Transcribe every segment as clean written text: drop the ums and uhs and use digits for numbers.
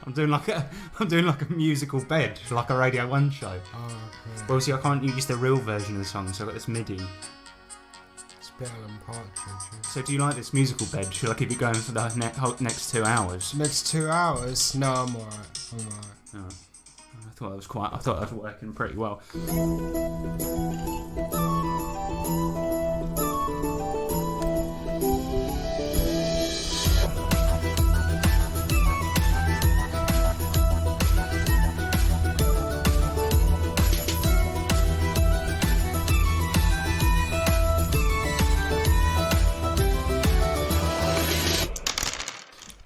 I'm doing like a musical bed, like a Radio 1 show. Oh, okay. Well, see, I can't use the real version of the song, so I've got this MIDI. It's better than Partridge. So do you like this musical bed? Should I keep it going for the next 2 hours? Next 2 hours? No, I'm alright. Oh. I thought I was working pretty well.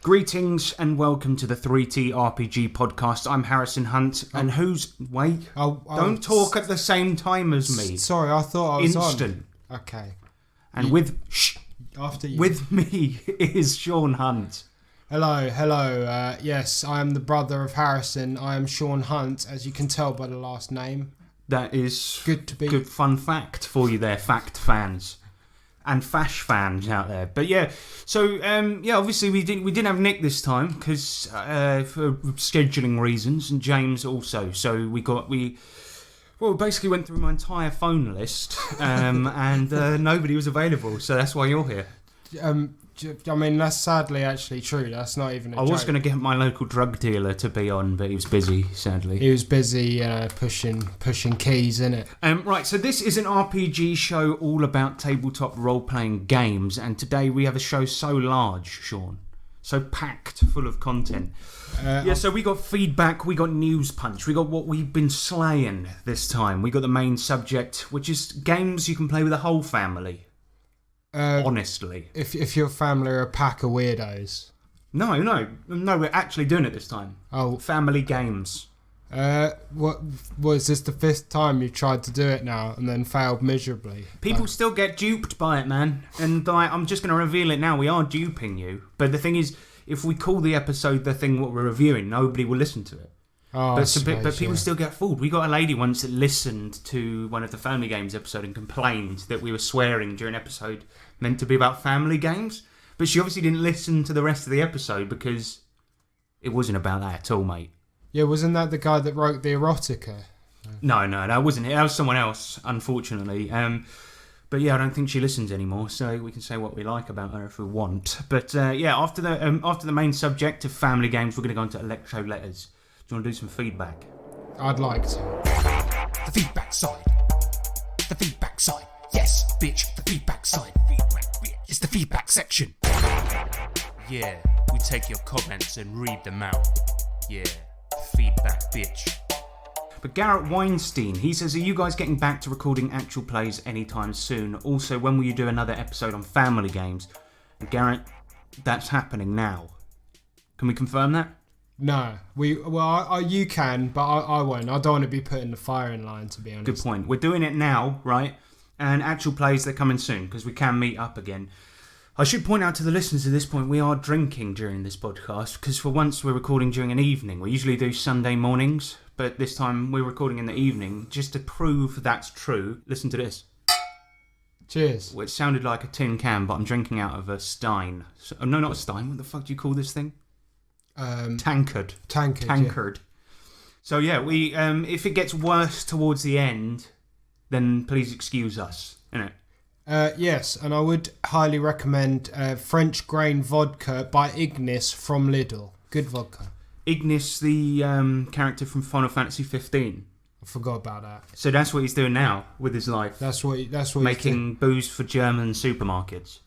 Greetings and welcome to the 3T RPG podcast. I'm Harrison Hunt, and don't talk at the same time as me. Sorry, I thought I was Instant. on. Okay. And After you. With me is Sean Hunt. Hello. Yes, I am the brother of Harrison. I am Sean Hunt, as you can tell by the last name. That is good fun fact for you there, fact fans. And Fash fans out there, but yeah. So obviously we didn't have Nick this time because for scheduling reasons, and James also. So we basically went through my entire phone list, and nobody was available. So that's why you're here. I mean, that's sadly actually true. That's not even a joke. I was going to get my local drug dealer to be on, but he was busy, sadly. He was busy pushing keys, innit? Right, so this is an RPG show all about tabletop role-playing games, and today we have a show so large, Sean. So packed full of content. So we got feedback, we got news punch, we got what we've been slaying this time. We got the main subject, which is games you can play with the whole family. Honestly. If your family are a pack of weirdos. No, we're actually doing it this time. Oh. Family games. What was this the 5th time you tried to do it now and then failed miserably? People still get duped by it, man. And I'm just going to reveal it now. We are duping you. But the thing is, if we call the episode the thing what we're reviewing, nobody will listen to it. Oh, but people still get fooled. We got a lady once that listened to one of the Family Games episode and complained that we were swearing during an episode meant to be about family games. But she obviously didn't listen to the rest of the episode because it wasn't about that at all, mate. Yeah, wasn't that the guy that wrote the erotica? No, that wasn't it. That was someone else, unfortunately. But yeah, I don't think she listens anymore, so we can say what we like about her if we want. But after the main subject of family games, we're going to go into electro letters. Do you want to do some feedback? I'd like to. The feedback side. The feedback side. Yes, bitch, the feedback side. It's the feedback section. Yeah, we take your comments and read them out. Yeah, feedback, bitch. But Garrett Weinstein, he says, are you guys getting back to recording actual plays anytime soon? Also, when will you do another episode on family games? And Garrett, that's happening now. Can we confirm that? No, you can, but I won't. I don't want to be putting the firing line, to be honest. Good point. We're doing it now, right? And actual plays, they're coming soon, because we can meet up again. I should point out to the listeners at this point, we are drinking during this podcast, because for once we're recording during an evening. We usually do Sunday mornings, but this time we're recording in the evening. Just to prove that's true, listen to this. Cheers. Well, it sounded like a tin can, but I'm drinking out of a stein. No, not a stein. What the fuck do you call this thing? Tankard. Yeah. So yeah, we if it gets worse towards the end, then please excuse us, innit? Yes, and I would highly recommend French Grain Vodka by Ignis from Lidl. Good vodka. Ignis, the character from Final Fantasy 15. I forgot about that. So that's what he's doing now with his life. That's what making booze for German supermarkets.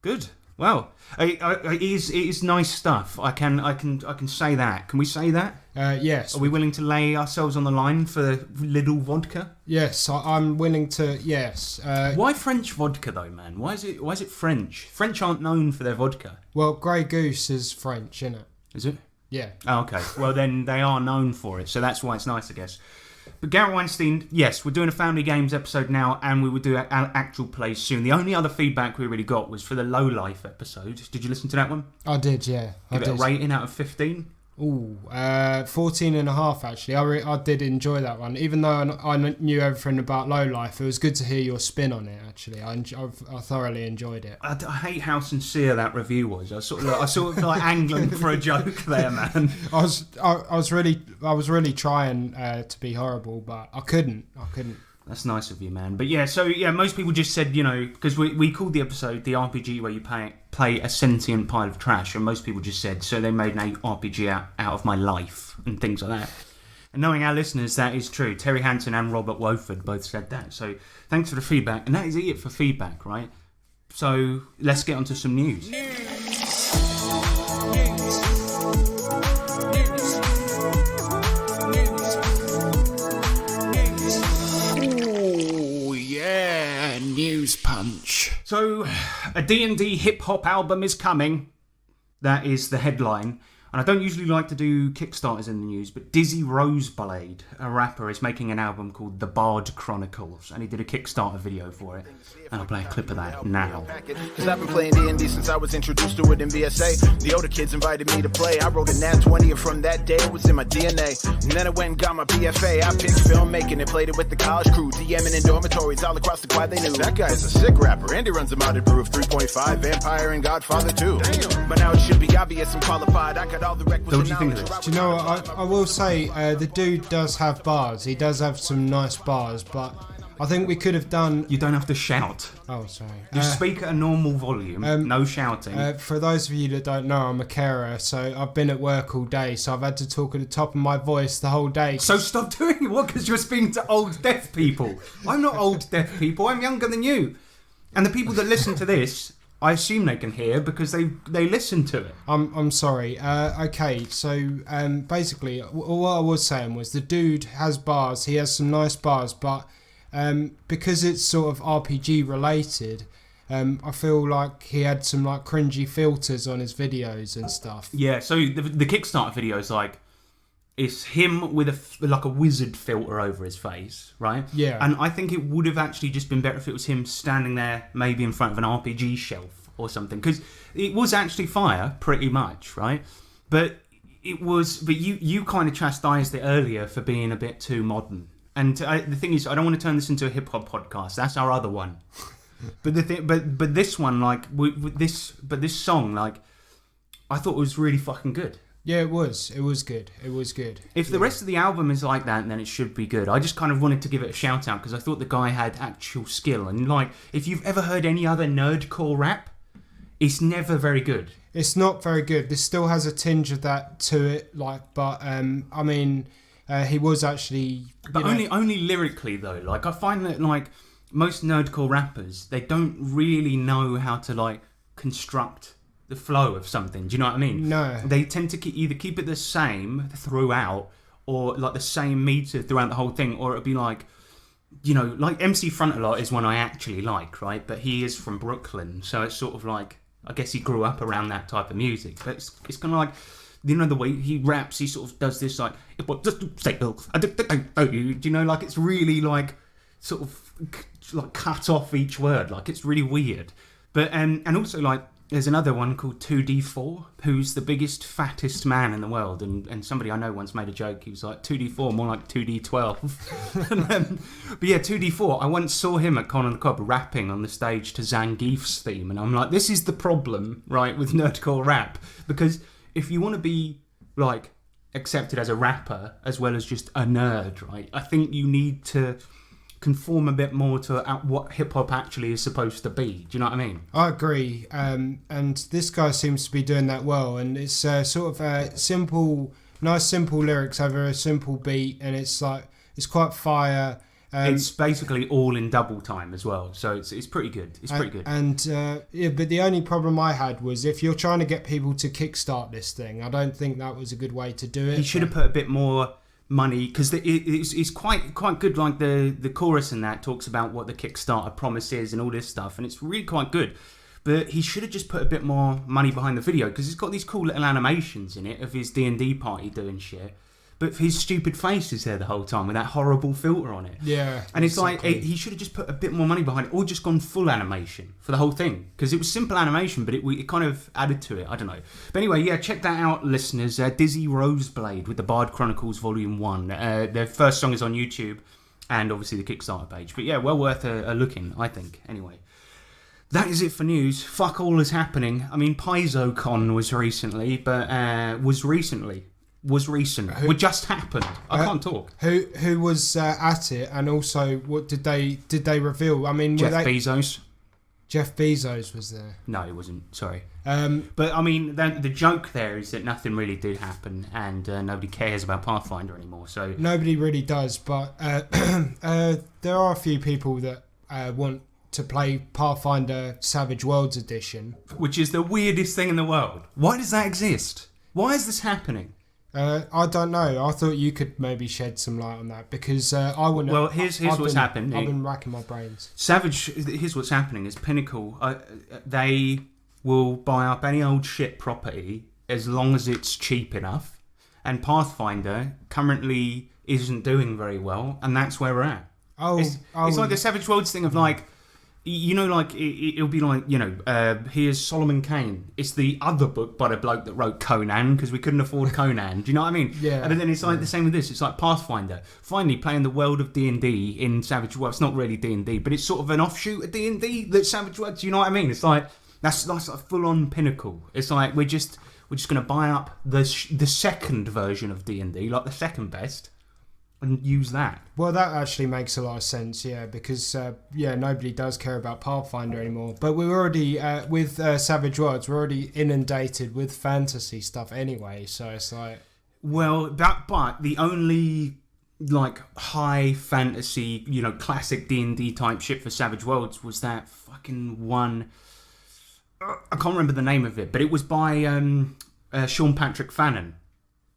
Good. Well, it is nice stuff. I can say that. Can we say that? Yes. Are we willing to lay ourselves on the line for Lidl vodka? Yes, I'm willing to. Yes. Why French vodka though, man? Why is it French? French aren't known for their vodka. Well, Grey Goose is French, isn't it? Is it? Yeah. Oh, okay. Well, then they are known for it, so that's why it's nice, I guess. But Garrett Weinstein, yes, we're doing a Family Games episode now, and we will do actual plays soon. The only other feedback we really got was for the Low Life episode. Did you listen to that one? I did, yeah. Give it a rating out of 15? Ooh, 14 and a half actually. I did enjoy that one. Even though I knew everything about Low Life, it was good to hear your spin on it actually. I thoroughly enjoyed it. I hate how sincere that review was. I sort of like angling for a joke there, man. I was really trying to be horrible, but I couldn't. That's nice of you, man. But yeah, so yeah, most people just said, you know, because we called the episode the RPG where you play a sentient pile of trash, and most people just said, so they made an RPG out of my life and things like that. And knowing our listeners, that is true. Terry Hansen and Robert Woford both said that. So thanks for the feedback. And that is it for feedback, right? So let's get on to some news. News punch. So, a D&D hip-hop album is coming. That is the headline. And I don't usually like to do Kickstarters in the news, but Dizzy Roseblade, a rapper, is making an album called The Bard Chronicles, and he did a Kickstarter video for it. And I'll play a clip of that now. Cause I've been playing D&D since I was introduced to it in VSA. The older kids invited me to play. I wrote a Nat 20, and from that day it was in my DNA. And then I went and got my BFA. I picked filmmaking and played it with the college crew, DMing in dormitories all across the quad. They knew that guy is a sick rapper, and he runs a modded brew of 3.5, Vampire and Godfather too. Damn. But now it should be obvious and qualified. I got all the requisite. So what do you think of this? Do you know what? I will say the dude does have bars. He does have some nice bars, but I think we could have done... You don't have to shout. Oh, sorry. Just speak at a normal volume, no shouting. For those of you that don't know, I'm a carer, so I've been at work all day, so I've had to talk at the top of my voice the whole day. So stop doing it. What? Because you're speaking to old deaf people. I'm not old deaf people. I'm younger than you. And the people that listen to this, I assume they can hear because they listen to it. I'm sorry. Okay, so basically, what I was saying was the dude has bars. He has some nice bars, but because it's sort of RPG related, I feel like he had some like cringy filters on his videos and stuff. Yeah. So the Kickstarter video is like, it's him with a wizard filter over his face, right? Yeah. And I think it would have actually just been better if it was him standing there, maybe in front of an RPG shelf or something, because it was actually fire, pretty much, right? But you kind of chastised it earlier for being a bit too modern. And the thing is, I don't want to turn this into a hip hop podcast. That's our other one. But this one, like this song, like I thought was really fucking good. Yeah, it was. It was good. If the rest of the album is like that, then it should be good. I just kind of wanted to give it a shout out because I thought the guy had actual skill. And like, if you've ever heard any other nerdcore rap, it's never very good. It's not very good. This still has a tinge of that to it, like, but I mean, he was actually. But only lyrically though. Like, I find that like most nerdcore rappers, they don't really know how to like construct the flow of something. Do you know what I mean? No. They tend to either keep it the same throughout, or like the same meter throughout the whole thing, or it'll be like, you know, like MC Frontalot is one I actually like, right? But he is from Brooklyn, so it's sort of like, I guess he grew up around that type of music. But it's kind of like, you know, the way he raps, he sort of does this like, do you know, like it's really like sort of like cut off each word, like it's really weird. But and also like, there's another one called 2D4, who's the biggest, fattest man in the world. And somebody I know once made a joke. He was like, 2D4, more like 2D12. But yeah, 2D4, I once saw him at Con on the Cob rapping on the stage to Zangief's theme. And I'm like, this is the problem, right, with nerdcore rap. Because if you want to be, like, accepted as a rapper as well as just a nerd, right, I think you need to conform a bit more to what hip-hop actually is supposed to be. Do you know what I mean? I agree, and this guy seems to be doing that well, and it's sort of simple lyrics over a simple beat, and it's like, it's quite fire. It's basically all in double time as well, so it's pretty good. It's pretty good. And yeah, but the only problem I had was if you're trying to get people to kickstart this thing, I don't think that was a good way to do it. He should have put a bit more money, because it's quite good. Like the chorus in that talks about what the Kickstarter promise is and all this stuff, and it's really quite good. But he should have just put a bit more money behind the video, because it's got these cool little animations in it of his D&D party doing shit. but his stupid face is there the whole time with that horrible filter on it. Yeah. And it's exactly. like, he should have just put a bit more money behind it, or just gone full animation for the whole thing. Because it was simple animation, but it kind of added to it. I don't know. But anyway, yeah, check that out, listeners. Dizzy Roseblade with the Bard Chronicles Volume 1. Their first song is on YouTube, and obviously the Kickstarter page. But yeah, well worth a look-in, I think. Anyway. That is it for news. Fuck all is happening. I mean, PaizoCon was recently, but was recent. What just happened? I can't talk. Who was at it, and also what did they reveal? I mean, Jeff Bezos. Jeff Bezos was there. No, he wasn't. Sorry. But I mean, the joke there is that nothing really did happen, and nobody cares about Pathfinder anymore. So nobody really does. But there are a few people that want to play Pathfinder Savage Worlds Edition, which is the weirdest thing in the world. Why does that exist? Why is this happening? I don't know. I thought you could maybe shed some light on that, because I wouldn't. Well, here's what's happened. I've been racking my brains. Here's what's happening is Pinnacle. They will buy up any old shit property as long as it's cheap enough, and Pathfinder currently isn't doing very well, and that's where we're at. It's like the Savage Worlds thing of like. You know, like, it'll be like, you know, here's Solomon Kane. It's the other book by the bloke that wrote Conan, because we couldn't afford Conan. Do you know what I mean? Yeah. And then it's like the same with this. It's like Pathfinder. Finally playing the world of D&D in Savage Worlds. It's not really D&D, but it's sort of an offshoot of D&D that's Savage Worlds. Do you know what I mean? It's like, that's like full-on Pinnacle. It's like, we're just going to buy up the second version of D&D, like the second best, and use that. Well, that actually makes a lot of sense, yeah, because nobody does care about Pathfinder anymore. But we're already with Savage Worlds, we're already inundated with fantasy stuff anyway. So it's like, well, but the only like high fantasy, you know, classic D&D type shit for Savage Worlds was that fucking one. I can't remember the name of it, but it was by Sean Patrick Fannon.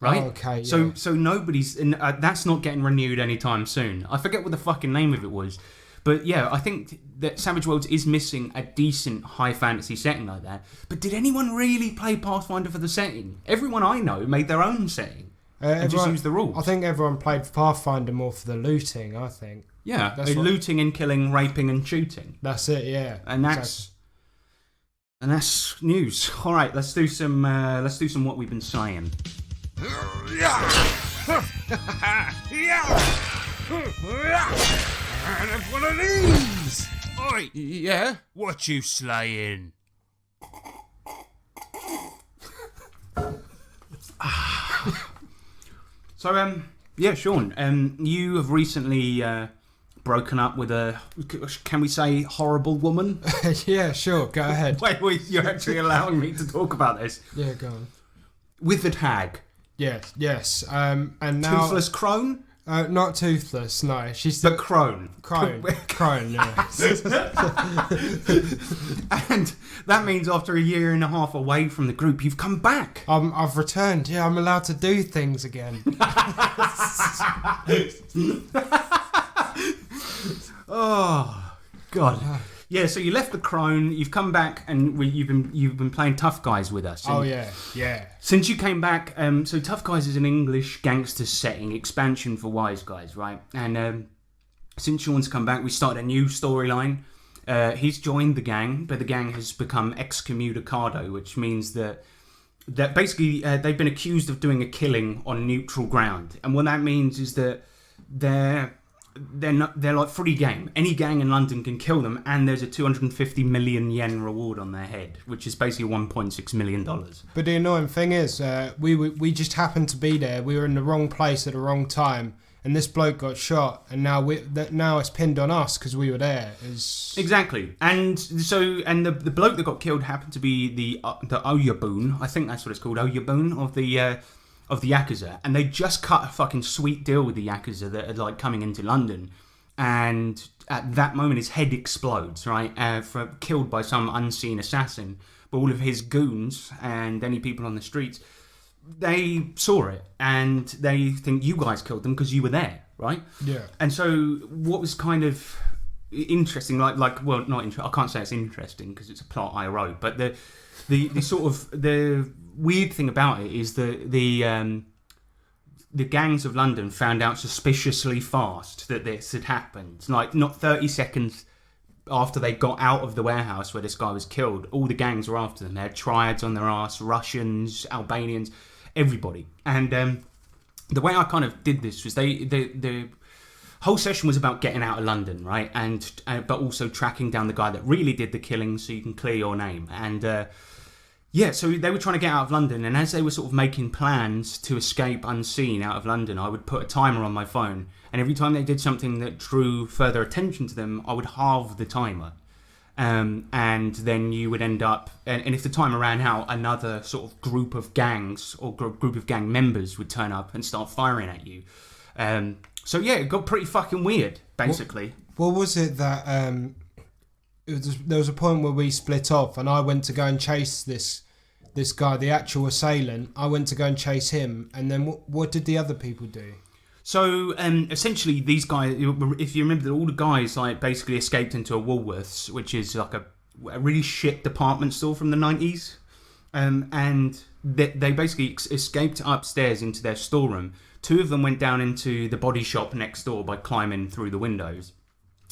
Right? Oh, okay. Yeah. So nobody's... that's not getting renewed anytime soon. I forget what the fucking name of it was. But yeah, I think that Savage Worlds is missing a decent high fantasy setting like that. But did anyone really play Pathfinder for the setting? Everyone I know made their own setting. And just used the rules. I think everyone played Pathfinder more for the looting, I think. Yeah, looting and killing, raping and shooting. That's it, yeah. And that's... Exactly. And that's news. All right, let's do some what we've been saying. And one of these. Oi, yeah. What you slaying? So, yeah, Sean, you have recently broken up with a, can we say, horrible woman? Yeah, sure. Go ahead. Wait, you're actually allowing me to talk about this? Yeah, go on. Withered hag. Yes. And now Toothless crone? Not toothless, no. She's but crone. Crone, yeah. And that means after a year and a half away from the group, you've come back. I've returned. Yeah, I'm allowed to do things again. Oh, God. Yeah, so you left the crone, you've come back, and you've been playing Tough Guys with us. Oh yeah. Since you came back, so Tough Guys is an English gangster setting expansion for Wise Guys, right? And since Sean's come back, we started a new storyline. He's joined the gang, but the gang has become excommunicado, which means that basically they've been accused of doing a killing on neutral ground, and what that means is that they're like free game. Any gang in London can kill them, and there's a 250 million yen reward on their head, which is basically $1.6 million. But the annoying thing is, we just happened to be there. We were in the wrong place at the wrong time, and this bloke got shot, and now it's pinned on us because we were there. Exactly, and the bloke that got killed happened to be the Oyabun. I think that's what it's called, Oyabun of the Yakuza, and they just cut a fucking sweet deal with the Yakuza that are like coming into London, and at that moment his head explodes, right, killed by some unseen assassin. But all of his goons and any people on the streets, they saw it, and they think you guys killed them because you were there, right? Yeah. And so what was kind of interesting, well, not interesting, I can't say it's interesting because it's a plot I wrote, but the sort of the weird thing about it is the the gangs of London found out suspiciously fast that this had happened. Like, not 30 seconds after they got out of the warehouse where this guy was killed, all the gangs were after them. They had triads on their arse, Russians, Albanians, everybody. And the way I kind of did this was the whole session was about getting out of London, right? And but also tracking down the guy that really did the killing so you can clear your name. And so they were trying to get out of London, and as they were sort of making plans to escape unseen out of London, I would put a timer on my phone, and every time they did something that drew further attention to them, I would halve the timer. And then you would end up, and if the timer ran out, another sort of group of gangs or group of gang members would turn up and start firing at you. So yeah, it got pretty fucking weird, basically. What was it that there was a point where we split off, and I went to go and chase this guy, the actual assailant. I went to go and chase him, and then what did the other people do? So essentially, these guys, if you remember, all the guys like basically escaped into a Woolworths, which is like a really shit department store from the 90s, and they basically escaped upstairs into their storeroom. Two of them went down into the body shop next door by climbing through the windows.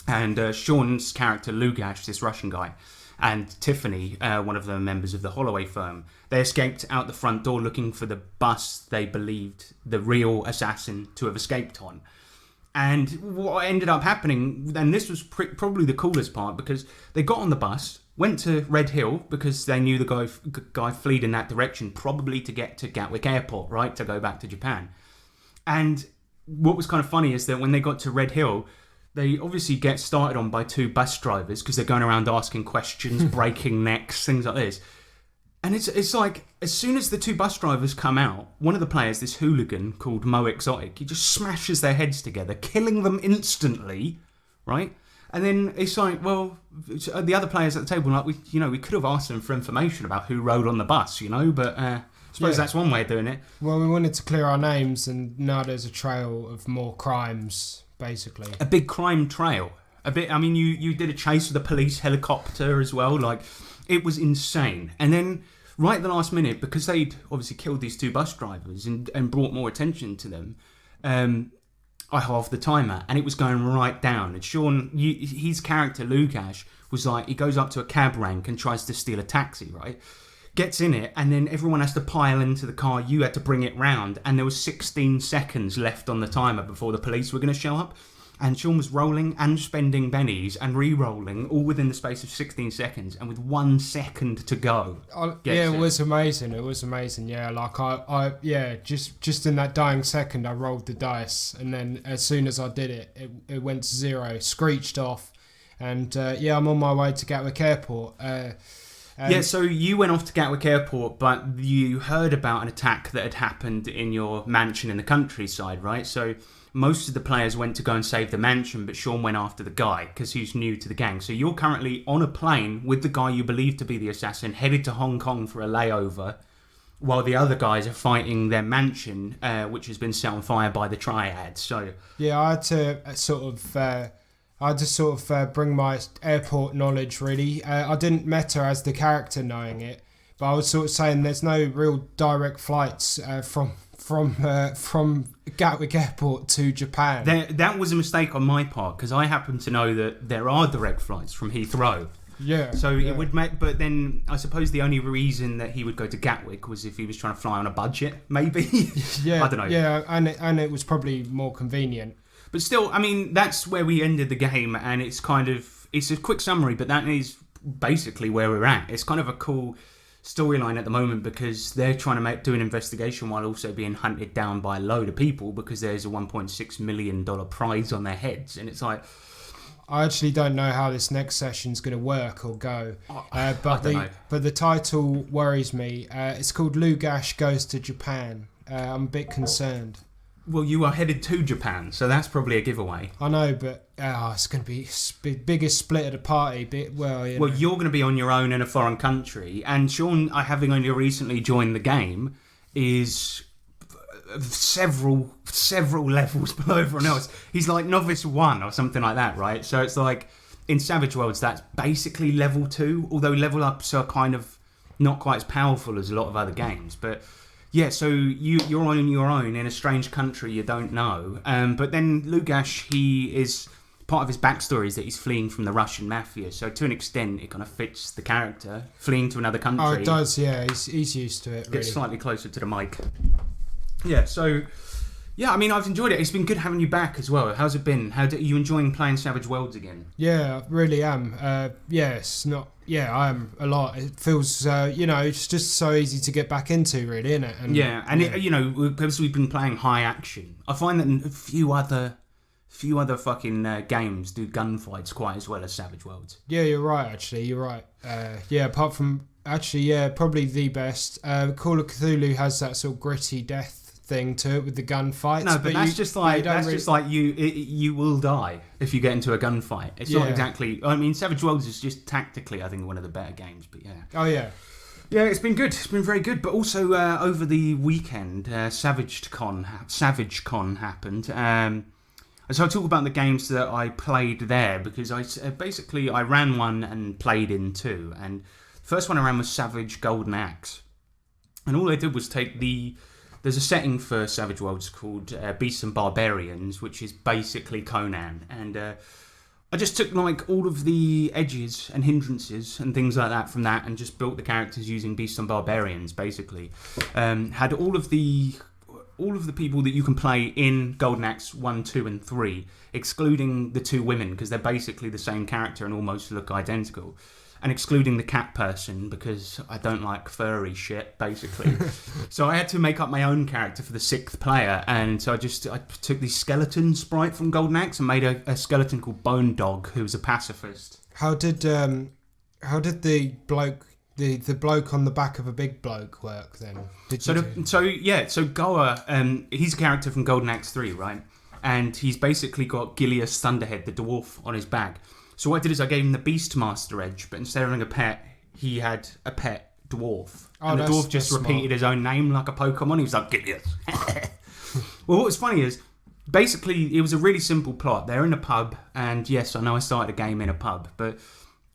And Sean's character, Lugash, this Russian guy, and Tiffany, one of the members of the Holloway firm, they escaped out the front door looking for the bus they believed the real assassin to have escaped on. And what ended up happening, and this was probably the coolest part, because they got on the bus, went to Red Hill, because they knew the guy fled in that direction, probably to get to Gatwick Airport, right, to go back to Japan. And what was kind of funny is that when they got to Red Hill, they obviously get started on by two bus drivers because they're going around asking questions, breaking necks, things like this. And it's like, as soon as the two bus drivers come out, one of the players, this hooligan called Mo Exotic, he just smashes their heads together, killing them instantly, right? And then it's like, well, the other players at the table, like, we could have asked them for information about who rode on the bus, but I suppose that's one way of doing it. Well, we wanted to clear our names, and now there's a trail of more crimes, basically. A big crime trail. You did a chase with a police helicopter as well. Like, it was insane. And then, right at the last minute, because they'd obviously killed these two bus drivers and brought more attention to them, I halved the timer, and it was going right down. And Sean, his character, Lugash, was like, he goes up to a cab rank and tries to steal a taxi, right? Gets in it, and then everyone has to pile into the car. You had to bring it round, and there was 16 seconds left on the timer before the police were going to show up. And Sean was rolling and spending bennies and re-rolling all within the space of 16 seconds, and with 1 second to go. It was amazing. It was amazing. Yeah, like just in that dying second, I rolled the dice, and then as soon as I did it, it went to zero, screeched off, and I'm on my way to Gatwick Airport. So you went off to Gatwick Airport, but you heard about an attack that had happened in your mansion in the countryside, right? So most of the players went to go and save the mansion, but Sean went after the guy because he's new to the gang. So you're currently on a plane with the guy you believe to be the assassin, headed to Hong Kong for a layover, while the other guys are fighting their mansion, which has been set on fire by the Triad. So yeah, I had to sort of bring my airport knowledge, really. I didn't meta as the character knowing it, but I was sort of saying there's no real direct flights from Gatwick Airport to Japan. That was a mistake on my part, because I happen to know that there are direct flights from Heathrow. Yeah. So it would make, but then I suppose the only reason that he would go to Gatwick was if he was trying to fly on a budget, maybe. Yeah. I don't know. Yeah, and it was probably more convenient. But still, that's where we ended the game, and it's a quick summary, but that is basically where we're at. It's kind of a cool storyline at the moment, because they're trying to do an investigation while also being hunted down by a load of people, because there's a $1.6 million prize on their heads, and it's like, I actually don't know how this next session's going to work or go, but the title worries me. It's called Lugash Goes to Japan. I'm a bit concerned. Well, you are headed to Japan, so that's probably a giveaway. I know, but it's going to be biggest split of the party. You're going to be on your own in a foreign country, and Sean, having only recently joined the game, is several levels below everyone else. He's like novice 1 or something like that, right? So it's like, in Savage Worlds, that's basically level 2, although level ups are kind of not quite as powerful as a lot of other games, but Yeah, so you're on your own in a strange country you don't know. But then Lugash, he is... Part of his backstory is that he's fleeing from the Russian mafia. So to an extent, it kind of fits the character. Fleeing to another country. Oh, it does, yeah. He's used to it, really. Gets slightly closer to the mic. Yeah, so... Yeah, I mean, I've enjoyed it. It's been good having you back as well. How's it been? Are you enjoying playing Savage Worlds again? Yeah, I really am. It's not... Yeah, I am a lot. It feels, it's just so easy to get back into, really, isn't it? And, because we've been playing high action, I find that a few other fucking games do gunfights quite as well as Savage Worlds. Yeah, you're right, actually. You're right. Apart from... Actually, yeah, probably the best. Call of Cthulhu has that sort of gritty death thing to it with the gunfights. No, but just like you will die if you get into a gunfight. It's not exactly... I mean, Savage Worlds is just tactically, I think, one of the better games, but yeah. Oh, yeah. Yeah, it's been good. It's been very good. But also, over the weekend, SavageCon happened. So I'll talk about the games that I played there, because I ran one and played in two. And the first one I ran was Savage Golden Axe. And all I did was take there's a setting for Savage Worlds called Beasts and Barbarians, which is basically Conan. And I just took like all of the edges and hindrances and things like that from that and just built the characters using Beasts and Barbarians, basically. Had all of the people that you can play in Golden Axe 1, 2 and 3, excluding the two women, because they're basically the same character and almost look identical. And excluding the cat person, because I don't like furry shit, basically. So I had to make up my own character for the 6th player, and so I took the skeleton sprite from Golden Axe and made a skeleton called Bone Dog, who was a pacifist. How did the bloke on the back of a big bloke work then? So Goa, he's a character from Golden Axe 3, right? And he's basically got Gilius Thunderhead, the dwarf, on his back. So what I did is I gave him the Beastmaster edge, but instead of having a pet, he had a pet dwarf. And the dwarf just repeated his own name like a Pokemon. He was like, Gilius. Well, what was funny is, basically, it was a really simple plot. They're in a pub, and yes, I know I started a game in a pub, but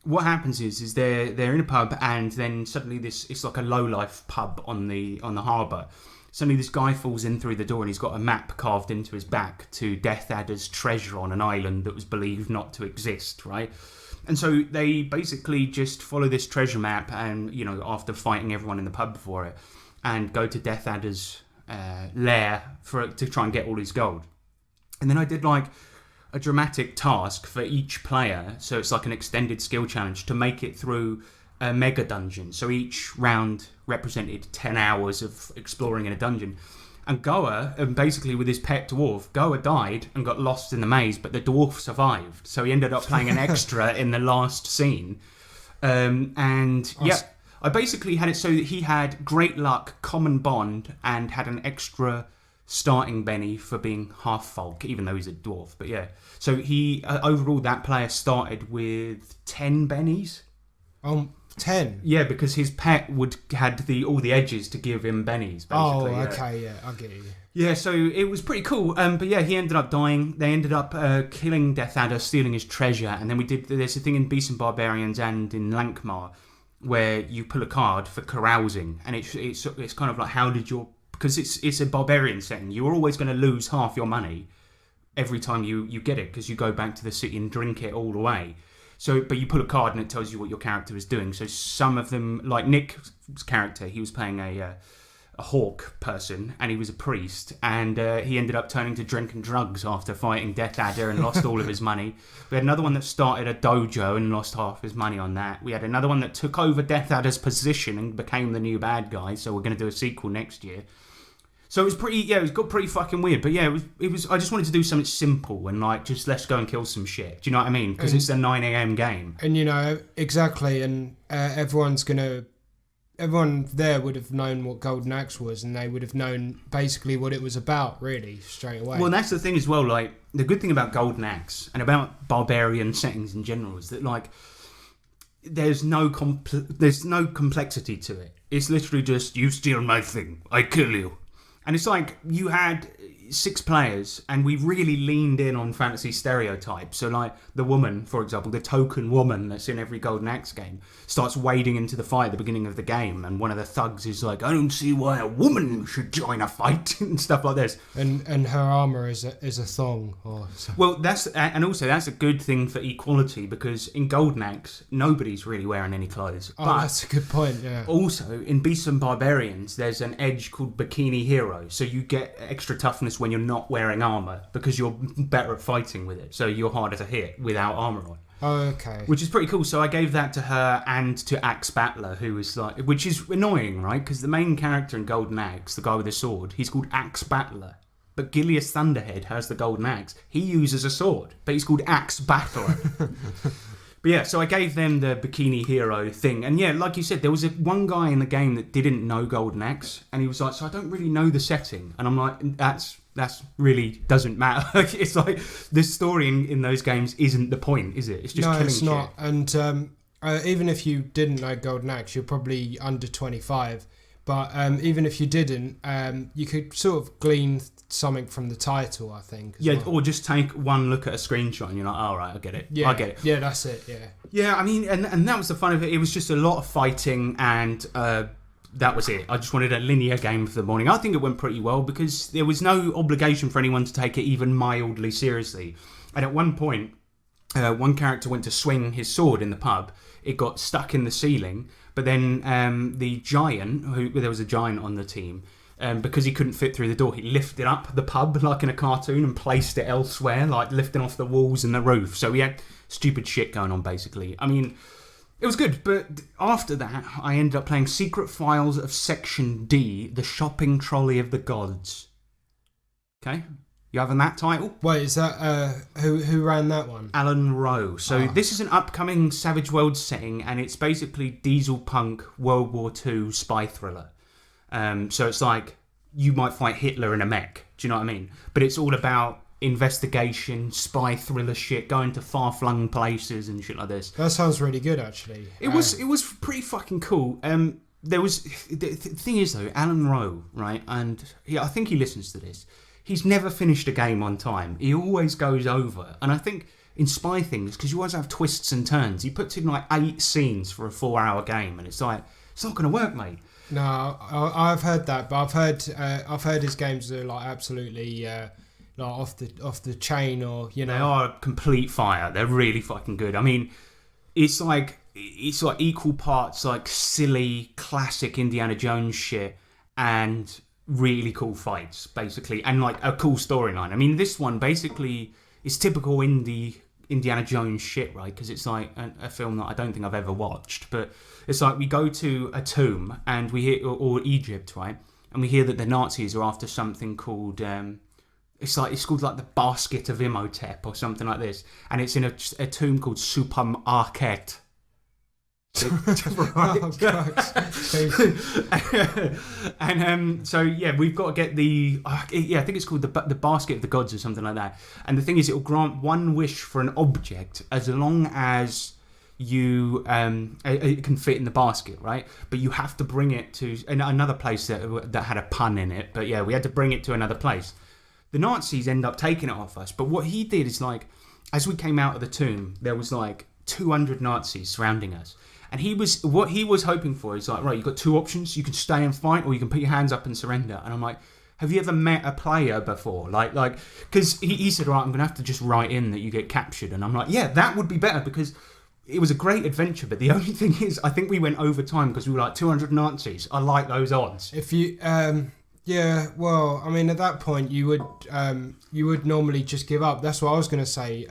what happens is they're in a pub, and then suddenly it's like a low-life pub on the harbour. Suddenly this guy falls in through the door and he's got a map carved into his back to Death Adder's treasure on an island that was believed not to exist, right? And so they basically just follow this treasure map and, after fighting everyone in the pub for it, and go to Death Adder's lair to try and get all his gold. And then I did like a dramatic task for each player, so it's like an extended skill challenge to make it through a mega dungeon. So each round represented 10 hours of exploring in a dungeon. And Goa, basically with his pet dwarf, Goa died and got lost in the maze, but the dwarf survived. So he ended up playing an extra in the last scene. I basically had it so that he had Great Luck, Common Bond, and had an extra starting Benny for being half folk, even though he's a dwarf. But yeah, so he overall that player started with 10 bennies. 10? Yeah, because his pet had all the edges to give him bennies, basically. Oh, okay, yeah, I get you. Yeah, so it was pretty cool. But yeah, he ended up dying. They ended up killing Death Adder, stealing his treasure, and then there's a thing in Beasts and Barbarians and in Lankmar where you pull a card for carousing, and it's kind of like because it's a barbarian setting, you're always going to lose half your money every time you get it, because you go back to the city and drink it all the way. So, but you pull a card and it tells you what your character is doing. So some of them, like Nick's character, he was playing a hawk person, and he was a priest, and he ended up turning to drink and drugs after fighting Death Adder and lost all of his money. We had another one that started a dojo and lost half his money on that. We had another one that took over Death Adder's position and became the new bad guy. So we're going to do a sequel next year. So it was it got pretty fucking weird. But yeah, it was. I just wanted to do something simple and like just let's go and kill some shit. Do you know what I mean? Because it's a 9 a.m. game. And exactly, and everyone there would have known what Golden Axe was, and they would have known basically what it was about, really, straight away. Well, that's the thing as well. Like the good thing about Golden Axe and about barbarian settings in general is that like there's no complexity to it. It's literally just you steal my thing, I kill you. And it's like you had 6 players and we really leaned in on fantasy stereotypes. So like the woman, for example, the token woman that's in every Golden Axe game starts wading into the fight at the beginning of the game, and one of the thugs is like, I don't see why a woman should join a fight and stuff like this. And her armour is a thong or something. Well, that's a good thing for equality, because in Golden Axe nobody's really wearing any clothes. Oh, but that's a good point, yeah. also in Beasts and Barbarians there's an edge called Bikini Hero, so you get extra toughness when you're not wearing armour because you're better at fighting with it, so you're harder to hit without armour on. Oh, okay. Which is pretty cool. So I gave that to her and to Axe Battler, who is like, which is annoying, right? Because the main character in Golden Axe, the guy with the sword, he's called Axe Battler. But Gilius Thunderhead has the Golden Axe. He uses a sword, but he's called Axe Battler. But yeah, so I gave them the Bikini Hero thing. And yeah, like you said, there was one guy in the game that didn't know Golden Axe, and he was like, so I don't really know the setting. And I'm like, that's really doesn't matter. It's like, the story in those games isn't the point, is it? It's just killing shit. No, it's not. And even if you didn't know Golden Axe, you're probably under 25. But even if you didn't, you could sort of glean something from the title, I think. Yeah, well. Or just take one look at a screenshot and you're like, all right, I get it. Yeah, I get it. Yeah, that's it, yeah. Yeah, I mean, and that was the fun of it. It was just a lot of fighting, and that was it. I just wanted a linear game for the morning. I think it went pretty well because there was no obligation for anyone to take it even mildly seriously. And at one point, one character went to swing his sword in the pub. It got stuck in the ceiling, but then the giant, there was a giant on the team, because he couldn't fit through the door, he lifted up the pub like in a cartoon and placed it elsewhere, like lifting off the walls and the roof. So we had stupid shit going on, basically. I mean, it was good, but after that, I ended up playing Secret Files of Section D, The Shopping Trolley of the Gods. Okay? You having that title? Wait, is that who ran that one? Alan Rowe. So this is an upcoming Savage Worlds setting, and it's basically diesel punk World War II spy thriller. So it's like you might fight Hitler in a mech. Do you know what I mean? But it's all about investigation, spy thriller shit, going to far-flung places and shit like this. That sounds really good, actually. It was pretty fucking cool. There was the thing is though, Alan Rowe, right? And I think he listens to this. He's never finished a game on time. He always goes over. And I think in spy things, because you always have twists and turns, he puts in like 8 scenes for a 4-hour game, and it's like, it's not going to work, mate. No, I've heard that, but I've heard his games are like absolutely like off the chain, or you know. They are complete fire. They're really fucking good. I mean, it's like equal parts like silly classic Indiana Jones shit and really cool fights, basically, and like a cool storyline. I mean, this one basically is typical Indiana Jones shit, right? Because it's like a film that I don't think I've ever watched, but it's like we go to a tomb and we hear, or Egypt, right? And we hear that the Nazis are after something called it's called like the Basket of Imhotep or something like this, and it's in a tomb called Supam Arket. And so yeah, we've got to get the I think it's called the Basket of the Gods or something like that. And the thing is, it will grant one wish for an object as long as you it can fit in the basket, right? But you have to bring it to another place that had a pun in it. But yeah, we had to bring it to another place. The Nazis end up taking it off us. But what he did is, like, as we came out of the tomb, there was like 200 Nazis surrounding us. And what he was hoping for is like, right, you've got 2 options. You can stay and fight, or you can put your hands up and surrender. And I'm like, have you ever met a player before? Like, because he said, right, I'm going to have to just write in that you get captured. And I'm like, yeah, that would be better, because it was a great adventure. But the only thing is, I think we went over time because we were like 200 Nazis. I like those odds. If you, yeah, well, I mean, at that point, you would normally just give up. That's what I was going to say.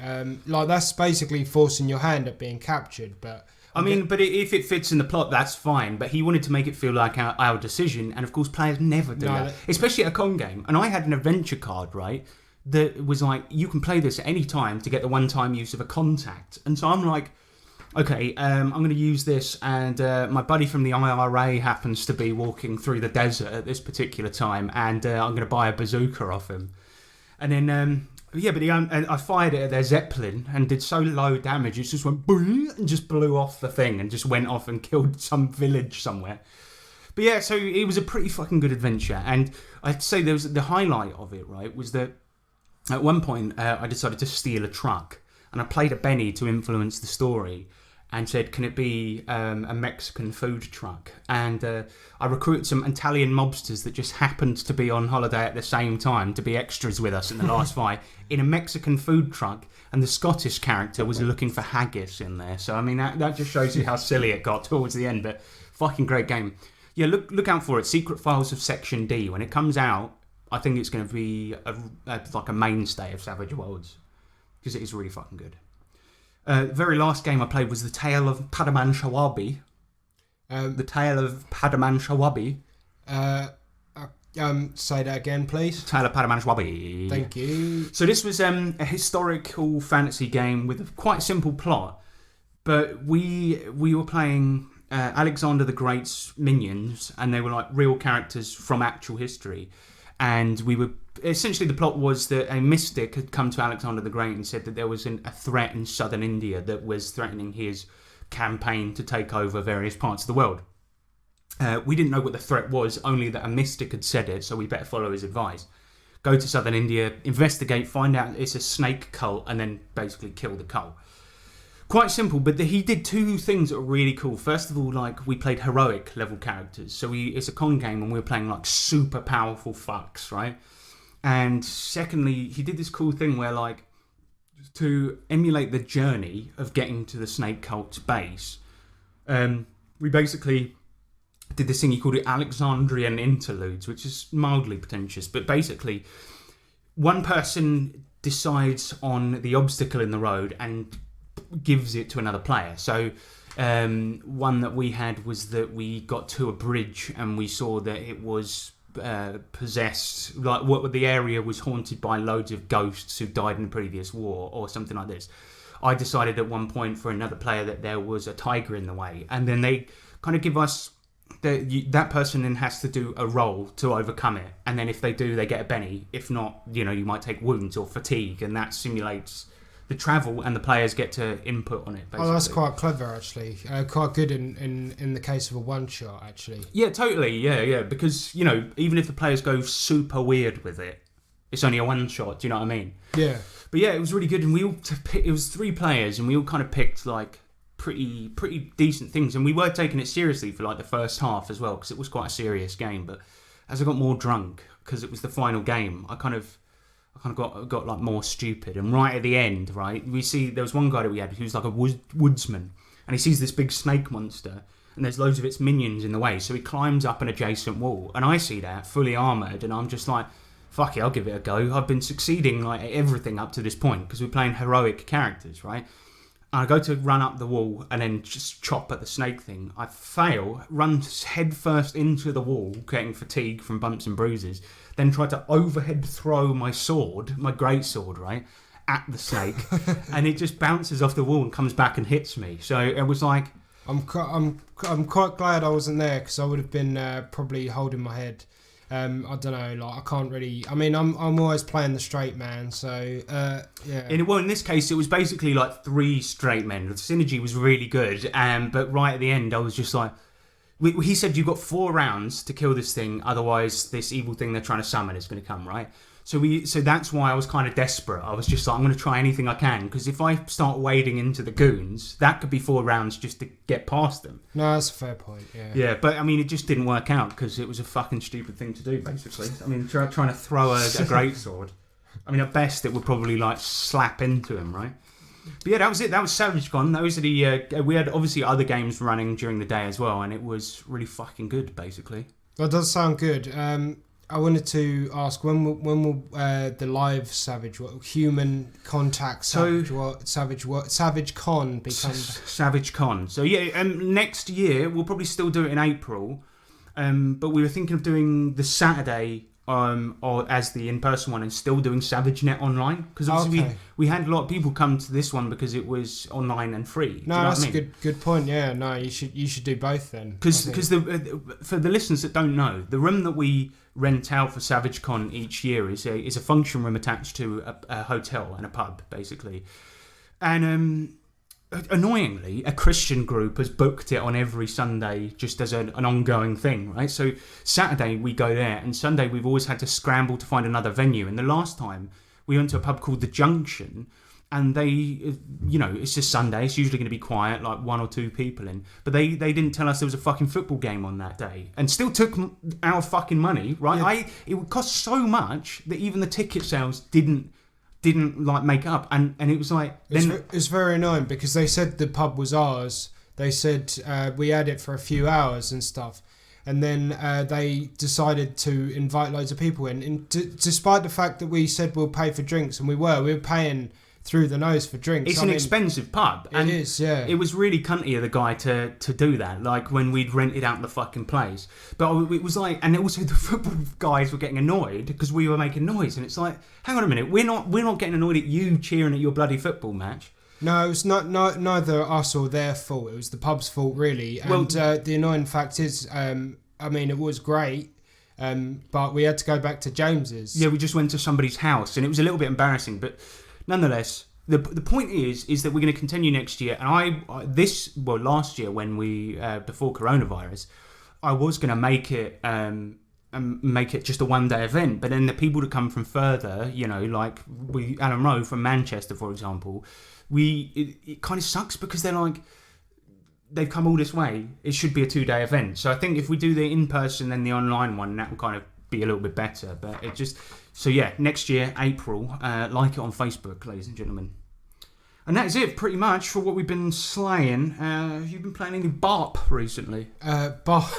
Like, that's basically forcing your hand at being captured, but... I mean, but if it fits in the plot, that's fine. But he wanted to make it feel like our decision, and of course, players never do that, especially at a con game. And I had an adventure card, right, that was like, you can play this at any time to get the one-time use of a contact. And so I'm like, okay, I'm going to use this, and my buddy from the IRA happens to be walking through the desert at this particular time, and I'm going to buy a bazooka off him. And then... and I fired it at their Zeppelin and did so low damage, it just went boom and just blew off the thing and just went off and killed some village somewhere. But yeah, so it was a pretty fucking good adventure, and I'd say there was the highlight of it, right, was that at one point I decided to steal a truck, and I played a Benny to influence the story, and said, can it be a Mexican food truck? And I recruited some Italian mobsters that just happened to be on holiday at the same time to be extras with us in the last fight in a Mexican food truck, and the Scottish character was looking for haggis in there. So, I mean, that just shows you how silly it got towards the end, but fucking great game. Yeah, look out for it. Secret Files of Section D. When it comes out, I think it's going to be like a mainstay of Savage Worlds, because it is really fucking good. The very last game I played was The Tale of Padaman Shawabi. The Tale of Padaman Shawabi. Say that again, please. Tale of Padaman Shawabi. Thank you. So this was a historical fantasy game with a quite simple plot, but we were playing Alexander the Great's minions, and they were like real characters from actual history. And we were essentially, the plot was that a mystic had come to Alexander the Great and said that there was a threat in southern India that was threatening his campaign to take over various parts of the world. We didn't know what the threat was, only that a mystic had said it, so we better follow his advice. Go to southern India, investigate, find out it's a snake cult, and then basically kill the cult. Quite simple, but he did two things that were really cool. First of all, like, we played heroic level characters. So it's a con game and we were playing like super powerful fucks, right? And secondly, he did this cool thing where, like, to emulate the journey of getting to the snake cult's base, we basically did this thing, he called it Alexandrian interludes, which is mildly pretentious, but basically one person decides on the obstacle in the road and gives it to another player. So one that we had was that we got to a bridge and we saw that it was possessed, like what the area was haunted by loads of ghosts who died in the previous war or something like this. I decided at one point for another player that there was a tiger in the way, and then they kind of give us that person then has to do a roll to overcome it, and then if they do, they get a Benny. If not, you might take wounds or fatigue, and that simulates the travel, and the players get to input on it, basically. Oh, that's quite clever, actually. Quite good in the case of a one-shot, actually. Yeah, totally, yeah, because, even if the players go super weird with it, it's only a one-shot, do you know what I mean? Yeah. But yeah, it was really good, and it was 3 players, and we all kind of picked, like, pretty decent things, and we were taking it seriously for, like, the first half as well, because it was quite a serious game, but as I got more drunk, because it was the final game, I kind of got like more stupid, and right at the end, right, we see there was one guy that we had who was like a woodsman, and he sees this big snake monster, and there's loads of its minions in the way, so he climbs up an adjacent wall, and I see that fully armoured, and I'm just like, fuck it, I'll give it a go. I've been succeeding like at everything up to this point because we're playing heroic characters, right? And I go to run up the wall and then just chop at the snake thing. I fail, run head first into the wall, getting fatigue from bumps and bruises, then try to overhead throw my sword, my great sword, right, at the snake, and it just bounces off the wall and comes back and hits me. So it was like, I'm quite glad I wasn't there, because I would have been probably holding my head. I don't know, like, I can't really. I mean, I'm always playing the straight man, so yeah. In this case, it was basically like 3 straight men. The synergy was really good, but right at the end, I was just like, he said you've got 4 rounds to kill this thing, otherwise this evil thing they're trying to summon is going to come, right? So that's why I was kind of desperate. I was just like, I'm going to try anything I can, because if I start wading into the goons, that could be 4 rounds just to get past them. No, that's a fair point, yeah. Yeah, but I mean, it just didn't work out because it was a fucking stupid thing to do, basically. I mean, trying to throw a greatsword. I mean, at best, it would probably like slap into him, right? But yeah, that was it. That was SavageCon. Those are the. We had obviously other games running during the day as well, and it was really fucking good, basically. That does sound good. I wanted to ask, when will the live human contact Savage Con become? Savage Con. So yeah, next year we'll probably still do it in April, but we were thinking of doing the Saturday or as the in-person one, and still doing SavageNet online, because obviously we had a lot of people come to this one because it was online and free. No, that's a good point. Yeah, no, you should do both then. Because for the listeners that don't know, the room that we rent out for SavageCon each year is a function room attached to a hotel and a pub, basically. And annoyingly, a Christian group has booked it on every Sunday just as an ongoing thing, right? So Saturday we go there, and Sunday we've always had to scramble to find another venue. And the last time we went to a pub called The Junction, and they, it's just Sunday, it's usually going to be quiet, like 1 or 2 people in. But they didn't tell us there was a fucking football game on that day, and still took our fucking money, right? Yeah. It would cost so much that even the ticket sales didn't like make up, and it was like it's very annoying because they said the pub was ours. They said we had it for a few hours and stuff, and then they decided to invite loads of people in. And despite the fact that we said we'll pay for drinks, and we were paying through the nose for drinks. It's an expensive pub. It is, yeah. It was really cunty of the guy to do that, like when we'd rented out the fucking place. But it was like, and also the football guys were getting annoyed because we were making noise, and it's like, hang on a minute, we're not getting annoyed at you cheering at your bloody football match. No, it was neither us or their fault. It was the pub's fault, really. And the annoying fact is, it was great. But we had to go back to James's. Yeah, we just went to somebody's house, and it was a little bit embarrassing, but nonetheless, the point is that we're going to continue next year. And last year when we before coronavirus, I was going to make it just a 1-day event. But then the people that come from further, like Alan Rowe from Manchester, for example, it kind of sucks because they're like, they've come all this way. It should be a 2-day event. So I think if we do the in person and the online one, that will kind of be a little bit better. But it just. So yeah, next year, April, like it on Facebook, ladies and gentlemen. And that is it, pretty much, for what we've been slaying. Have you been playing any BARP recently? BARP?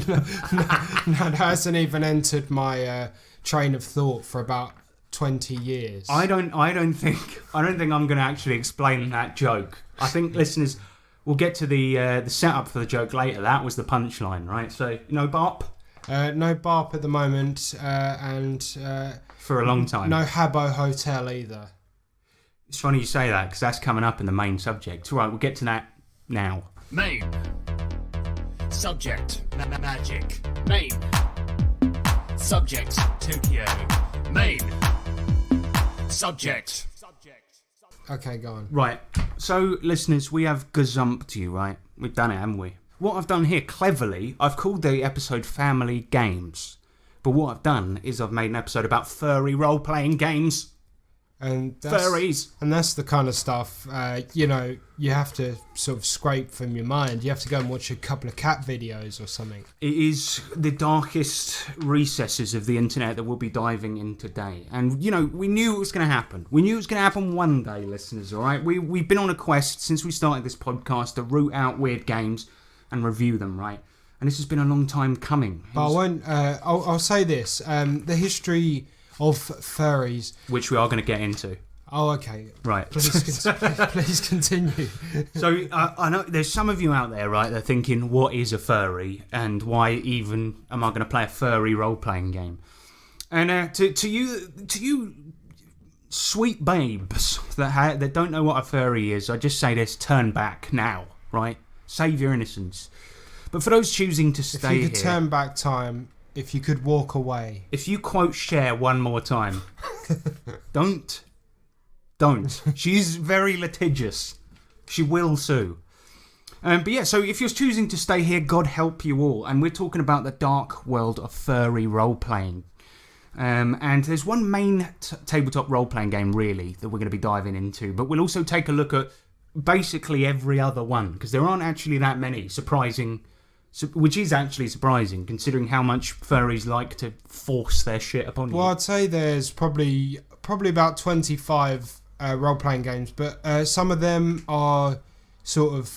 no, that hasn't even entered my train of thought for about 20 years. I don't think I'm going to actually explain that joke. I think listeners will get to the setup for the joke later. That was the punchline, right? So, BARP? No BARP at the moment, and for a long time. No Habbo Hotel either. It's funny you say that because that's coming up in the main subject. All right, we'll get to that now. Main subject magic. Main subject Tokyo. Main subject. Okay, go on. Right. So, listeners, we have gazumped you, right? We've done it, haven't we? What I've done here, cleverly, I've called the episode Family Games. But what I've done is I've made an episode about furry role-playing games. And furries. And that's the kind of stuff, you have to sort of scrape from your mind. You have to go and watch a couple of cat videos or something. It is the darkest recesses of the internet that we'll be diving in today. And, we knew it was going to happen. We knew it was going to happen one day, listeners, all right? We've been on a quest since we started this podcast to root out weird games and review them, right? And this has been a long time coming. But I won't. I'll say this: the history of furries, which we are going to get into. Oh, okay. Right. Please continue. So I know there's some of you out there, right? They're thinking, "What is a furry, and why even am I going to play a furry role-playing game?" And to you, sweet babes that don't know what a furry is, I just say this: turn back now, right? Save your innocence. But for those choosing to stay here... If you could turn back time, if you could walk away... If you quote Cher one more time... Don't. She's very litigious. She will sue. But yeah, so if you're choosing to stay here, God help you all. And we're talking about the dark world of furry role-playing. And there's one main tabletop role-playing game, really, that we're going to be diving into. But we'll also take a look at basically every other one, because there aren't actually that many, which is actually surprising considering how much furries like to force their shit upon you. Well, I'd say there's probably about 25 role-playing games, but some of them are sort of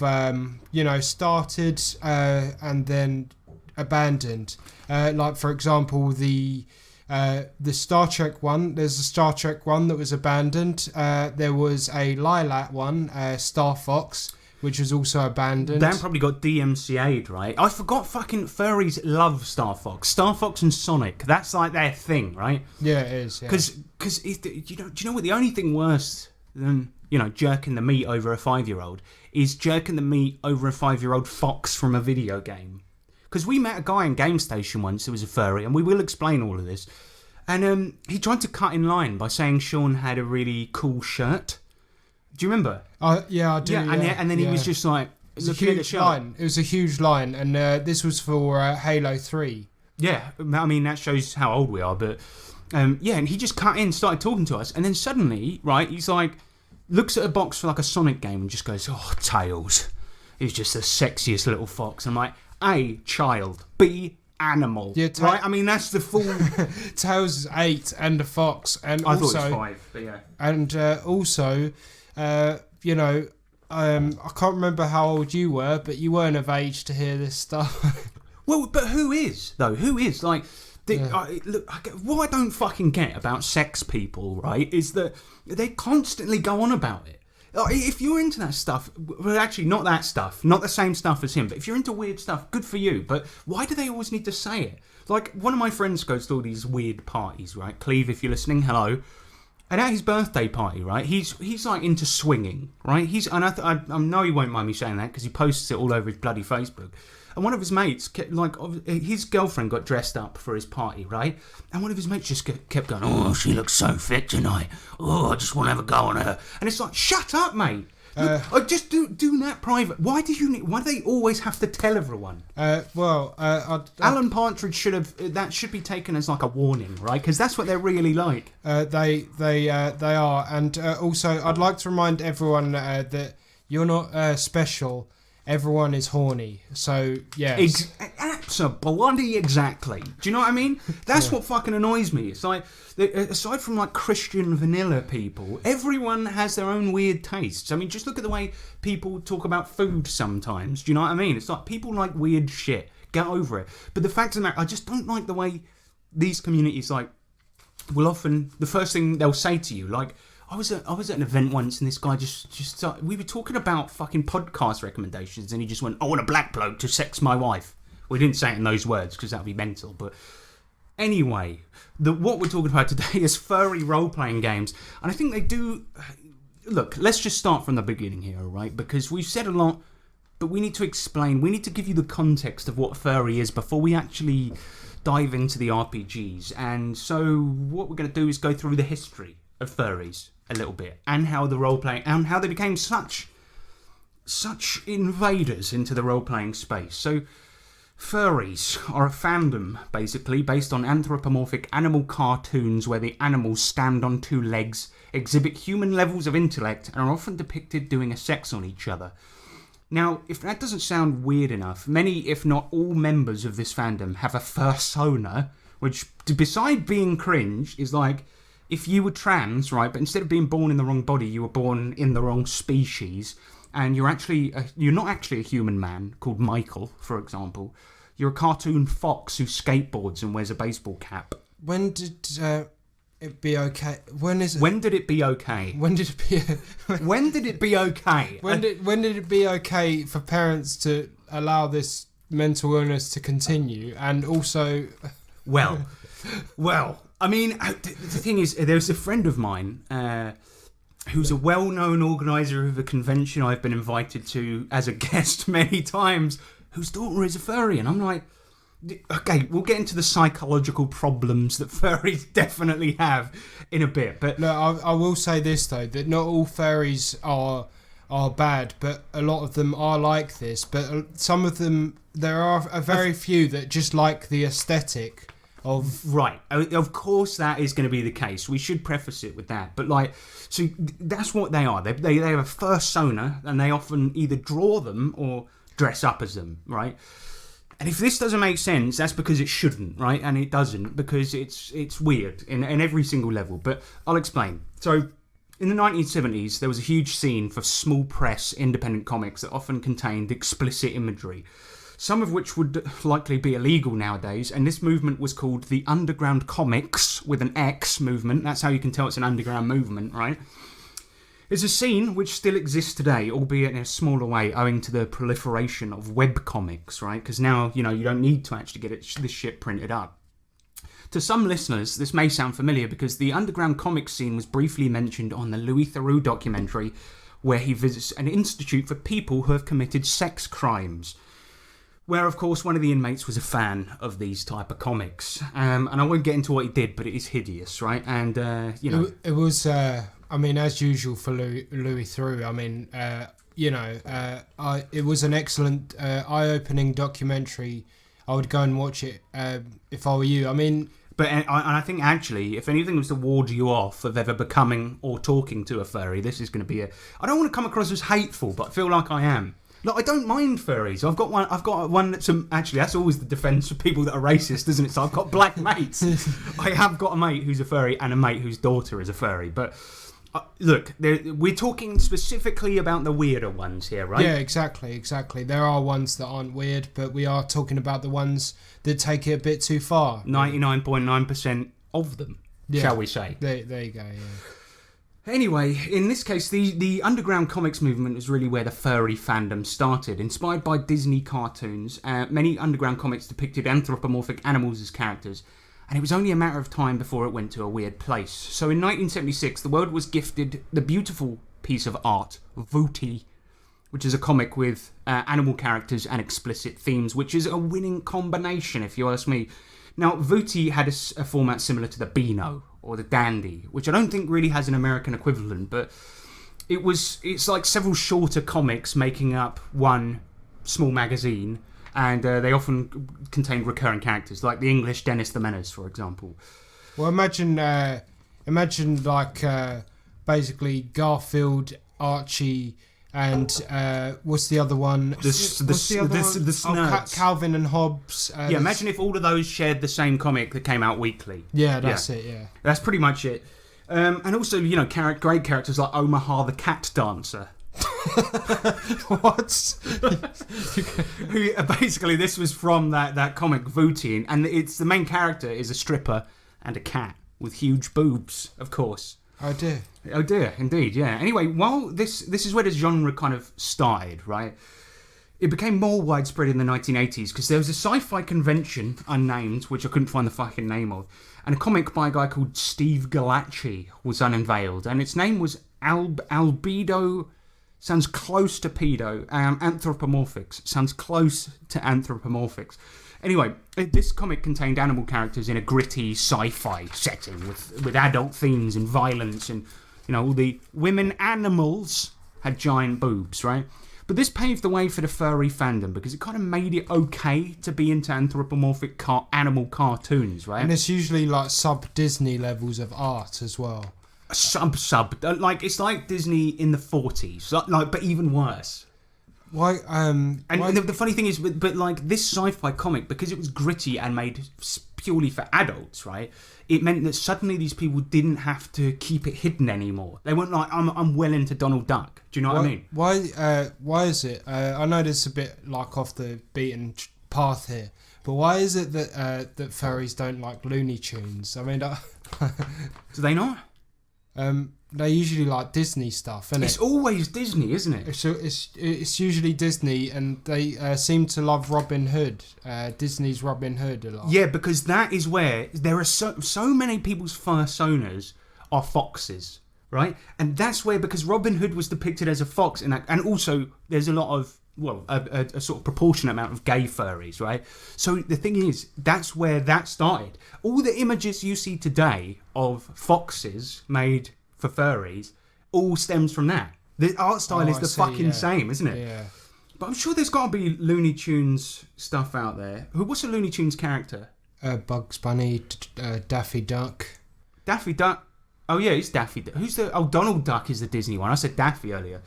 started and then abandoned. Like for example, the Star Trek one. There's a Star Trek one that was abandoned. There was a Lilac one, Star Fox, which was also abandoned. Dan probably got DMCA'd, right? I forgot fucking furries love Star Fox. Star Fox and Sonic, that's like their thing, right? Yeah, it is. Because do you know what? The only thing worse than jerking the meat over a 5-year-old is jerking the meat over a 5-year-old fox from a video game. Because we met a guy in Game Station once who was a furry, and we will explain all of this. And he tried to cut in line by saying Sean had a really cool shirt. Do you remember? Yeah, I do. Yeah, and then he was just like looking at the show. It was a huge line, and this was for Halo 3. Yeah, I mean that shows how old we are, but and he just cut in, started talking to us, and then suddenly, right, he's like, looks at a box for like a Sonic game and just goes, "Oh, Tails, he's just the sexiest little fox." I'm like, A, child, B, animal. Yeah, right? I mean, that's the full... Tails is 8 and a fox. And I also, thought it was 5, but yeah. And also, I can't remember how old you were, but you weren't of age to hear this stuff. Well, but who is, though? Who is? Like, what I don't fucking get about sex people, right, is that they constantly go on about it. If you're into that stuff, well, actually, not that stuff, not the same stuff as him, but if you're into weird stuff, good for you. But why do they always need to say it? Like, one of my friends goes to all these weird parties, right? Cleve, if you're listening, hello. And at his birthday party, right, he's like into swinging, right? I know he won't mind me saying that because he posts it all over his bloody Facebook. And one of his mates, his girlfriend got dressed up for his party, right? And one of his mates just kept going, "Oh, she looks so fit tonight. Oh, I just want to have a go on her." And it's like, shut up, mate. Look, just do that private. Why do they always have to tell everyone? Alan Partridge should be taken as like a warning, right? Because that's what they're really like. They are. And also, I'd like to remind everyone that you're not special. Everyone is horny, so yeah. Absolutely, exactly. Do you know what I mean? That's what fucking annoys me. It's like, aside from like Christian vanilla people, everyone has their own weird tastes. I mean, just look at the way people talk about food sometimes. Do you know what I mean? It's like people like weird shit. Get over it. But the fact of the matter, I just don't like the way these communities will often, the first thing they'll say to you, like, I was at an event once and this guy just started, we were talking about fucking podcast recommendations and he just went, "I want a black bloke to sex my wife." We didn't say it in those words because that would be mental, but anyway, what we're talking about today is furry role-playing games, and I think they do... Look, let's just start from the beginning here, alright? Because we've said a lot, but we need to explain, we need to give you the context of what furry is before we actually dive into the RPGs, and so what we're going to do is go through the history of furries a little bit, and how the role-playing, and how they became such invaders into the role-playing space. So, furries are a fandom, basically, based on anthropomorphic animal cartoons where the animals stand on two legs, exhibit human levels of intellect, and are often depicted doing a sex on each other. Now, if that doesn't sound weird enough, many, if not all members of this fandom have a fursona, which, beside being cringe, is like... If you were trans, right, but instead of being born in the wrong body, you were born in the wrong species, and you're not actually a human man called Michael, for example. You're a cartoon fox who skateboards and wears a baseball cap. When did it be okay? When did it be okay? When did it be okay? When did it be okay for parents to allow this mental illness to continue? And also, well. I mean, the thing is, there's a friend of mine who's a well-known organiser of a convention I've been invited to as a guest many times, whose daughter is a furry, and I'm like, okay, we'll get into the psychological problems that furries definitely have in a bit, but... No, I will say this, though, that not all furries are bad, but a lot of them are like this, but some of them, there are a very few that just like the aesthetic of... Right, of course that is going to be the case. We should preface it with that. But so that's what they are. They have a fursona, and they often either draw them or dress up as them, right? And if this doesn't make sense, that's because it shouldn't, right? And it doesn't, because it's weird in every single level. But I'll explain. So in the 1970s, there was a huge scene for small press independent comics that often contained explicit imagery, some of which would likely be illegal nowadays, and this movement was called the Underground Comics, with an X movement. That's how you can tell it's an underground movement, right? It's a scene which still exists today, albeit in a smaller way, owing to the proliferation of webcomics, right? Because now, you don't need to actually get this shit printed up. To some listeners, this may sound familiar because the underground comics scene was briefly mentioned on the Louis Theroux documentary, where he visits an institute for people who have committed sex crimes, where, of course, one of the inmates was a fan of these type of comics. And I won't get into what he did, but it is hideous, right? And, It was I mean, as usual for Louis Theroux, I mean, it was an excellent, eye-opening documentary. I would go and watch it if I were you. I mean... But I think, actually, if anything was to ward you off of ever becoming or talking to a furry, this is going to be a... I don't want to come across as hateful, but I feel like I am. Like, I don't mind furries. I've got one that's... Actually, that's always the defence for people that are racist, isn't it? So I've got black mates. I have got a mate who's a furry and a mate whose daughter is a furry. But, look, we're talking specifically about the weirder ones here, right? Yeah, exactly. There are ones that aren't weird, but we are talking about the ones that take it a bit too far. 99.9% of them, shall we say. There you go, yeah. Anyway, in this case, the underground comics movement was really where the furry fandom started. Inspired by Disney cartoons, many underground comics depicted anthropomorphic animals as characters, and it was only a matter of time before it went to a weird place. So in 1976, the world was gifted the beautiful piece of art, Furry, which is a comic with animal characters and explicit themes, which is a winning combination, if you ask me. Now, Furry had a format similar to the Beano, or the Dandy, which I don't think really has an American equivalent, but it's like several shorter comics making up one small magazine, and they often contained recurring characters, like the English Dennis the Menace, for example. Well, imagine like basically Garfield, Archie, and what's the other one? The Snurds. Calvin and Hobbes. Imagine if all of those shared the same comic that came out weekly. Yeah, that's it, yeah. That's pretty much it. And also, great characters like Omaha the Cat Dancer. What? Who basically, this was from that comic Furry, and it's the main character is a stripper and a cat with huge boobs, of course. Oh dear, indeed, yeah. Anyway, while this is where the genre kind of started, right? It became more widespread in the 1980s because there was a sci-fi convention, unnamed, which I couldn't find the fucking name of, and a comic by a guy called Steve Galacci was unveiled, and its name was Albedo. Sounds close to pedo. Anthropomorphics. Sounds close to anthropomorphics. Anyway, this comic contained animal characters in a gritty sci-fi setting with adult themes and violence, and all the women animals had giant boobs, right? But this paved the way for the furry fandom because it kind of made it okay to be into anthropomorphic animal cartoons, right? And it's usually like sub-Disney levels of art as well. Like it's like Disney in the 40s, like but even worse. Why? The funny thing is, but like this sci-fi comic, because it was gritty and made purely for adults, right? It meant that suddenly these people didn't have to keep it hidden anymore. They weren't like, I'm well into Donald Duck. Do you know what I mean? Why is it? I know this is a bit like off the beaten path here, but why is it that furries don't like Looney Tunes? I mean, do they not? They usually like Disney stuff, isn't it? It's always Disney, isn't it? So it's usually Disney, and they seem to love Robin Hood, Disney's Robin Hood a lot. Yeah, because that is where there are so many people's personas are foxes, right? And that's where, because Robin Hood was depicted as a fox, and also there's a lot of, a sort of proportionate amount of gay furries, right? So the thing is, that's where that started. All the images you see today of foxes made for furries all stems from that. The art style is fucking same, isn't it? Yeah. But I'm sure there's got to be Looney Tunes stuff out there. What's a Looney Tunes character? Bugs Bunny, Daffy Duck. Daffy Duck. Oh yeah, it's Daffy Duck. Who's the? Oh, Donald Duck is the Disney one. I said Daffy earlier.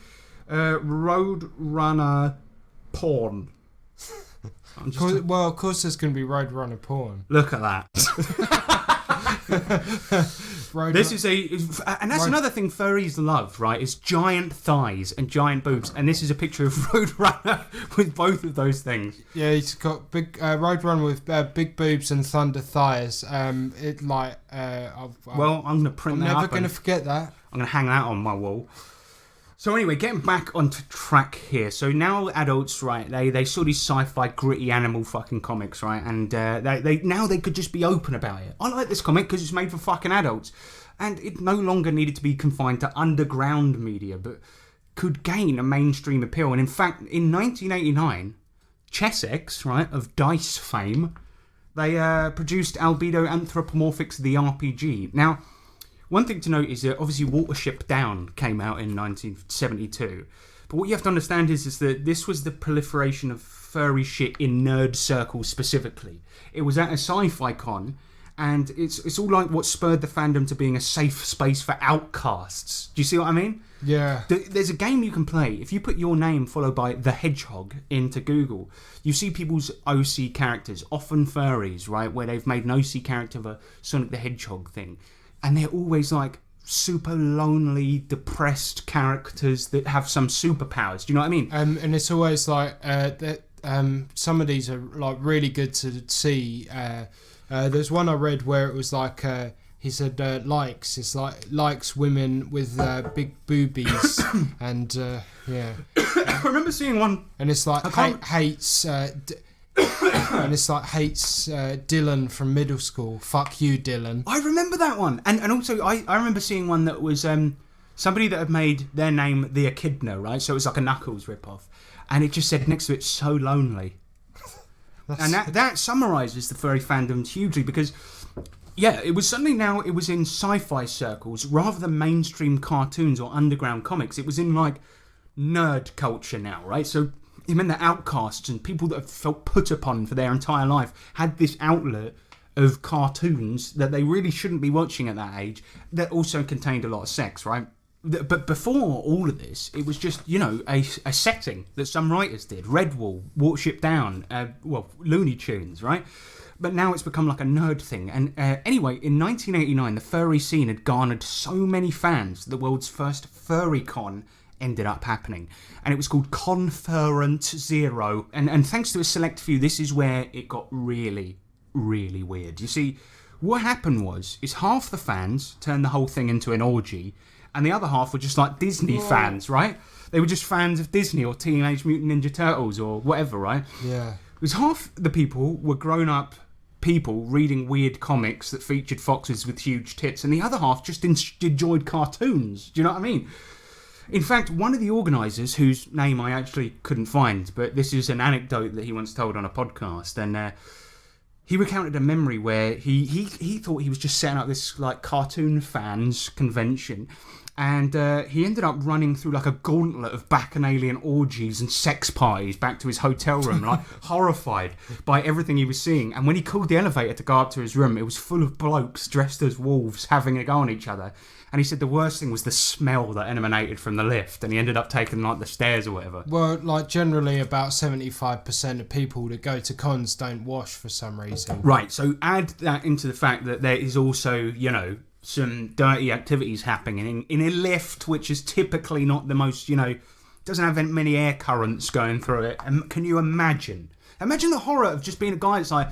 Roadrunner porn. Of course there's going to be Roadrunner porn. Look at that. This is and that's another thing furries love, right? Is giant thighs and giant boobs, and this is a picture of Roadrunner with both of those things. Yeah, he's got big Roadrunner with big boobs and thunder thighs. I'm going to print that up. I'm never going to forget that. I'm going to hang that on my wall. So anyway, getting back onto track here. So now adults, right, they saw these sci-fi gritty animal fucking comics, right? And they could just be open about it. I like this comic because it's made for fucking adults. And it no longer needed to be confined to underground media, but could gain a mainstream appeal. And in fact, in 1989, Chessex, right, of Dice fame, they produced Albedo Anthropomorphics the RPG. Now, one thing to note is that obviously Watership Down came out in 1972. But what you have to understand is that this was the proliferation of furry shit in nerd circles specifically. It was at a sci-fi con, and it's all like what spurred the fandom to being a safe space for outcasts. Do you see what I mean? Yeah. There's a game you can play. If you put your name followed by the Hedgehog into Google, you see people's OC characters, often furries, right, where they've made an OC character of a Sonic the Hedgehog thing. And they're always like super lonely, depressed characters that have some superpowers. Do you know what I mean? And it's always like that. Some of these are like really good to see. There's one I read where it was like he said likes women with big boobies and yeah. I remember seeing one, and it's like hates. And it's like hates Dylan from middle school. Fuck you, Dylan. I remember that one. And also, I remember seeing one that was somebody that had made their name the Echidna, right? So it was like a Knuckles ripoff. And it just said next to it, so lonely. And that summarises the furry fandom hugely because, yeah, it was suddenly now it was in sci-fi circles rather than mainstream cartoons or underground comics. It was in, like, nerd culture now, right? So it meant that outcasts and people that have felt put upon for their entire life had this outlet of cartoons that they really shouldn't be watching at that age that also contained a lot of sex, right? But before all of this, it was just, you know, a setting that some writers did. Redwall, Watership Down, Looney Tunes, right? But now it's become like a nerd thing. And anyway, in 1989, the furry scene had garnered so many fans that the world's first furry con ended up happening, and it was called Conference Zero, and thanks to a select few, this is where it got really, really weird. You see, what happened is half the fans turned the whole thing into an orgy, and the other half were just like Disney fans, right? They were just fans of Disney or Teenage Mutant Ninja Turtles or whatever, right? Yeah. It was half the people were grown-up people reading weird comics that featured foxes with huge tits, and the other half just enjoyed cartoons. Do you know what I mean? In fact, one of the organisers, whose name I actually couldn't find, but this is an anecdote that he once told on a podcast, and he recounted a memory where he thought he was just setting up this like cartoon fans convention, and he ended up running through like a gauntlet of bacchanalian orgies and sex parties back to his hotel room, like horrified by everything he was seeing. And when he called the elevator to go up to his room, it was full of blokes dressed as wolves having a go on each other. And he said the worst thing was the smell that emanated from the lift, and he ended up taking like the stairs or whatever. Well, like generally about 75% of people that go to cons don't wash for some reason. Right, so add that into the fact that there is also, you know, some dirty activities happening in a lift, which is typically not the most, you know, doesn't have many air currents going through it. And can you imagine the horror of just being a guy that's like,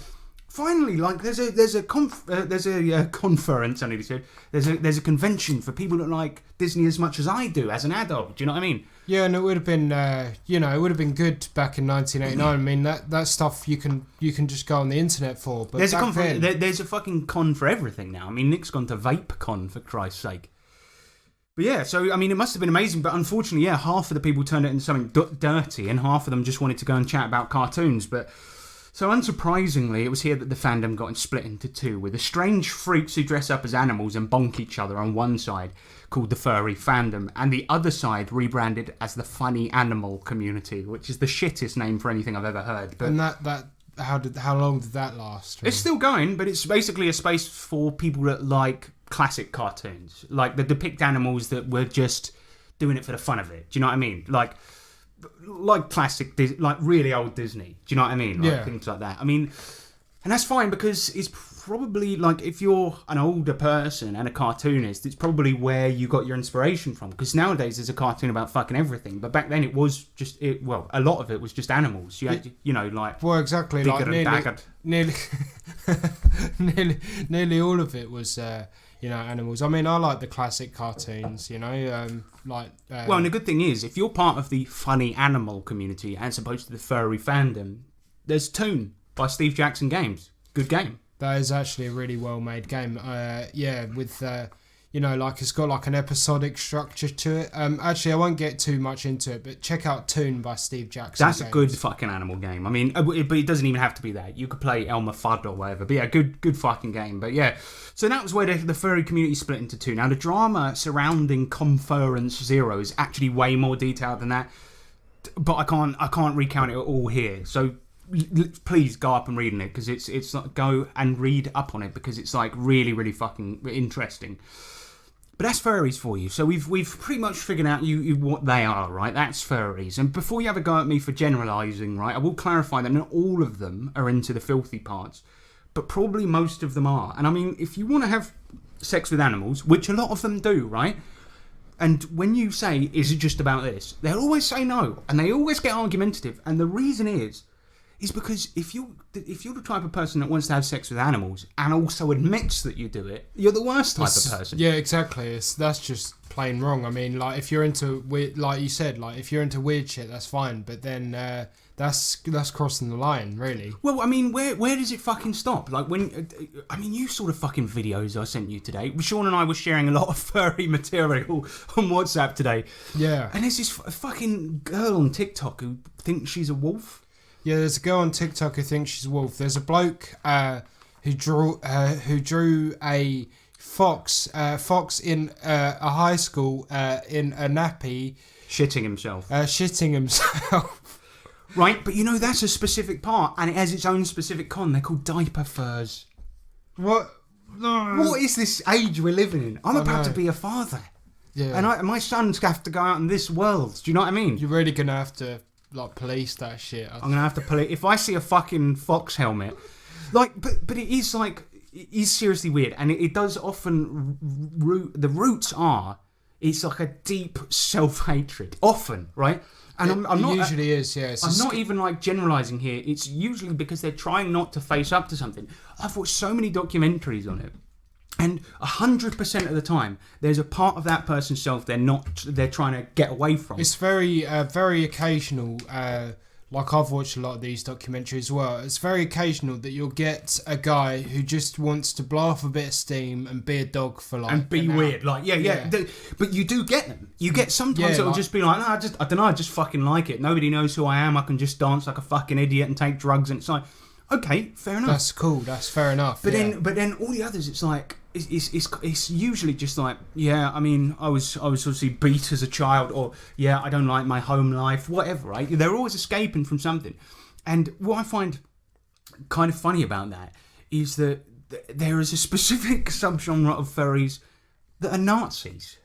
finally, like there's a conference. I need to say there's a convention for people that like Disney as much as I do as an adult. Do you know what I mean? Yeah, and it would have been, it would have been good back in 1989. I mean, that stuff you can just go on the internet for. But there's a fucking con for everything now. I mean, Nick's gone to Vape Con for Christ's sake. But yeah, so I mean, it must have been amazing. But unfortunately, yeah, half of the people turned it into something dirty, and half of them just wanted to go and chat about cartoons. But so unsurprisingly, it was here that the fandom got split into two, with the strange freaks who dress up as animals and bonk each other on one side, called the furry fandom, and the other side rebranded as the funny animal community, which is the shittest name for anything I've ever heard. But and how long did that last? Really? It's still going, but it's basically a space for people that like classic cartoons, like that depict animals that were just doing it for the fun of it. Do you know what I mean? Like classic, like really old Disney. Do you know what I mean? Like things like that. I mean, and that's fine because it's probably like if you're an older person and a cartoonist, it's probably where you got your inspiration from. Because nowadays there's a cartoon about fucking everything, but back then it was just a lot of it was just animals. You had, well, exactly, like nearly all of it was. Animals. I mean, I like the classic cartoons, well, and the good thing is, if you're part of the funny animal community as opposed to the furry fandom, there's Toon by Steve Jackson Games. Good game. That is actually a really well-made game. With like it's got like an episodic structure to it. Actually, I won't get too much into it, but check out Toon by Steve Jackson. That's a good fucking animal game. I mean, but it doesn't even have to be that. You could play Elmer Fudd or whatever. But yeah, good fucking game. But yeah, so that was where the furry community split into two. Now, the drama surrounding Conference Zero is actually way more detailed than that. But I can't recount it all here. So please go up and read on it, because it's like, go and read up on it, because it's like really, really fucking interesting. But that's furries for you. So we've pretty much figured out you what they are, right? That's furries. And before you have a go at me for generalising, right, I will clarify that not all of them are into the filthy parts, but probably most of them are. And I mean, if you want to have sex with animals, which a lot of them do, right? And when you say, is it just about this? They'll always say no. And they always get argumentative. And the reason is because if you're the type of person that wants to have sex with animals and also admits that you do it, you're the worst type of person. Yeah, exactly. That's just plain wrong. I mean, like, if you're into weird, like you said, like if you're into weird shit, that's fine. But then that's crossing the line, really. Well, I mean, where does it fucking stop? Like you saw the fucking videos I sent you today. Sean and I were sharing a lot of furry material on WhatsApp today. Yeah. And there's this fucking girl on TikTok who thinks she's a wolf. Yeah, there's a girl on TikTok who thinks she's a wolf. There's a bloke who drew a fox in a high school in a nappy, shitting himself. Right, but that's a specific part, and it has its own specific con. They're called diaper furs. What? No. What is this age we're living in? I'm about to be a father. Yeah. And my son's have to go out in this world. Do you know what I mean? You're really gonna have to police that shit. I'm gonna have to police. If I see a fucking fox helmet, but it is seriously weird, and it does often the roots are it's like a deep self-hatred often, right? And I'm not usually is, yeah. I'm not even like generalising here. It's usually because they're trying not to face up to something. I've watched so many documentaries on it, and 100% of the time, there's a part of that person's self they're trying to get away from. It's very occasional. Like, I've watched a lot of these documentaries as well. It's very occasional that you'll get a guy who just wants to blow off a bit of steam and be a dog for like and be weird, like yeah. But you do get them. You get sometimes it'll just be like, no, I don't know, I just fucking like it. Nobody knows who I am. I can just dance like a fucking idiot and take drugs, and it's like, okay, fair enough. That's cool. That's fair enough. But then all the others, it's like it's usually just like, yeah, I mean, I was obviously beat as a child, or yeah, I don't like my home life, whatever, right? They're always escaping from something. And what I find kind of funny about that is that there is a specific subgenre of furries that are Nazis.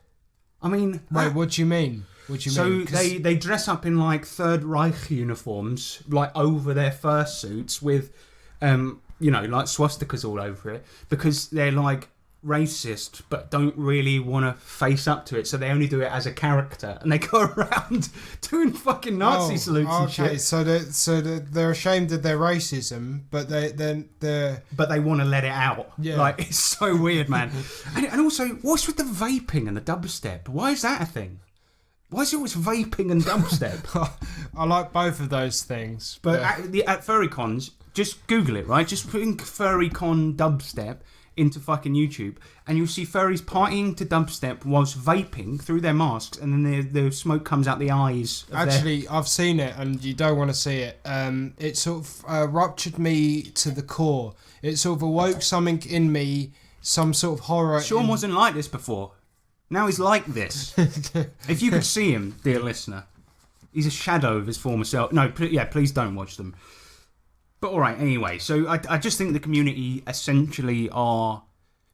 I mean, wait, what do you mean? So they dress up in like Third Reich uniforms, like over their fursuits with, like swastikas all over it, because they're like racist but don't really want to face up to it, so they only do it as a character, and they go around doing fucking Nazi salutes and shit. So they're ashamed of their racism, but they want to let it out. Yeah, like, it's so weird, man. and also, what's with the vaping and the dubstep? Why is that a thing? Why is it always vaping and dubstep? I like both of those things. But at Furrycons, just Google it, right? Just put in Furrycon dubstep into fucking YouTube, and you'll see furries partying to dubstep whilst vaping through their masks, and then the smoke comes out the eyes. Actually, I've seen it, and you don't want to see it. It sort of ruptured me to the core. It sort of awoke something in me, some sort of horror. Sean wasn't like this before. Now he's like this. If you could see him, dear listener, he's a shadow of his former self. No, please don't watch them. But alright, anyway, so I just think the community essentially are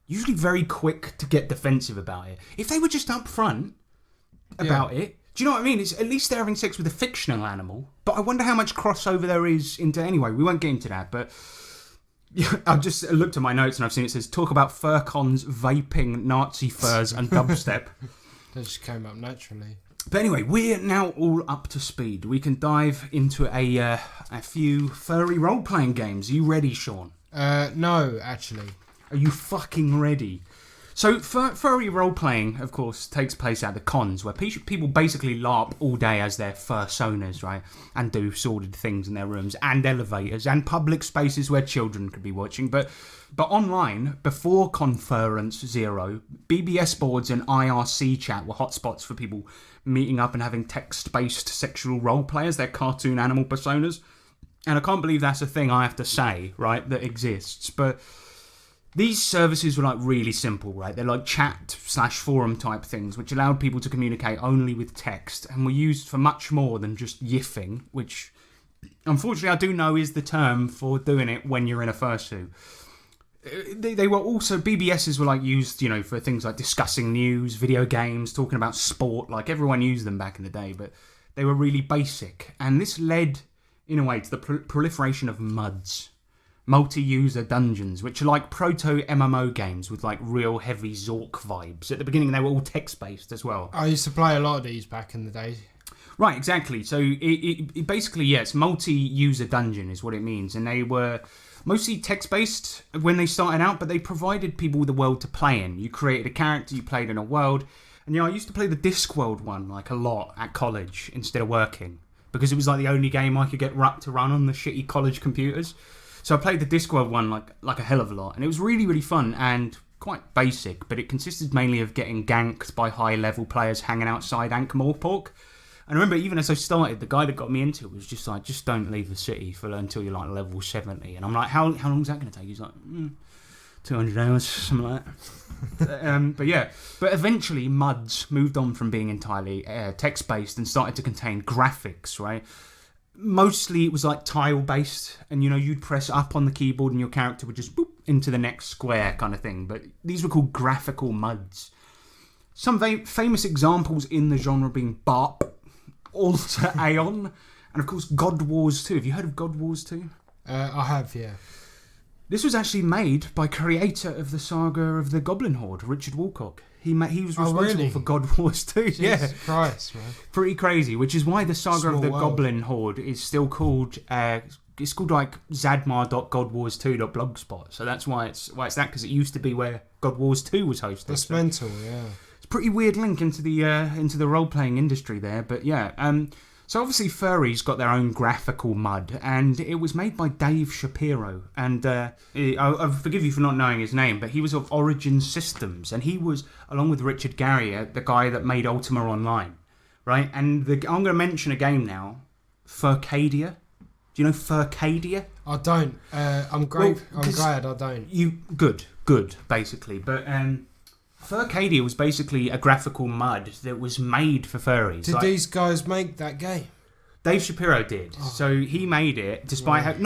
usually very quick to get defensive about it. If they were just upfront about it, do you know what I mean? It's, at least they're having sex with a fictional animal, but I wonder how much crossover there is into... Anyway, we won't get into that, but... I've just looked at my notes and I've seen it says, talk about Furcons, vaping, Nazi furs and dubstep. That just came up naturally. But anyway, we're now all up to speed. We can dive into a few furry role-playing games. Are you ready, Sean? No, actually. Are you fucking ready? So furry role-playing, of course, takes place at the cons, where people basically LARP all day as their fursonas, right? And do sordid things in their rooms, and elevators, and public spaces where children could be watching. But online, before Conference Zero, BBS boards and IRC chat were hotspots for people meeting up and having text-based sexual role-players, their cartoon animal personas. And I can't believe that's a thing I have to say, right, that exists. But these services were like really simple, right? They're like chat/forum type things, which allowed people to communicate only with text and were used for much more than just yiffing, which unfortunately I do know is the term for doing it when you're in a fursuit. They were also, BBSs were like used, for things like discussing news, video games, talking about sport, like everyone used them back in the day, but they were really basic. And this led, in a way, to the proliferation of MUDs. Multi-user dungeons, which are like proto-MMO games with like real heavy Zork vibes. At the beginning, they were all text-based as well. I used to play a lot of these back in the day. Right, exactly. So it basically, it's multi-user dungeon is what it means. And they were mostly text-based when they started out, but they provided people with a world to play in. You created a character, you played in a world. And I used to play the Discworld one like a lot at college instead of working, because it was like the only game I could get to run on the shitty college computers. So I played the Discworld one like a hell of a lot, and it was really, really fun and quite basic, but it consisted mainly of getting ganked by high-level players hanging outside Ankh-Morpork. And I remember, even as I started, the guy that got me into it was just like, just don't leave the city until you're like level 70. And I'm like, how long is that going to take? He's like, 200 hours, something like that. But eventually MUDs moved on from being entirely text-based and started to contain graphics, right? Mostly it was like tile-based, and you'd press up on the keyboard and your character would just boop into the next square kind of thing. But these were called graphical MUDs. Some famous examples in the genre being Barp, Alter Aeon, and of course God Wars 2. Have you heard of God Wars 2? I have, yeah. This was actually made by creator of the saga of the Goblin Horde, Richard Woolcock. He was responsible for God Wars 2. Jesus yeah, Christ, man. Pretty crazy. Which is why the saga Small of the world. Goblin Horde is still called. It's called like zadmar.godwars2.blogspot. So that's why it's that, because it used to be where God Wars 2 was hosted. That's mental, yeah. It's a pretty weird link into the role playing industry there, but yeah. So obviously Furry's got their own graphical MUD, and it was made by Dave Shapiro. And I forgive you for not knowing his name, but he was of Origin Systems, and he was, along with Richard Garriott, the guy that made Ultima Online, right? And I'm going to mention a game now, Furcadia. Do you know Furcadia? I don't. I'm glad I don't. Good, basically. But Furcadia was basically a graphical MUD that was made for furries. Did these guys make that game? Dave Shapiro did. Oh. So he made it, despite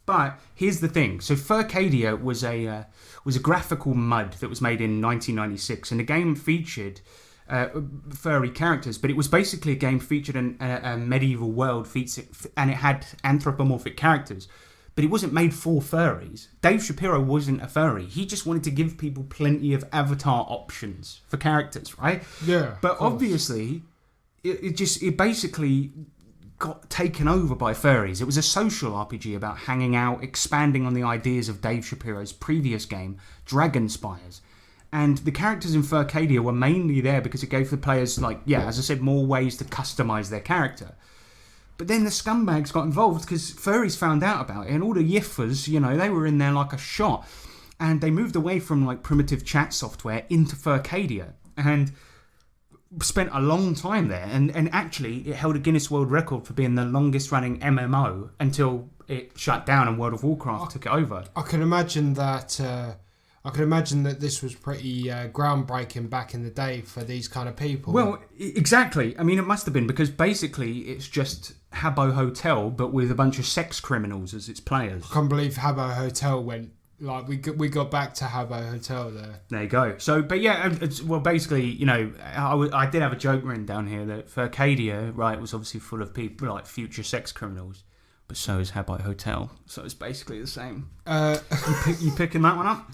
but here's the thing. So Furcadia was a graphical MUD that was made in 1996, and the game featured furry characters, but it was basically a game featured in a medieval world, and it had anthropomorphic characters. But it wasn't made for furries. Dave Shapiro wasn't a furry. He just wanted to give people plenty of avatar options for characters, right? Yeah. But obviously, it basically got taken over by furries. It was a social RPG about hanging out, expanding on the ideas of Dave Shapiro's previous game, Dragonspires. And the characters in Furcadia were mainly there because it gave the players, as I said, more ways to customize their character. But then the scumbags got involved because furries found out about it, and all the yiffers, they were in there like a shot. And they moved away from primitive chat software into Furcadia and spent a long time there. And actually, it held a Guinness World Record for being the longest running MMO until it shut down and World of Warcraft took it over. I can imagine that. I can imagine that this was pretty groundbreaking back in the day for these kind of people. Well, exactly. I mean, it must have been, because basically it's just Habbo Hotel, but with a bunch of sex criminals as its players. I can't believe Habbo Hotel went... we got back to Habbo Hotel there. There you go. So, but yeah, basically, I did have a joke written down here that Furcadia, right, was obviously full of people like future sex criminals, but so is Habbo Hotel. So it's basically the same. You picking that one up?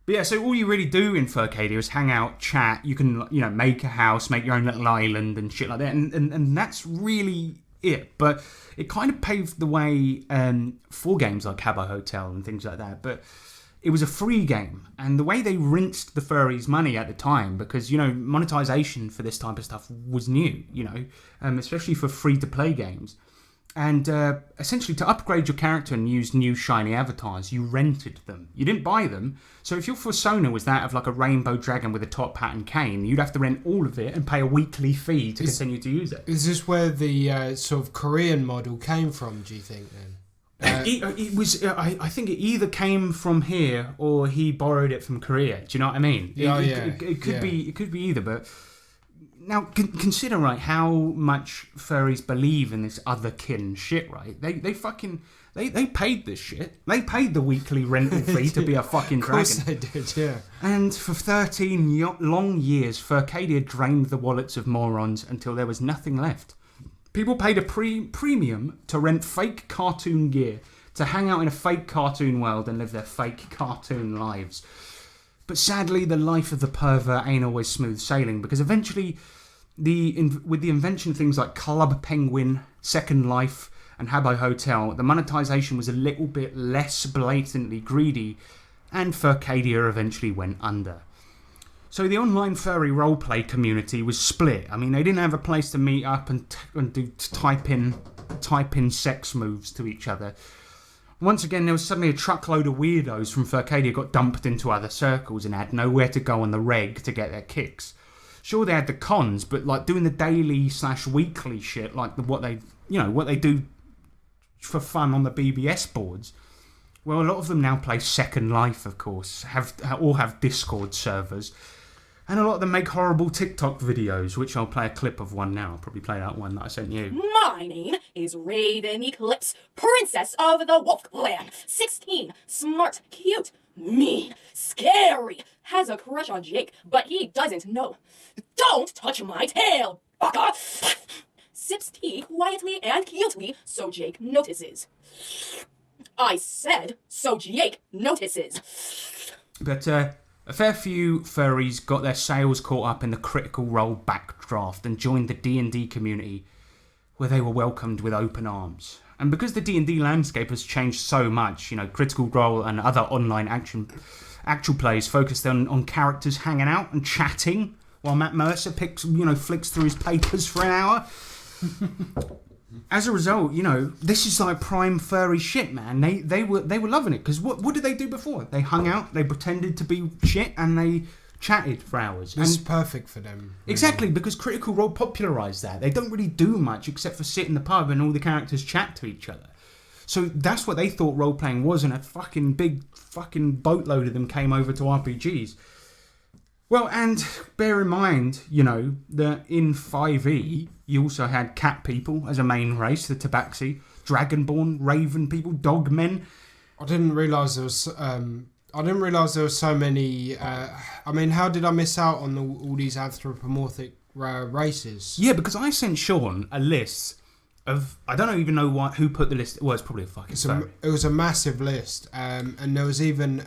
But yeah, so all you really do in Furcadia is hang out, chat. You can, make a house, make your own little island and shit like that. And that's really it. But it kind of paved the way for games like Habbo Hotel and things like that. But it was a free game, and the way they rinsed the furries' money at the time, because, you know, monetization for this type of stuff was new, you know, especially for free-to-play games. And essentially, to upgrade your character and use new shiny avatars, you rented them. You didn't buy them. So if your persona was that of like a rainbow dragon with a top hat and cane, you'd have to rent all of it and pay a weekly fee to continue to use it. Is this where the sort of Korean model came from, do you think, then? It was. I think it either came from here or he borrowed it from Korea. Do you know what I mean? It could be. It could be either. But now consider, right, how much furries believe in this otherkin shit. Right? They paid this shit. They paid the weekly rental fee to be a fucking dragon. Of course they did. Yeah. And for 13 long years, Furcadia drained the wallets of morons until there was nothing left. People paid a premium to rent fake cartoon gear, to hang out in a fake cartoon world and live their fake cartoon lives. But sadly, the life of the pervert ain't always smooth sailing, because eventually, with the invention of things like Club Penguin, Second Life, and Habbo Hotel, the monetization was a little bit less blatantly greedy, and Furcadia eventually went under. So the online furry roleplay community was split. I mean, they didn't have a place to meet up and type in sex moves to each other. Once again, there was suddenly a truckload of weirdos from Furcadia got dumped into other circles and had nowhere to go on the reg to get their kicks. Sure, they had the cons, but like doing the daily/weekly shit, like what they do for fun on the BBS boards. Well, a lot of them now play Second Life, of course, all have Discord servers. And a lot of them make horrible TikTok videos, which I'll play a clip of one now. I'll probably play that one that I sent you. My name is Raven Eclipse, Princess of the Wolf Clan. 16, smart, cute, mean, scary. Has a crush on Jake, but he doesn't know. Don't touch my tail, baka! Sips tea quietly and cutely so Jake notices. I said so Jake notices. But a fair few furries got their sales caught up in the Critical Role backdraft and joined the D&D community, where they were welcomed with open arms. And because the D&D landscape has changed so much, you know, Critical Role and other online actual plays focused on characters hanging out and chatting, while Matt Mercer flicks through his papers for an hour. As a result, you know, this is like prime furry shit, man. They were loving it, because what did they do before? They hung out, they pretended to be shit, and they chatted for hours. This is perfect for them. Really. Exactly, because Critical Role popularised that. They don't really do much except for sit in the pub and all the characters chat to each other. So that's what they thought role-playing was, and a fucking big fucking boatload of them came over to RPGs. Well, and bear in mind, you know, that in 5e, you also had cat people as a main race, the Tabaxi, Dragonborn, Raven people, Dogmen. I didn't realise there was. There were so many. I mean, how did I miss out on all these anthropomorphic races? Yeah, because I sent Sean a list of. I don't even know who put the list. Well, it's probably a fucking. It was a massive list, and there was even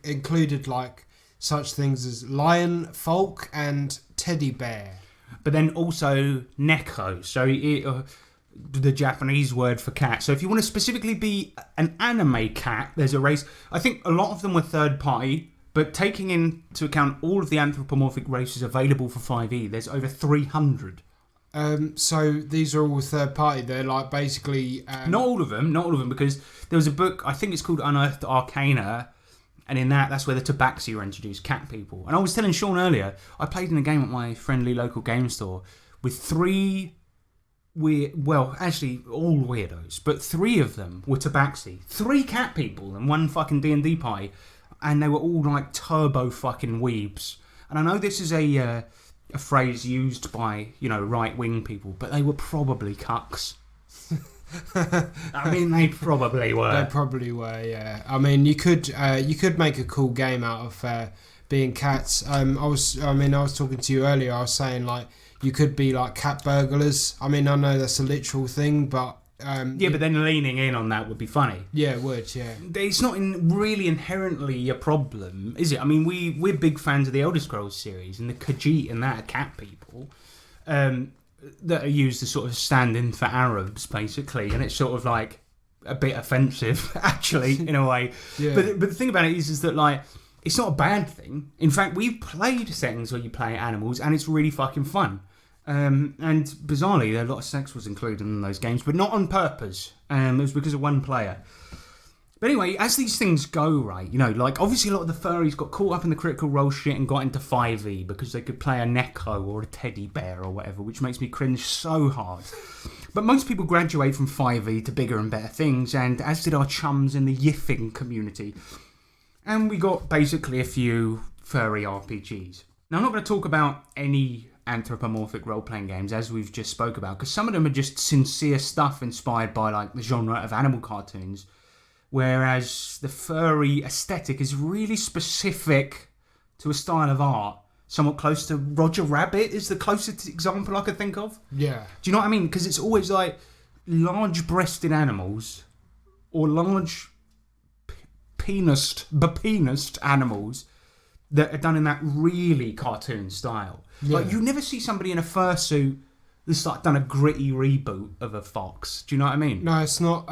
included like such things as lion, folk, and teddy bear. But then also neko, so the Japanese word for cat. So if you want to specifically be an anime cat, there's a race. I think a lot of them were third party, but taking into account all of the anthropomorphic races available for 5e, there's over 300. So these are all third party. They're like basically not all of them, because there was a book, I think it's called Unearthed Arcana. And in that's where the Tabaxi were introduced, cat people. And I was telling Sean earlier, I played in a game at my friendly local game store with three actually all weirdos, but three of them were Tabaxi. 3 cat people and 1 fucking D&D party. And they were all like turbo fucking weebs. And I know this is a phrase used by, you know, right-wing people, but they were probably cucks. I mean, they probably were. They probably were, yeah. I mean, you could make a cool game out of being cats. I was talking to you earlier. I was saying like you could be like cat burglars. I mean, I know that's a literal thing, but but then leaning in on that would be funny. Yeah, it would. Yeah, it's not really inherently a problem, is it? I mean, we're big fans of the Elder Scrolls series, and the Khajiit and that are cat people. That are used as sort of stand-in for Arabs, basically, and it's sort of like, a bit offensive, actually, in a way. Yeah. But the thing about it is that, like, it's not a bad thing. In fact, we've played settings where you play animals, and it's really fucking fun. And bizarrely, a lot of sex was included in those games, but not on purpose. It was because of one player. But anyway, as these things go, right, you know, like, obviously a lot of the furries got caught up in the Critical Role shit and got into 5e because they could play a Neko or a teddy bear or whatever, which makes me cringe so hard. But most people graduate from 5e to bigger and better things, and as did our chums in the yiffing community. And we got basically a few furry RPGs. Now, I'm not going to talk about any anthropomorphic role-playing games, as we've just spoke about, because some of them are just sincere stuff inspired by, like, the genre of animal cartoons, whereas the furry aesthetic is really specific to a style of art, somewhat close to Roger Rabbit is the closest example I could think of. Yeah. Do you know what I mean? Because it's always like large-breasted animals or large penised animals that are done in that really cartoon style. Yeah. Like, you never see somebody in a fursuit that's like done a gritty reboot of a fox. Do you know what I mean? No, it's not,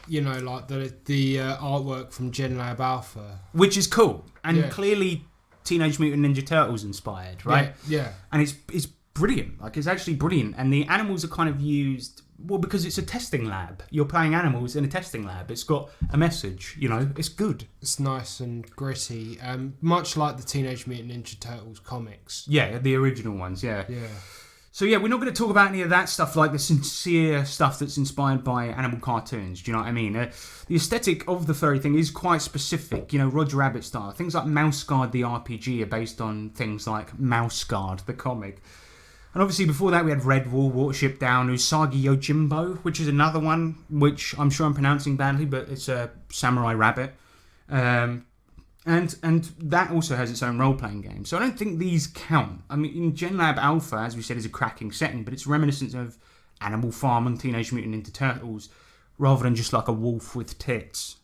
you know, like the artwork from Gen Lab Alpha. Which is cool. And Yeah. clearly Teenage Mutant Ninja Turtles inspired, right? Yeah. And it's brilliant. Like, it's actually brilliant. And the animals are kind of used, well, because it's a testing lab. You're playing animals in a testing lab. It's got a message, you know. It's good. It's nice and gritty, much like the Teenage Mutant Ninja Turtles comics. Yeah, the original ones, yeah. Yeah. So yeah, we're not going to talk about any of that stuff, like the sincere stuff that's inspired by animal cartoons. Do you know what I mean? The aesthetic of the furry thing is quite specific, you know, Roger Rabbit style. Things like Mouse Guard the RPG are based on things like Mouse Guard the comic. And obviously before that we had Redwall, Watership Down, Usagi Yojimbo, which is another one, which I'm sure I'm pronouncing badly, but it's a samurai rabbit. And that also has its own role-playing game. So I don't think these count. I mean, in Gen Lab Alpha, as we said, is a cracking setting, but it's reminiscent of Animal Farm and Teenage Mutant Ninja Turtles, rather than just like a wolf with tits.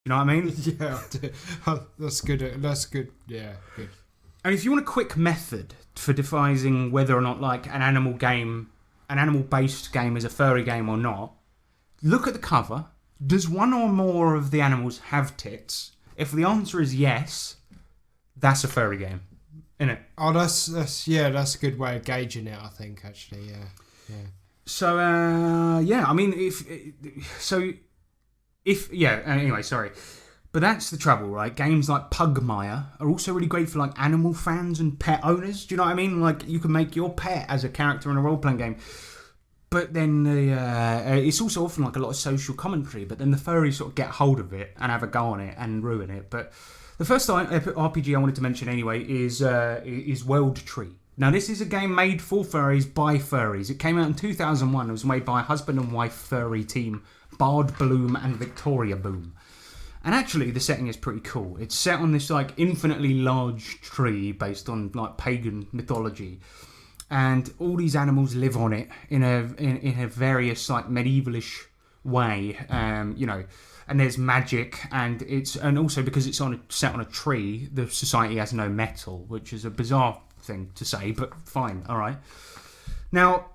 You know what I mean? Yeah, that's good. That's good. Yeah, good. And if you want a quick method for devising whether or not like an animal-based game is a furry game or not, look at the cover. Does one or more of the animals have tits? If the answer is yes, that's a furry game, isn't it? Oh, that's a good way of gauging it, I think, actually. Yeah. So I mean, anyway, sorry. But that's the trouble, right? Games like Pugmire are also really great for like animal fans and pet owners. Do you know what I mean? Like, you can make your pet as a character in a role-playing game. But then it's also often like a lot of social commentary, but then the furries sort of get hold of it and have a go on it and ruin it. But the first RPG I wanted to mention anyway is World Tree. Now, this is a game made for furries by furries. It came out in 2001. It was made by a husband and wife furry team, Bard Bloom and Victoria Boom. And actually, the setting is pretty cool. It's set on this like infinitely large tree based on like pagan mythology. And all these animals live on it in a various like medievalish way, you know. And there's magic, and also because it's set on a tree, the society has no metal, which is a bizarre thing to say, but fine, all right. Now,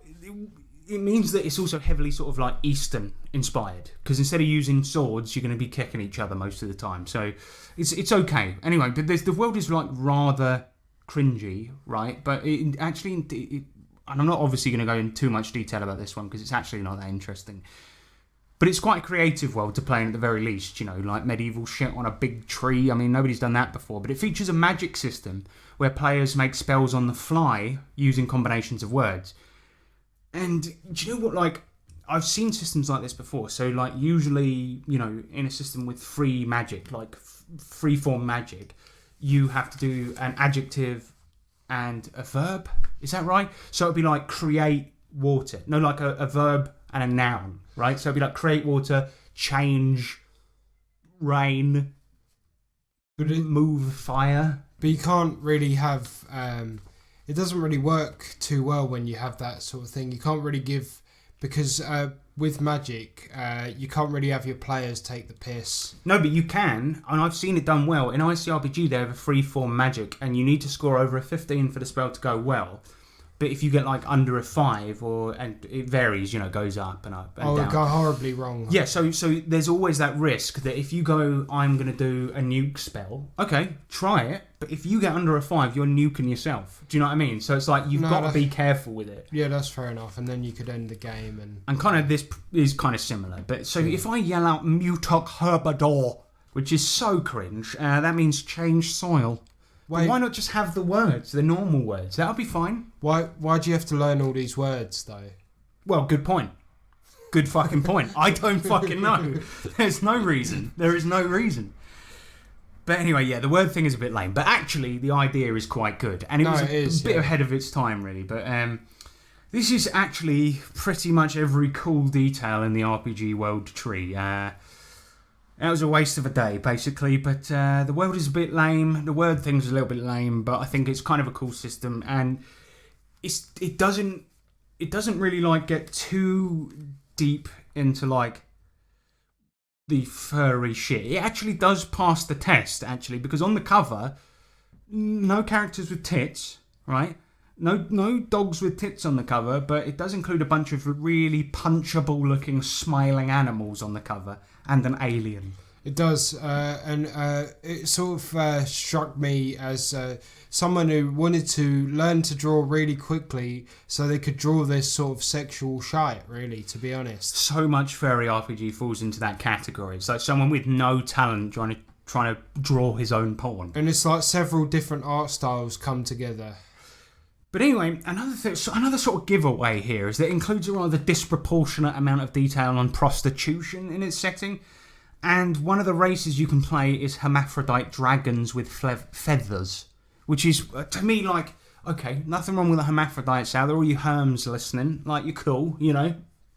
it means that it's also heavily sort of like Eastern inspired, because instead of using swords, you're going to be kicking each other most of the time. So it's okay. Anyway, but the world is like rather cringy, right? But it actually, and I'm not obviously going to go into too much detail about this one because it's actually not that interesting. But it's quite a creative world to play in at the very least, you know, like medieval shit on a big tree. I mean, nobody's done that before. But it features a magic system where players make spells on the fly using combinations of words. And do you know what, like, I've seen systems like this before. So, like, usually, you know, in a system with free magic, like free-form magic, you have to do an adjective and a verb. Is that right? So it'd be like create water. No, like a verb and a noun, right? So it'd be like create water, change, rain, move fire. But you can't really have... it doesn't really work too well when you have that sort of thing. You can't really give... Because with magic, you can't really have your players take the piss. No, but you can, and I've seen it done well. In ICRPG, they have a free-form magic, and you need to score over a 15 for the spell to go well. But if you get like under a 5, and it varies, goes up and up and down. Oh, it go horribly wrong. Yeah, so there's always that risk that if you go, I'm going to do a nuke spell, okay, try it. But if you get under a 5, you're nuking yourself. Do you know what I mean? So it's like you've got to be careful with it. Yeah, that's fair enough. And then you could end the game. And kind of this is kind of similar. But so if I yell out Mutok Herbador, which is so cringe, that means change soil. Wait, why not just have the words, the normal words? That'll be fine. Why do you have to learn all these words, though? Well, good point. Good fucking point. I don't fucking know. There's no reason. There is no reason. But anyway, yeah, the word thing is a bit lame. But actually, the idea is quite good. And it was a bit ahead of its time, really. But this is actually pretty much every cool detail in the RPG world tree. It was a waste of a day, basically, but the world is a bit lame. The word thing's a little bit lame, but I think it's kind of a cool system, and it doesn't really like get too deep into like the furry shit. It actually does pass the test, actually, because on the cover, no characters with tits, right? No dogs with tits on the cover, but it does include a bunch of really punchable-looking, smiling animals on the cover, and an alien. It does, and it sort of struck me as someone who wanted to learn to draw really quickly so they could draw this sort of sexual shite, really, to be honest. So much furry RPG falls into that category. It's like someone with no talent trying to draw his own porn. And it's like several different art styles come together. But anyway, another sort of giveaway here is that it includes a rather disproportionate amount of detail on prostitution in its setting, and one of the races you can play is hermaphrodite dragons with feathers, which is, to me, like, okay, nothing wrong with the hermaphrodites out there, all you herms listening, like, you're cool,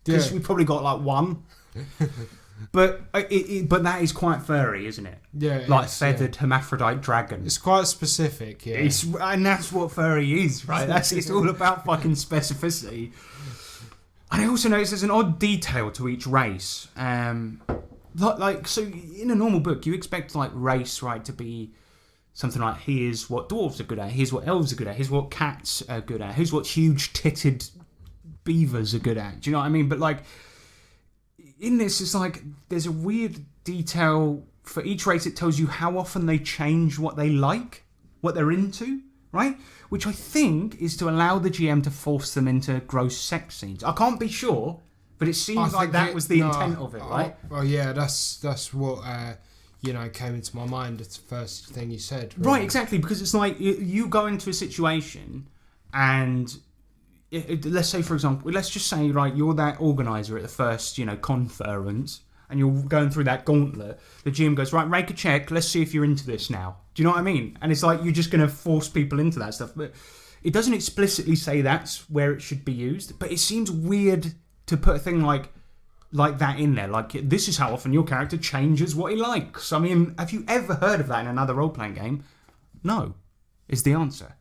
because we probably got, like, one. But that is quite furry, isn't it? Yeah, like feathered hermaphrodite dragon. It's quite specific, yeah. And that's what furry is, right? It's all about fucking specificity. And I also noticed there's an odd detail to each race. So in a normal book, you expect like race, right, to be something like here's what dwarves are good at, here's what elves are good at, here's what cats are good at, here's what huge-titted beavers are good at. Do you know what I mean? But like, in this, it's like there's a weird detail for each race. It tells you how often they change what they like, what they're into, right? Which I think is to allow the GM to force them into gross sex scenes. I can't be sure, but it seems like that was the intent of it, right? Well, yeah, that's what came into my mind. It's the first thing you said. Really. Right, exactly, because it's like you go into a situation and. Let's say, for example, let's just say, right, you're that organizer at the first, conference, and you're going through that gauntlet. The GM goes, right, make a check. Let's see if you're into this now. Do you know what I mean? And it's like you're just going to force people into that stuff. But it doesn't explicitly say that's where it should be used. But it seems weird to put a thing like that in there. Like, this is how often your character changes what he likes. I mean, have you ever heard of that in another role-playing game? No, is the answer.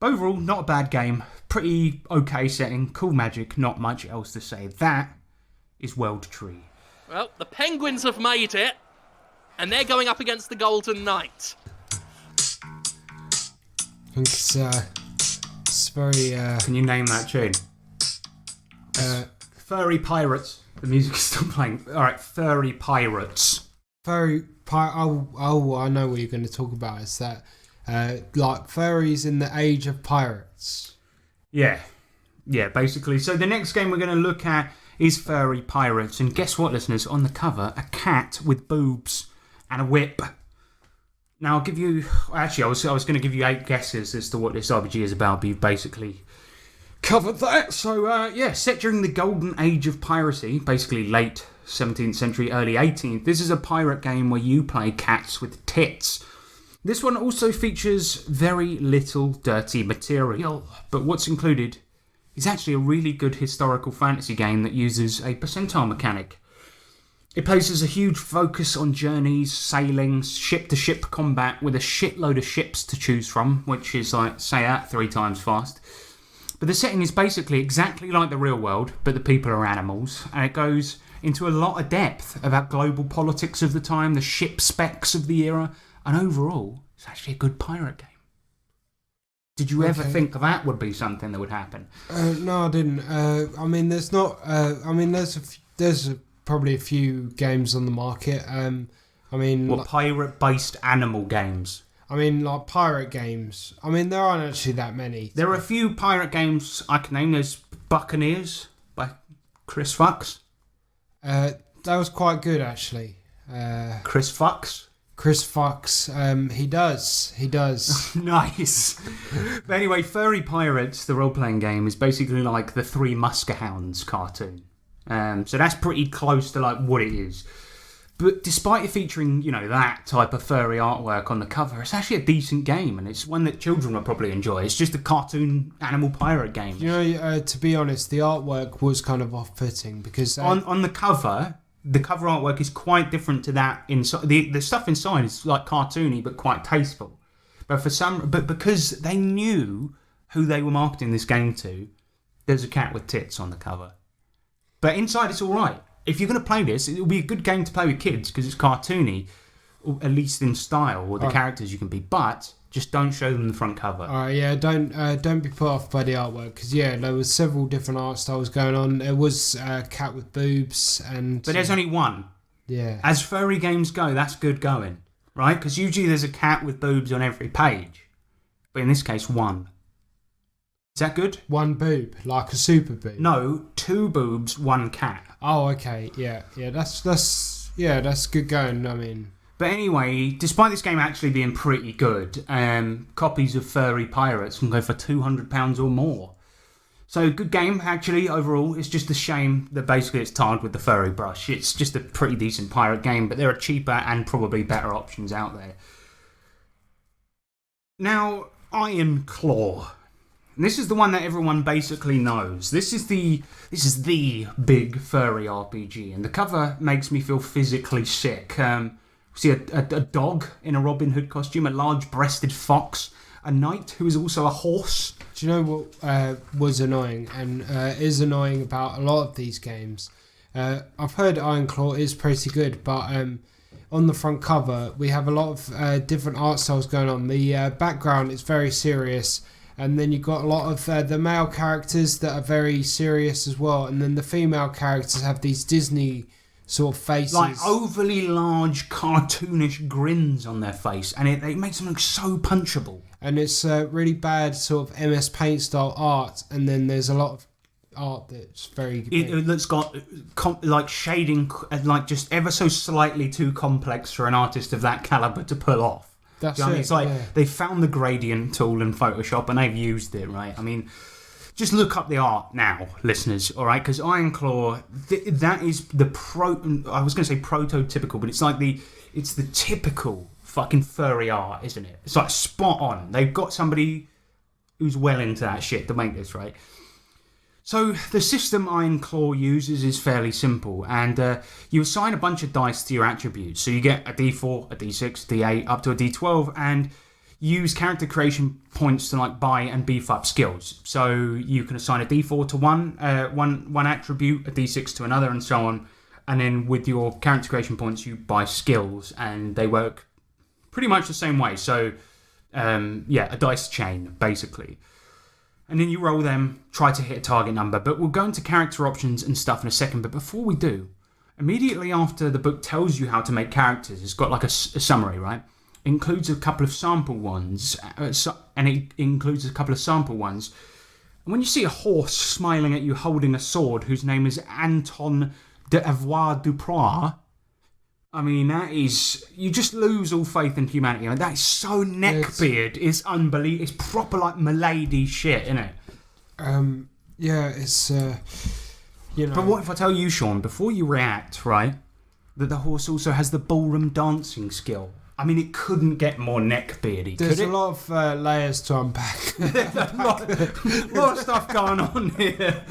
Overall, not a bad game. Pretty okay setting, cool magic, not much else to say. That is World Tree. Well, the Penguins have made it, and they're going up against the Golden Knight. I think it's very... Can you name that tune? Furry Pirates. The music's still playing. Alright, Furry Pirates. I know what you're going to talk about. Is that... like furries in the age of pirates. Yeah, basically. So the next game we're going to look at is Furry Pirates, and guess what, listeners? On the cover, a cat with boobs and a whip. Now I'll give you. Actually, I was going to give you 8 guesses as to what this RPG is about, but you've basically covered that. So set during the golden age of piracy, basically late 17th century, early 18th. This is a pirate game where you play cats with tits. This one also features very little dirty material, but what's included is actually a really good historical fantasy game that uses a percentile mechanic. It places a huge focus on journeys, sailing, ship-to-ship combat with a shitload of ships to choose from, which is like, say that 3 times fast. But the setting is basically exactly like the real world, but the people are animals, and it goes into a lot of depth about global politics of the time, the ship specs of the era, and overall, it's actually a good pirate game. Did you ever think that would be something that would happen? No, I didn't. I mean, there's not. There's probably a few games on the market. I mean, pirate-based animal games. I mean, like pirate games. I mean, there aren't actually that many. There are a few pirate games I can name. There's Buccaneers by Chris Fucks. That was quite good, actually. Chris Fucks? Chris Fucks. He does. Nice. But anyway, Furry Pirates, the role-playing game, is basically like the Three Muskehounds cartoon. So that's pretty close to like what it is. But despite it featuring, that type of furry artwork on the cover, it's actually a decent game, and it's one that children will probably enjoy. It's just a cartoon animal pirate game. To be honest, the artwork was kind of off-putting because on the cover artwork is quite different to that inside. The stuff inside is like cartoony but quite tasteful. But because they knew who they were marketing this game to, there's a cat with tits on the cover. But inside it's all right. If you're going to play this, it'll be a good game to play with kids because it's cartoony, or at least in style, or the characters you can be. But just don't show them the front cover. Don't be put off by the artwork because there was several different art styles going on. There was a cat with boobs but there's only one. Yeah. As furry games go, that's good going, right? Because usually there's a cat with boobs on every page, but in this case, one. Is that good? One boob, like a super boob. No, 2 boobs, 1 cat. Oh, okay, yeah. That's good going. I mean. But anyway, despite this game actually being pretty good, copies of Furry Pirates can go for £200 or more. So good game, actually, overall. It's just a shame that basically it's tarred with the furry brush. It's just a pretty decent pirate game, but there are cheaper and probably better options out there. Now, Iron Claw. And this is the one that everyone basically knows. This is the big furry RPG, and the cover makes me feel physically sick. See a dog in a Robin Hood costume, a large-breasted fox, a knight who is also a horse. Do you know what was annoying and is annoying about a lot of these games? I've heard Iron Claw is pretty good, but on the front cover we have a lot of different art styles going on. The background is very serious, and then you've got a lot of the male characters that are very serious as well, and then the female characters have these Disney sort of faces. Like overly large, cartoonish grins on their face, and it makes them look so punchable. And it's really bad sort of MS Paint style art, and then there's a lot of art that's very good. That's got like shading, like just ever so slightly too complex for an artist of that caliber to pull off. That's it. It's like they found the gradient tool in Photoshop and they've used it, right? I mean, just look up the art now, listeners, all right? Because Iron Claw, that is I was going to say prototypical, but it's like it's the typical fucking furry art, isn't it? It's like spot on. They've got somebody who's well into that shit to make this, right? So the system Iron Claw uses is fairly simple, and you assign a bunch of dice to your attributes. So you get a D4, a D6, D8, up to a D12, and use character creation points to like buy and beef up skills. So you can assign a D4 to one attribute, a D6 to another, and so on. And then with your character creation points, you buy skills, and they work pretty much the same way. So a dice chain basically. And then you roll them, try to hit a target number. But we'll go into character options and stuff in a second. But before we do, immediately after the book tells you how to make characters, it's got like a summary, right? It includes a couple of sample ones. And when you see a horse smiling at you holding a sword whose name is Anton d'Avoir Duprat, I mean, that is... You just lose all faith in humanity. I mean, that is so neckbeard. It's unbelievable. It's proper, like, milady shit, isn't it? It's, But what if I tell you, Sean, before you react, right, that the horse also has the ballroom dancing skill? I mean, it couldn't get more neckbeardy, There's could it? a lot of layers to unpack. a lot of stuff going on here.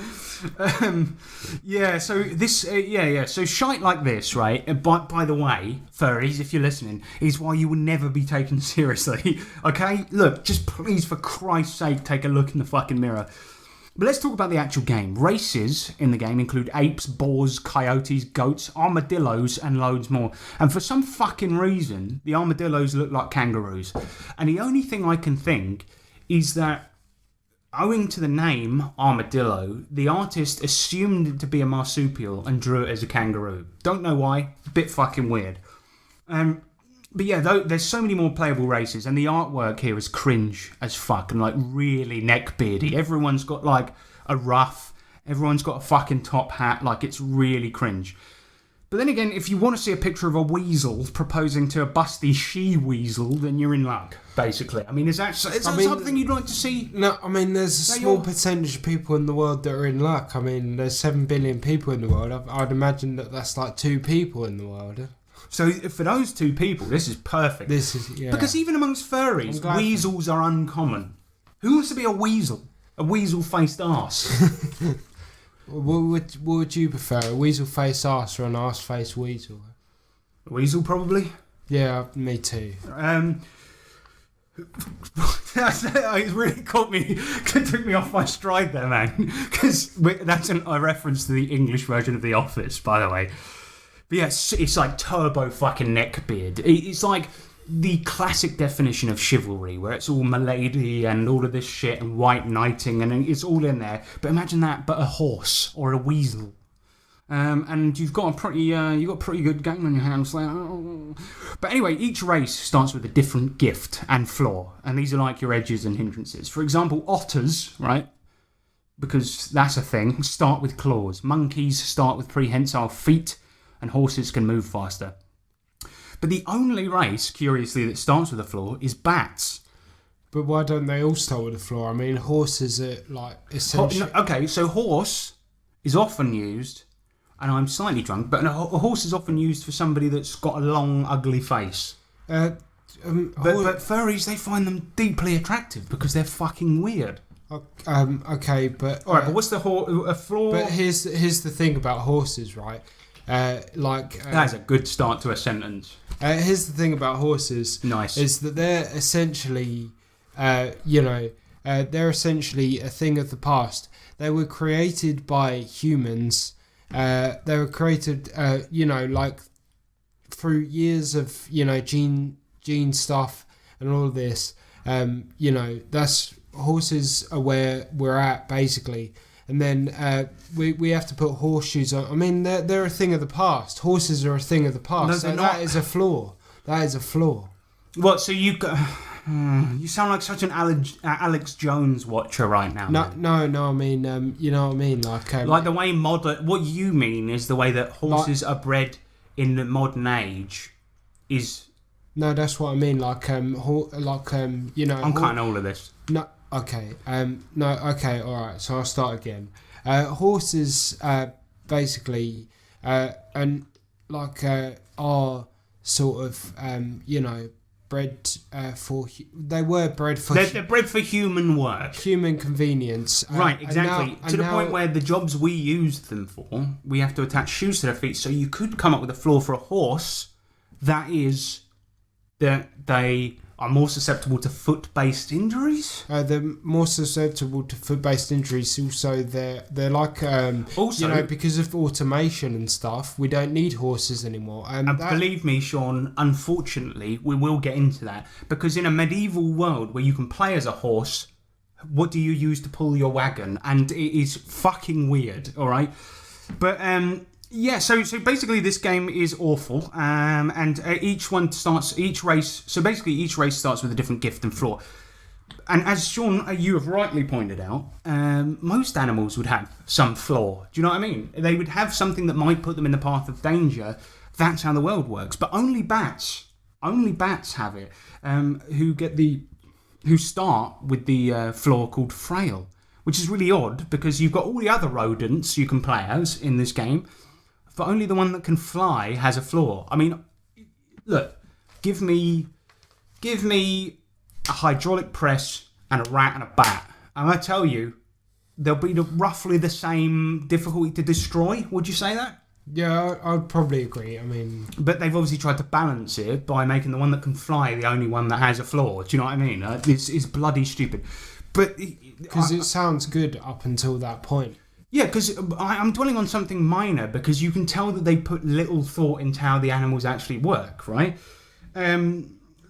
So shite like this, right? By the way, furries, if you're listening, is why you will never be taken seriously. Okay? Look, just please, for Christ's sake, take a look in the fucking mirror. But let's talk about the actual game. Races in the game include apes, boars, coyotes, goats, armadillos, and loads more. And for some fucking reason, the armadillos look like kangaroos. And the only thing I can think is that owing to the name armadillo, the artist assumed it to be a marsupial and drew it as a kangaroo. Don't know why. Bit fucking weird. But yeah, there's so many more playable races, and the artwork here is cringe as fuck and like really neckbeardy. Everyone's got like a ruff. Everyone's got a fucking top hat. Like, it's really cringe. But then again, if you want to see a picture of a weasel proposing to a busty she-weasel, then you're in luck, basically. I mean, is that something you'd like to see? No, I mean, there's a small percentage of people in the world that are in luck. I mean, there's 7 billion people in the world. I'd imagine that's like 2 people in the world. So for those 2 people, this is perfect. Yeah. Because even amongst furries, weasels are uncommon. Who wants to be a weasel? A weasel-faced arse. What would you prefer, a weasel-faced arse or an arse-faced weasel? A weasel, probably. Yeah, me too. It really took me off my stride there, man. Because that's a reference to the English version of The Office, by the way. But yeah, it's like turbo fucking neckbeard. It's like the classic definition of chivalry, where it's all milady and all of this shit and white knighting, and it's all in there. But imagine that, but a horse or a weasel. And you've got a pretty good game on your hands there. But anyway, each race starts with a different gift and flaw, and these are like your edges and hindrances. For example, otters, right? Because that's a thing, start with claws. Monkeys start with prehensile feet, and horses can move faster. But the only race, curiously, that starts with a flaw is bats. But why don't they all start with a flaw? I mean, horses are like essentially... Okay, so horse is often used, and I'm slightly drunk, but a horse is often used for somebody that's got a long, ugly face. But furries, they find them deeply attractive because they're fucking weird. Okay, but... Alright, but what's the a flaw? But here's the thing about horses, right? That's a good start to a sentence. Here's the thing about horses. Nice. Is that they're essentially, they're essentially a thing of the past. They were created by humans. They were created, like through years of, gene stuff and all of this. That's horses are where we're at basically. And then we have to put horseshoes on. I mean, they're a thing of the past. Horses are a thing of the past. No, so that is a flaw. That is a flaw. What? So you sound like such an Alex Jones watcher right now. No. I mean, you know what I mean. Like the way What you mean is the way that horses are bred in the modern age is. No, that's what I mean. I'm cutting all of this. No. Okay. Okay. All right. So I'll start again. Horses, basically, are sort of, bred for. They were bred for. They're bred for human work, human convenience. Right. Exactly. To the point where the jobs we use them for, we have to attach shoes to their feet. So you could come up with a flaw for a horse. That is that they are more susceptible to foot-based injuries. They're more susceptible to foot-based injuries. Also, they're like because of automation and stuff. We don't need horses anymore. And believe me, Sean. Unfortunately, we will get into that because in a medieval world where you can play as a horse, what do you use to pull your wagon? And it is fucking weird. All right, but yeah, so basically this game is awful, and each race starts with a different gift and flaw. And as Sean, you have rightly pointed out, most animals would have some flaw. Do you know what I mean? They would have something that might put them in the path of danger. That's how the world works. But only bats have it, who start with the flaw called frail, which is really odd because you've got all the other rodents you can play as in this game, but only the one that can fly has a flaw. I mean, look, give me a hydraulic press and a rat and a bat, and I tell you, they'll be roughly the same difficulty to destroy. Would you say that? Yeah, I'd probably agree. I mean... But they've obviously tried to balance it by making the one that can fly the only one that has a flaw. Do you know what I mean? It's bloody stupid. But... Because it sounds good up until that point. Yeah, because I'm dwelling on something minor because you can tell that they put little thought into how the animals actually work, right?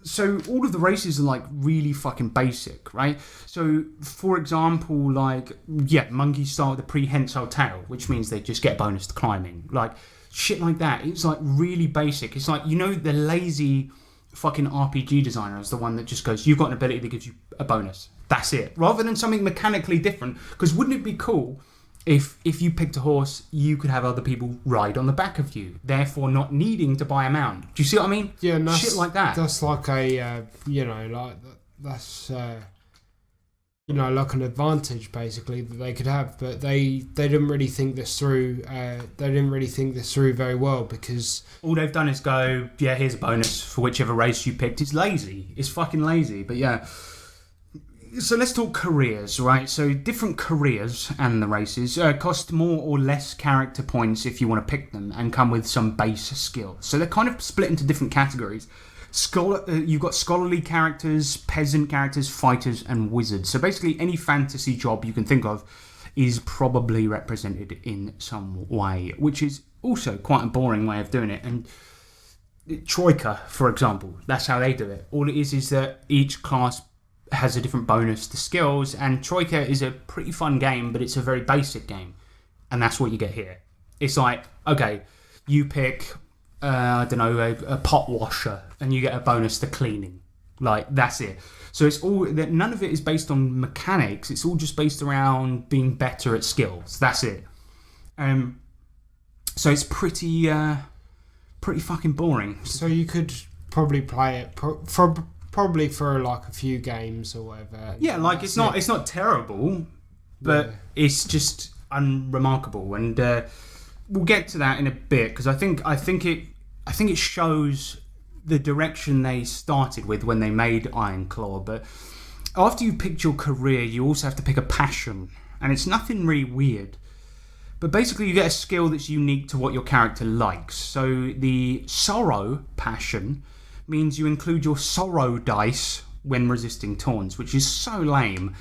So all of the races are like really fucking basic, right? So for example, like monkeys start with a prehensile tail, which means they just get a bonus to climbing, like shit like that. It's like really basic. It's like, the lazy fucking RPG designer is the one that just goes, you've got an ability that gives you a bonus. That's it. Rather than something mechanically different, because wouldn't it be cool if you picked a horse, you could have other people ride on the back of you, therefore not needing to buy a mount. Do you see what I mean? Yeah, and shit like that. That's like a, that's like an advantage basically that they could have, but they didn't really think this through. They didn't really think this through very well, because all they've done is go, yeah, here's a bonus for whichever race you picked. It's lazy. It's fucking lazy. But yeah. So let's talk careers, right? So different careers and the races cost more or less character points if you want to pick them, and come with some base skills. So they're kind of split into different categories. You've got scholarly characters, peasant characters, fighters, and wizards. So basically any fantasy job you can think of is probably represented in some way, which is also quite a boring way of doing it. And Troika, for example, that's how they do it. All it is that each class has a different bonus to skills, and Troika is a pretty fun game, but it's a very basic game, and that's what you get here. It's like, okay, you pick a pot washer and you get a bonus to cleaning. Like, that's it. So it's all that. None of it is based on mechanics. It's all just based around being better at skills. That's it. So it's pretty fucking boring. So you could probably play it probably for like a few games or whatever. Yeah, like it's not terrible, but it's just unremarkable, and we'll get to that in a bit, because I think it shows the direction they started with when they made Iron Claw. But after you picked your career, you also have to pick a passion, and it's nothing really weird. But basically, you get a skill that's unique to what your character likes. So the sorrow passion means you include your sorrow dice when resisting taunts, which is so lame.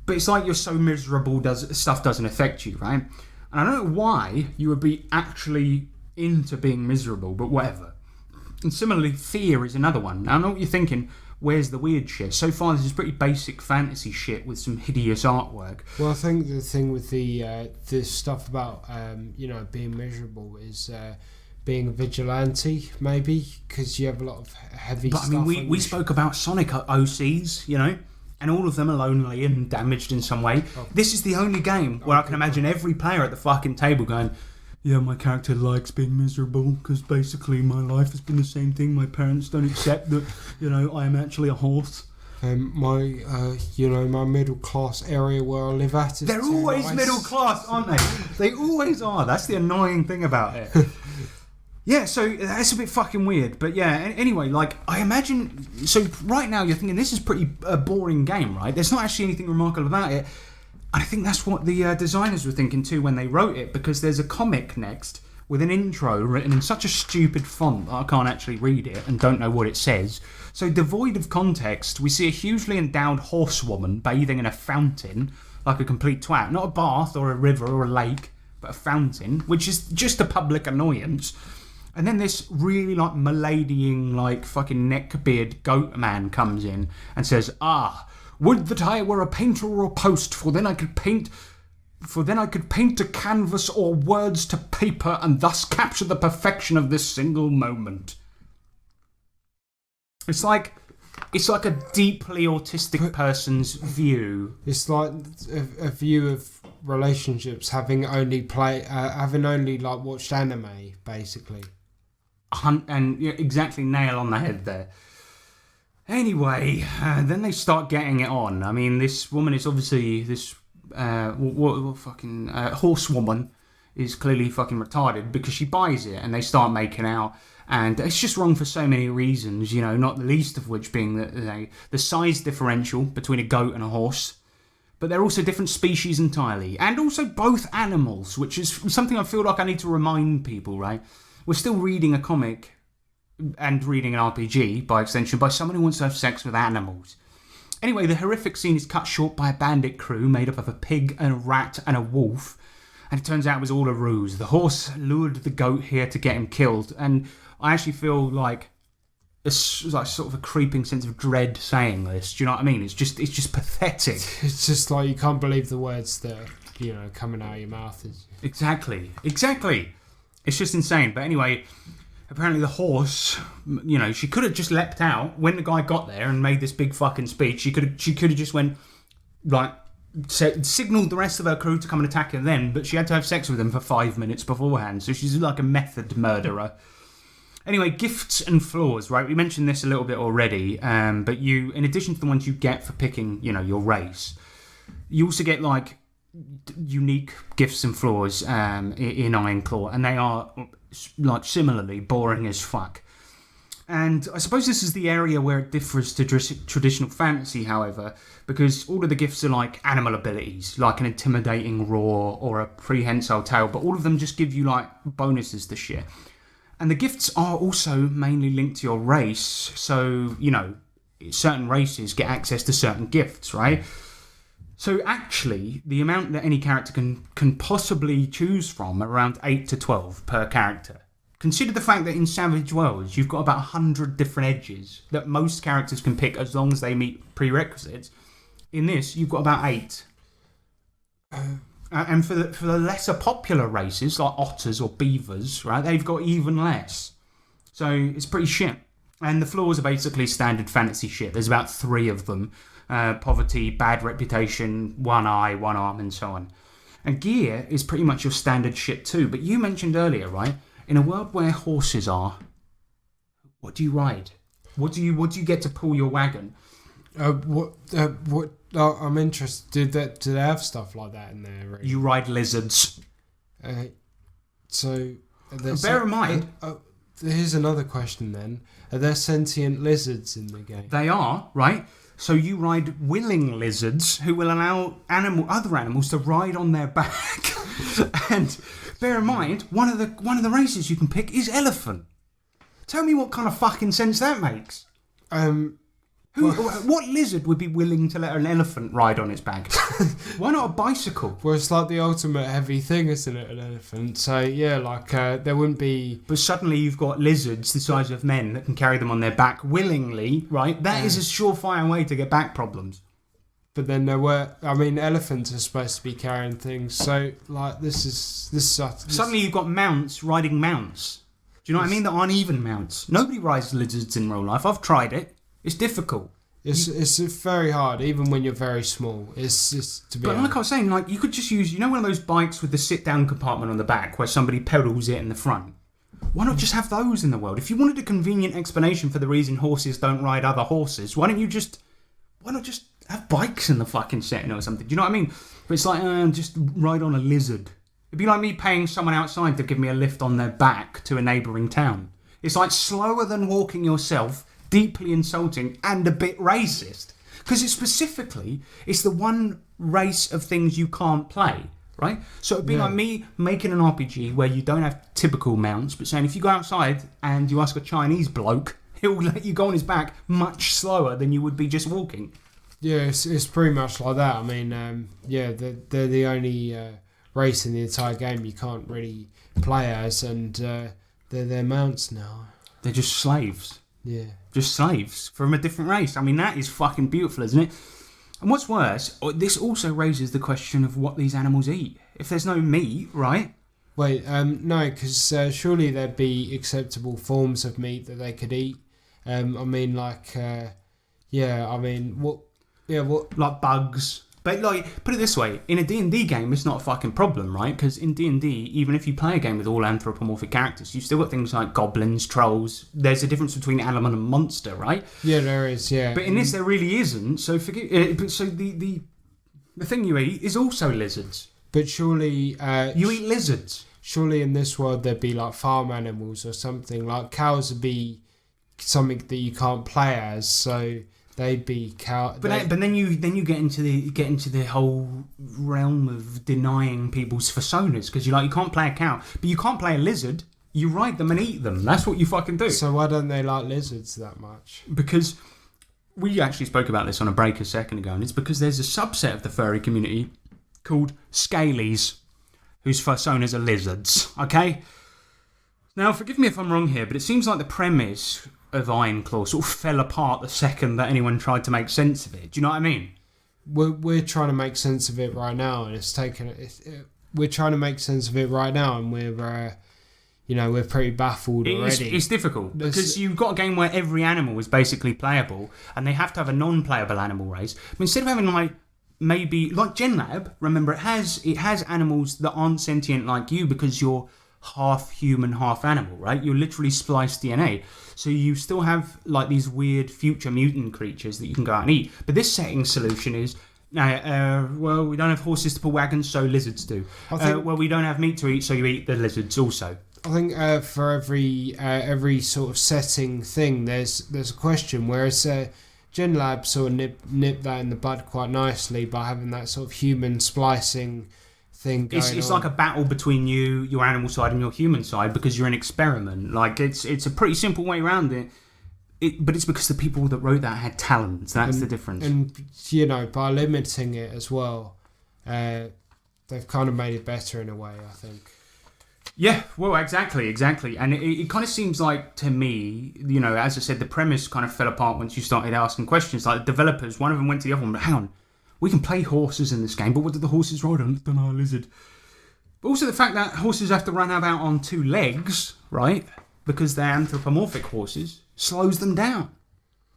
But it's like you're so miserable, stuff doesn't affect you, right? And I don't know why you would be actually into being miserable, but whatever. And similarly, fear is another one. Now, I know what you're thinking. Where's the weird shit? So far, this is pretty basic fantasy shit with some hideous artwork. Well, I think the thing with the stuff about being miserable is being a vigilante, maybe, because you have a lot of heavy stuff. But I mean, we spoke about Sonic OCs, and all of them are lonely and damaged in some way. Oh. This is the only game where I can imagine every player at the fucking table going, yeah, my character likes being miserable because basically my life has been the same thing. My parents don't accept that, I am actually a horse. My middle class area where I live at is... They're always middle class, aren't they? They always are. That's the annoying thing about it. Yeah, so that's a bit fucking weird. But yeah, anyway, like, I imagine... So right now you're thinking this is pretty boring game, right? There's not actually anything remarkable about it. And I think that's what the designers were thinking too when they wrote it, because there's a comic next with an intro written in such a stupid font that I can't actually read it and don't know what it says. So devoid of context, we see a hugely endowed horsewoman bathing in a fountain like a complete twat. Not a bath or a river or a lake, but a fountain, which is just a public annoyance. And then this really like maladying, like fucking neckbeard goat man comes in and says, would that I were a painter or a post, for then I could paint to canvas or words to paper, and thus capture the perfection of this single moment. It's like a deeply autistic person's view. It's like a view of relationships having only watched anime, basically. And exactly, nail on the head there. Anyway, then they start getting it on. I mean, this woman is obviously this horsewoman is clearly fucking retarded, because she buys it and they start making out, and it's just wrong for so many reasons, not the least of which being the size differential between a goat and a horse. But they're also different species entirely, and also both animals, which is something I feel like I need to remind people, right? We're still reading a comic and reading an RPG, by extension, by someone who wants to have sex with animals. Anyway, the horrific scene is cut short by a bandit crew made up of a pig, and a rat, and a wolf, and it turns out it was all a ruse. The horse lured the goat here to get him killed, and I actually feel like like sort of a creeping sense of dread saying this. Do you know what I mean? It's just pathetic. It's just like you can't believe the words that are, coming out of your mouth. Exactly. It's just insane. But anyway, apparently the horse, she could have just leapt out when the guy got there and made this big fucking speech. She could have just went, like, signalled the rest of her crew to come and attack her then, but she had to have sex with them for 5 minutes beforehand. So she's like a method murderer. Anyway, gifts and flaws, right? We mentioned this a little bit already, but you, in addition to the ones you get for picking, your race, you also get, like, unique gifts and flaws in Iron Claw, and they are, like, similarly boring as fuck. And I suppose this is the area where it differs to traditional fantasy, however, because all of the gifts are like animal abilities, like an intimidating roar or a prehensile tail, but all of them just give you, like, bonuses to shit. And the gifts are also mainly linked to your race, so, certain races get access to certain gifts, right? So actually, the amount that any character can possibly choose from are around 8 to 12 per character. Consider the fact that in Savage Worlds, you've got about 100 different edges that most characters can pick as long as they meet prerequisites. In this, you've got about 8. And for the lesser popular races, like otters or beavers, right, they've got even less. So it's pretty shit. And the flaws are basically standard fantasy shit. There's about 3 of them. Poverty, bad reputation, one eye, one arm, and so on. And gear is pretty much your standard shit too. But you mentioned earlier, right, in a world where horses are, what do you ride? What do you get to pull your wagon? I'm interested. Do they have stuff like that in there? Really? You ride lizards. Bear in mind. Here's another question then. Are there sentient lizards in the game? They are, right? So you ride willing lizards who will allow other animals to ride on their back. And bear in mind, one of the races you can pick is elephant. Tell me what kind of fucking sense that makes. What lizard would be willing to let an elephant ride on its back? Why not a bicycle? Well, it's like the ultimate heavy thing, isn't it, an elephant? So, yeah, like, there wouldn't be... But suddenly you've got lizards the size of men that can carry them on their back willingly, right? That is a surefire way to get back problems. But then elephants are supposed to be carrying things, so, like, this Suddenly you've got mounts riding mounts. Do you know what I mean? That aren't even mounts. Nobody rides lizards in real life. I've tried it. It's difficult. It's very hard, even when you're very small. It's to be. But like I was saying, like you could just use, one of those bikes with the sit-down compartment on the back, where somebody pedals it in the front. Why not just have those in the world? If you wanted a convenient explanation for the reason horses don't ride other horses, why not just have bikes in the fucking setting or something? Do you know what I mean? But it's like just ride on a lizard. It'd be like me paying someone outside to give me a lift on their back to a neighbouring town. It's like slower than walking yourself. Deeply insulting and a bit racist, because it's the one race of things you can't play, right? So it'd be like me making an RPG where you don't have typical mounts, but saying if you go outside and you ask a Chinese bloke, he'll let you go on his back much slower than you would be just walking. Yeah, it's pretty much like that. I mean, they're the only race in the entire game you can't really play as, and they're mounts now. They're just slaves. Yeah. Just slaves from a different race. I mean, that is fucking beautiful, isn't it? And what's worse, this also raises the question of what these animals eat. If there's no meat, right? Wait, no, because surely there'd be acceptable forms of meat that they could eat. What? Like bugs. But, like, put it this way, in a D&D game, it's not a fucking problem, right? Because in D&D, even if you play a game with all anthropomorphic characters, you've still got things like goblins, trolls. There's a difference between animal and monster, right? Yeah, there is, yeah. But in this, there really isn't. So so the thing you eat is also lizards. But surely... you eat lizards. Surely in this world, there'd be, like, farm animals or something. Like, cows would be something that you can't play as, so... They'd be cow. But then you get into the whole realm of denying people's personas, because you can't play a cow, but you can't play a lizard. You ride them and eat them. That's what you fucking do. So why don't they like lizards that much? Because we actually spoke about this on a break a second ago, and it's because there's a subset of the furry community called scalies, whose personas are lizards. Okay. Now, forgive me if I'm wrong here, but it seems like the premise of Ironclaw sort of fell apart the second that anyone tried to make sense of it. Do you know what I mean? We're trying to make sense of it right now, and we're trying to make sense of it right now, and we're pretty baffled already. It's difficult because you've got a game where every animal is basically playable, and they have to have a non-playable animal race. But instead of having maybe like GenLab, remember it has animals that aren't sentient like you because you're half human, half animal, right? You're literally spliced DNA, so you still have like these weird future mutant creatures that you can go out and eat. But this setting solution is. Well, we don't have horses to pull wagons, so lizards do. We don't have meat to eat, so you eat the lizards also. I think for every sort of setting thing, there's a question. Whereas GenLab sort of nipped that in the bud quite nicely by having that sort of human splicing thing going on. It's like a battle between your animal side and your human side because you're an experiment. Like it's a pretty simple way around it. But it's because the people that wrote that had talent. That's the difference. And by limiting it as well, they've kind of made it better in a way, I think. Yeah, well, exactly. And it kind of seems like, to me, as I said, the premise kind of fell apart once you started asking questions. Like, the developers, one of them went to the other one, hang on, we can play horses in this game, but what do the horses ride on? I don't know, a lizard. But also the fact that horses have to run about on 2 legs, right, because they're anthropomorphic horses, slows them down.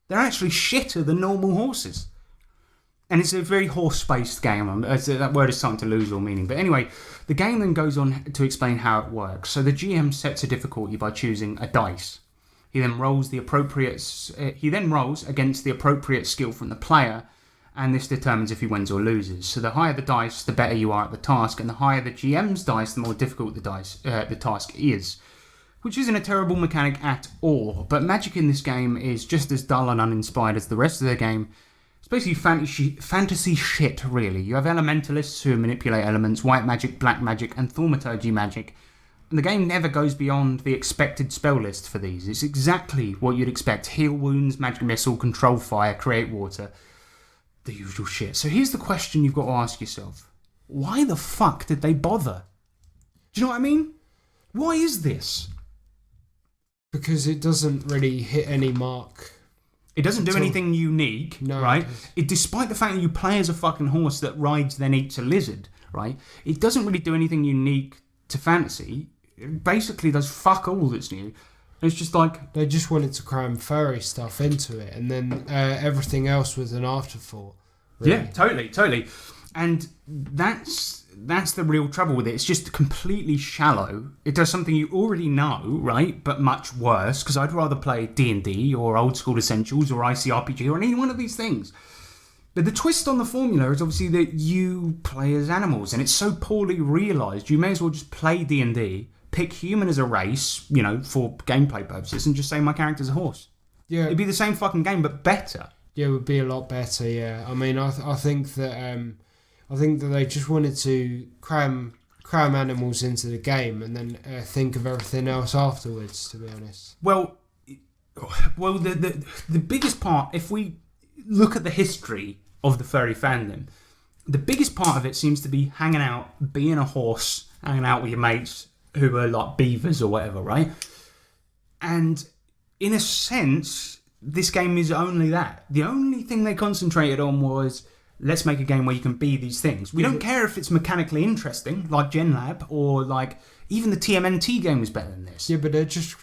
They're actually shitter than normal horses. And it's a very horse-based game. That word is starting to lose all meaning. But anyway, the game then goes on to explain how it works. So the GM sets a difficulty by choosing a dice. He then rolls against the appropriate skill from the player, and this determines if he wins or loses. So the higher the dice, the better you are at the task, and the higher the GM's dice, the more difficult the task is. Which isn't a terrible mechanic at all, but magic in this game is just as dull and uninspired as the rest of the game. It's basically fantasy shit, really. You have elementalists who manipulate elements, white magic, black magic, and thaumaturgy magic. And the game never goes beyond the expected spell list for these. It's exactly what you'd expect. Heal wounds, magic missile, control fire, create water. The usual shit. So here's the question you've got to ask yourself. Why the fuck did they bother? Do you know what I mean? Why is this? Because it doesn't really hit any mark. It doesn't do anything unique, right? Despite the fact that you play as a fucking horse that rides then eats a lizard, right? It doesn't really do anything unique to fantasy. It basically does fuck all that's new. It's just like... They just wanted to cram furry stuff into it, and then everything else was an afterthought. Really. Yeah, totally. And that's the real trouble with it. It's just completely shallow. It does something you already know, right? But much worse, because I'd rather play D&D or Old School Essentials or ICRPG or any one of these things. But the twist on the formula is obviously that you play as animals, and it's so poorly realised, you may as well just play D&D, pick human as a race, for gameplay purposes, and just say my character's a horse. Yeah. It'd be the same fucking game, but better. Yeah, it would be a lot better, yeah. I mean, I think that they just wanted to cram animals into the game and then think of everything else afterwards, to be honest. Well, the biggest part, if we look at the history of the furry fandom, the biggest part of it seems to be hanging out, being a horse, hanging out with your mates who are like beavers or whatever, right? And in a sense, this game is only that. The only thing they concentrated on was, let's make a game where you can be these things. We don't care if it's mechanically interesting, like GenLab, or like even the TMNT game was better than this. Yeah, but they're just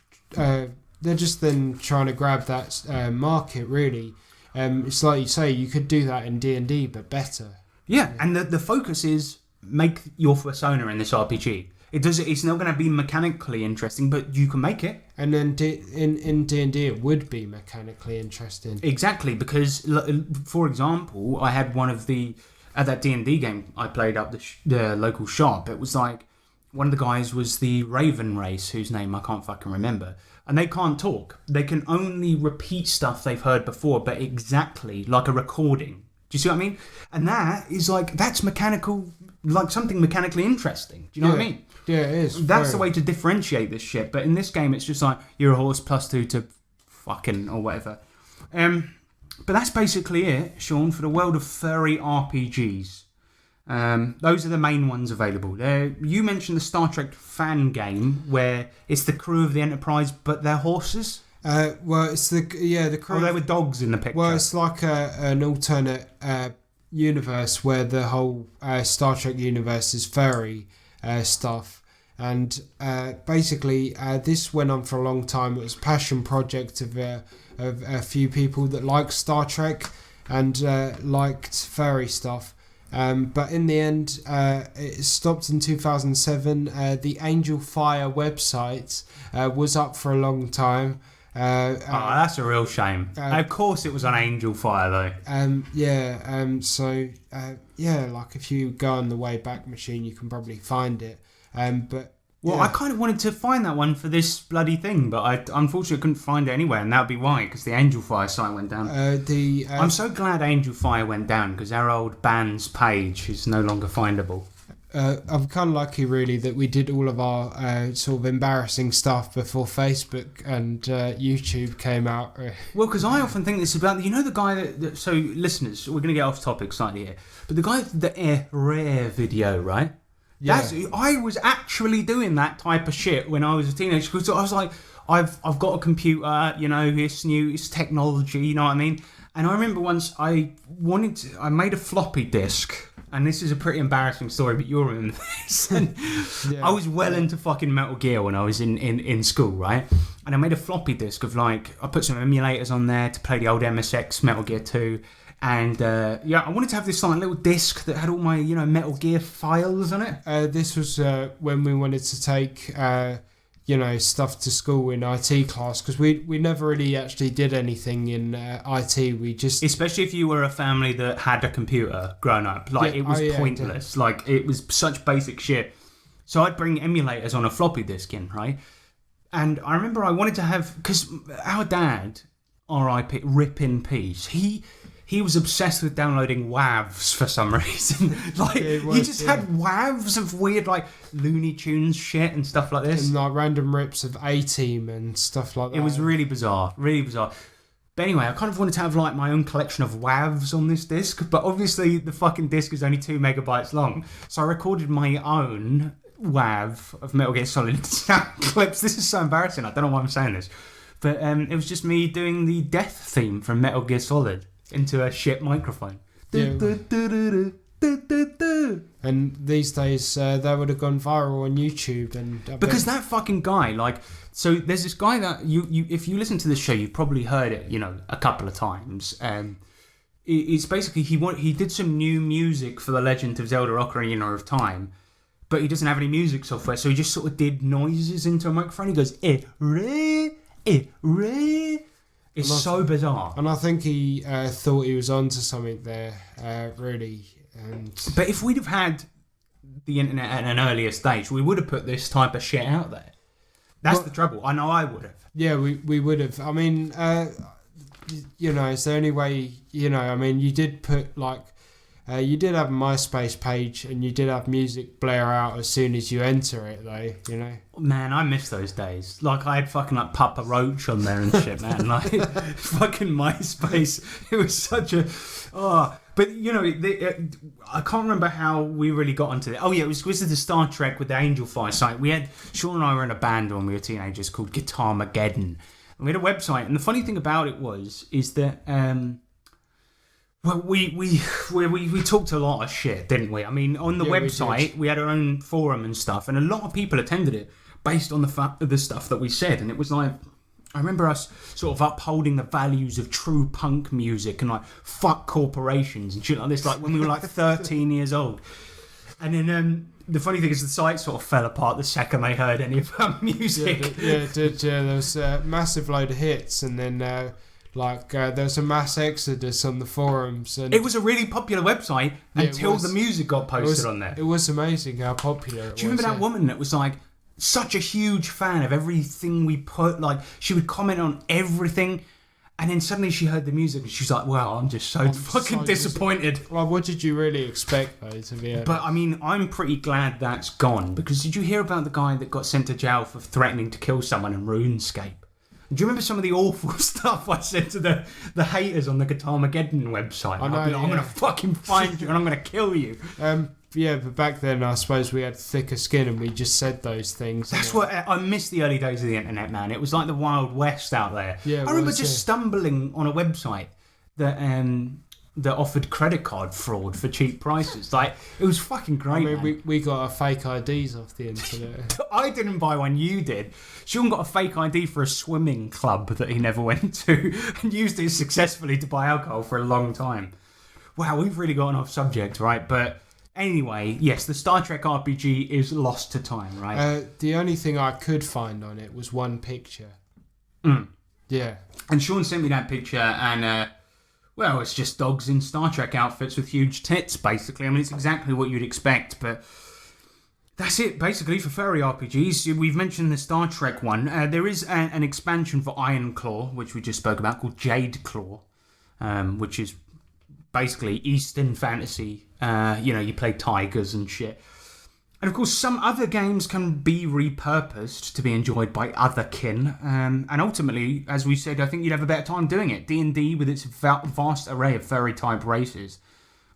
then trying to grab that market, really. It's like you say, you could do that in D&D, but better. Yeah, and the focus is make your persona in this RPG. It's not going to be mechanically interesting, but you can make it. And then in D&D, it would be mechanically interesting. Exactly, because, for example, I had at that D&D game I played up the local shop, it was like, one of the guys was the Raven race, whose name I can't fucking remember. And they can't talk. They can only repeat stuff they've heard before, but exactly like a recording. Do you see what I mean? And that's mechanical, like something mechanically interesting. Do you know what I mean? Yeah, it is. That's the way to differentiate this shit. But in this game, it's just like, you're a horse +2 to fucking or whatever. But that's basically it, Sean, for the world of furry RPGs. Those are the main ones available. You mentioned the Star Trek fan game, where it's the crew of the Enterprise, but they're horses. Well, it's the crew. Well, there were dogs in the picture. Well, it's like an alternate universe where the whole Star Trek universe is furry stuff. And basically, this went on for a long time. It was a passion project of a few people that liked Star Trek and liked furry stuff. But in the end, it stopped in 2007. The Angel Fire website was up for a long time. That's a real shame. Of course, it was on Angel Fire though. Like if you go on the Wayback Machine, you can probably find it. I kind of wanted to find that one for this bloody thing, but I unfortunately couldn't find it anywhere, and that would be why, because the Angel Fire site went down. I'm so glad Angel Fire went down, because our old band's page is no longer findable. I'm kind of lucky, really, that we did all of our sort of embarrassing stuff before Facebook and YouTube came out. Well, because I often think this about, the guy that so listeners, we're going to get off topic slightly here, but the guy with the rare video, right? Yeah. I was actually doing that type of shit when I was a teenager, because I was like, I've got a computer, it's technology, you know what I mean? And I remember once I made a floppy disk, and this is a pretty embarrassing story, but you'll remember this. And I was well into fucking Metal Gear when I was in school, right? And I made a floppy disk of I put some emulators on there to play the old MSX Metal Gear 2. And I wanted to have this little disc that had all my Metal Gear files on it. This was when we wanted to take stuff to school in IT class, because we never really actually did anything in IT. We just, especially if you were a family that had a computer growing up, it was pointless. It was such basic shit. So I'd bring emulators on a floppy disk in, right? And I remember I wanted to have, because our dad, R.I.P., rip in peace, he was obsessed with downloading WAVs for some reason. He just had WAVs of weird, Looney Tunes shit and stuff like this. And random rips of A-Team and stuff like that. It was really bizarre, really bizarre. But anyway, I kind of wanted to have, my own collection of WAVs on this disc, but obviously the fucking disc is only 2 megabytes long. So I recorded my own WAV of Metal Gear Solid sound clips. This is so embarrassing. I don't know why I'm saying this. But it was just me doing the death theme from Metal Gear Solid into a shit microphone. Yeah. And these days that would have gone viral on YouTube, and because that fucking guy, so there's this guy that you if you listen to this show, you've probably heard it, a couple of times. It's basically he did some new music for The Legend of Zelda: Ocarina of Time, but he doesn't have any music software, so he just sort of did noises into a microphone. He goes re. It's so bizarre. And I think he thought he was onto something there, really. But if we'd have had the internet at an earlier stage, we would have put this type of shit out there. That's the trouble. I know I would have. Yeah, we would have. I mean, is there any way, you did put, you did have a MySpace page, and you did have music blare out as soon as you enter it, though, Man, I miss those days. I had fucking Papa Roach on there and shit, man. Fucking MySpace. It was such a... But, I can't remember how we really got onto it. Oh, yeah, it was the Star Trek with the Angel Fire site. Sean and I were in a band when we were teenagers called Guitarmageddon. And we had a website, and the funny thing about it is that... Well, we talked a lot of shit, didn't we? I mean, on the website, we had our own forum and stuff, and a lot of people attended it based on the stuff that we said. And it was I remember us sort of upholding the values of true punk music and fuck corporations and shit like this, when we were 13 years old. And then the funny thing is the site sort of fell apart the second they heard any of our music. Yeah, it did. There was a massive load of hits, and then... there was a mass exodus on the forums, and it was a really popular website until the music got posted on there. It was amazing how popular it was. Do you remember that woman that was such a huge fan of everything we put? She would comment on everything, and then suddenly she heard the music and she's like, "Wow, I'm just so fucking disappointed." Well, what did you really expect though to be? But I mean, I'm pretty glad that's gone, because did you hear about the guy that got sent to jail for threatening to kill someone in RuneScape? Do you remember some of the awful stuff I said to the haters on the Guitarmageddon website? I know, I'd be like, I'm yeah. going to fucking find you and I'm going to kill you. Yeah, but back then I suppose we had thicker skin and we just said those things. That's what I miss the early days of the internet, man. It was like the Wild West out there. Yeah, I remember just stumbling on a website that offered credit card fraud for cheap prices. Like, it was fucking great. I mean, we got our fake IDs off the internet. I didn't buy one, you did. Sean got a fake ID for a swimming club that he never went to and used it successfully to buy alcohol for a long time. Wow, we've really gotten off subject, right? But anyway, yes, the Star Trek RPG is lost to time, right? The only thing I could find on it was one picture. Yeah. And Sean sent me that picture and... well, it's just dogs in Star Trek outfits with huge tits, basically. I mean, it's exactly what you'd expect, but that's it, basically, for furry RPGs. We've mentioned the Star Trek one. There is an expansion for Iron Claw, which we just spoke about, called Jade Claw, which is basically Eastern fantasy. You play tigers and shit. And of course, some other games can be repurposed to be enjoyed by other kin. And ultimately, as we said, I think you'd have a better time doing it. D&D, with its vast array of furry-type races,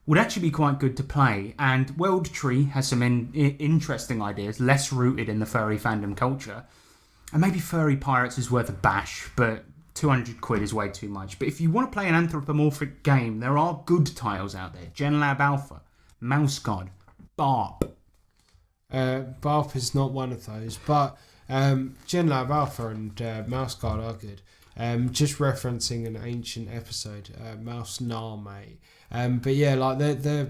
would actually be quite good to play. And World Tree has some interesting ideas, less rooted in the furry fandom culture. And maybe Furry Pirates is worth a bash, but 200 quid is way too much. But if you want to play an anthropomorphic game, there are good titles out there. GenLab Alpha, Mouse God, Barp. Barp is not one of those, but GenLab Alpha and Mouse Guard are good. Just referencing an ancient episode, Mouse Nar, mate. But yeah, like they're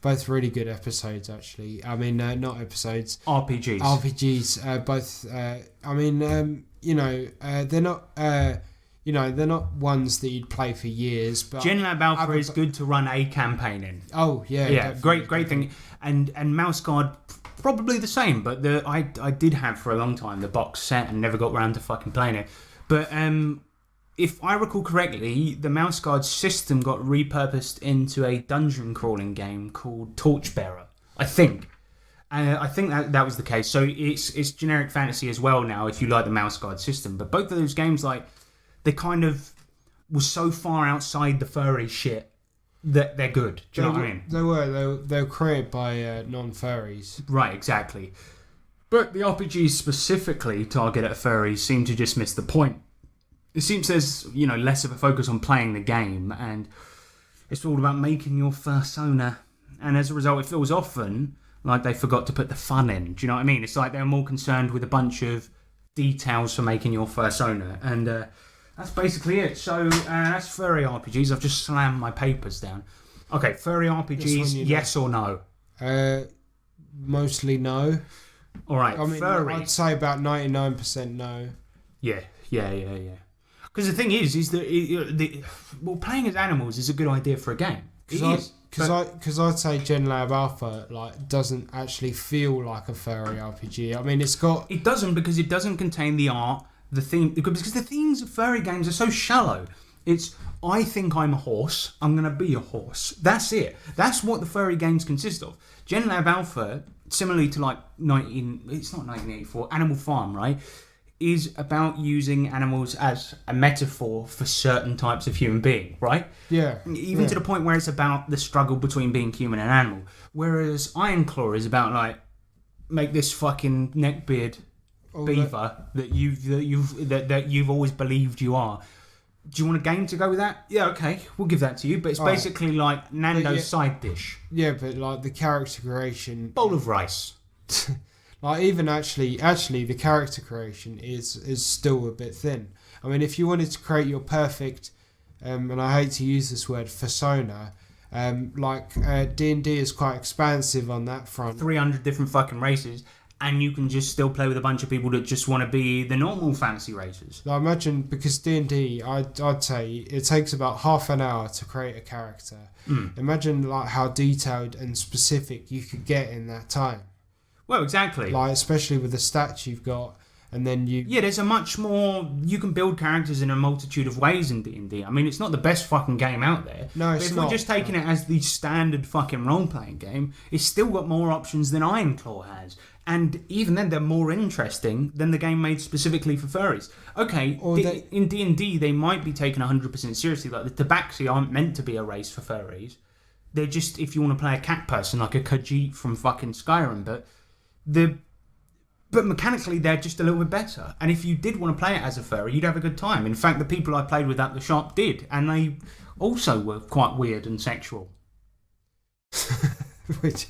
both really good episodes, actually. I mean, not episodes. RPGs. Both. They're not. They're not ones that you'd play for years. But GenLab Alpha is good to run a campaign in. Oh yeah, great thing. And Mouse Guard, probably the same. But I did have for a long time the box set and never got around to fucking playing it. But if I recall correctly, the Mouse Guard system got repurposed into a dungeon crawling game called Torchbearer, I think. I think that was the case. So it's generic fantasy as well now, if you like the Mouse Guard system. But both of those games, like, they kind of were so far outside the furry shit that they're good. Do you know what I mean? They were created by non-furries. Right, exactly. But the RPGs specifically targeted at furries seem to just miss the point. It seems there's, less of a focus on playing the game, and it's all about making your fursona. And as a result, it feels often like they forgot to put the fun in. Do you know what I mean? It's like they're more concerned with a bunch of details for making your fursona. And that's basically it. So that's furry RPGs. I've just slammed my papers down. Okay, furry RPGs, yes or no? Mostly no. All right, I mean, furry. I'd say about 99% no. Yeah. Because the thing is that playing as animals is a good idea for a game. Because I'd say GenLab Alpha doesn't actually feel like a furry RPG. I mean, it doesn't, because it doesn't contain the art, the theme, because the themes of furry games are so shallow. It's, I think I'm a horse, I'm going to be a horse. That's it. That's what the furry games consist of. GenLab Alpha, similarly to it's not 1984, Animal Farm, right, is about using animals as a metaphor for certain types of human being, right? Yeah. Even to the point where it's about the struggle between being human and animal. Whereas Iron Claw is about, make this fucking neckbeard beaver that you've always believed you are. Do you want a game to go with that? Yeah, okay, we'll give that to you. But it's basically like Nando's side dish. Yeah, but the character creation, bowl of rice. Even actually, the character creation is still a bit thin. I mean, if you wanted to create your perfect, and I hate to use this word, fursona, D&D is quite expansive on that front. 300 different fucking races. And you can just still play with a bunch of people that just want to be the normal fantasy races. I imagine, because D&D, I'd say it takes about half an hour to create a character. Imagine how detailed and specific you could get in that time. Well, exactly. Especially with the stats you've got, and then you... Yeah, there's a much more... You can build characters in a multitude of ways in D&D. I mean, it's not the best fucking game out there. No, it's but if not. we're just taking it as the standard fucking role-playing game, it's still got more options than Ironclaw has. And even then, they're more interesting than the game made specifically for furries. Okay, in D&D, they might be taken 100% seriously. Like, the Tabaxi aren't meant to be a race for furries. They're just, if you want to play a cat person, like a Khajiit from fucking Skyrim, But mechanically, they're just a little bit better. And if you did want to play it as a furry, you'd have a good time. In fact, the people I played with at the shop did. And they also were quite weird and sexual. Which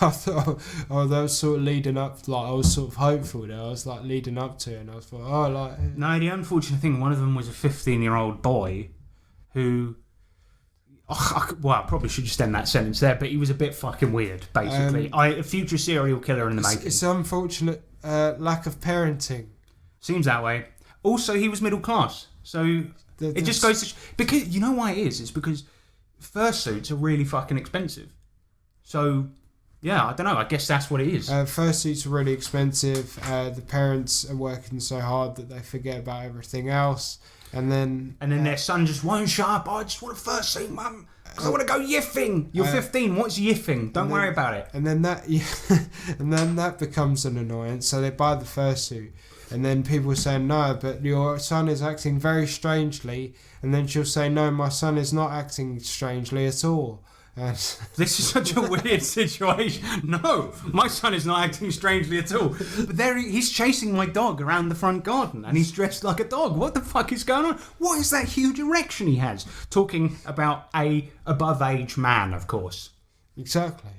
I thought, that was sort of leading up, like, I was sort of hopeful there. I was, like, leading up to it. And I was like, No, the unfortunate thing, one of them was a 15-year-old boy who... well, I probably should just end that sentence there, but he was a bit fucking weird, basically. A future serial killer in the making. It's unfortunate lack of parenting. Seems that way. Also, he was middle class, so it just goes to... Because, you know why it is? It's because fursuits are really fucking expensive. So, yeah, I don't know, I guess that's what it is. Fursuits are really expensive. The parents are working so hard that they forget about everything else. And then their son just won't shut up. I just want a fursuit, mum, because I want to go yiffing. You're 15. What's yiffing? Don't worry about it. And then that becomes an annoyance. So they buy the fursuit, and then people say, no, but your son is acting very strangely. And then she'll say, no, my son is not acting strangely at all. This is such a weird situation. No, my son is not acting strangely at all. But he's chasing my dog around the front garden and he's dressed like a dog. What the fuck is going on? What is that huge erection he has? Talking about a above-age man, of course. Exactly.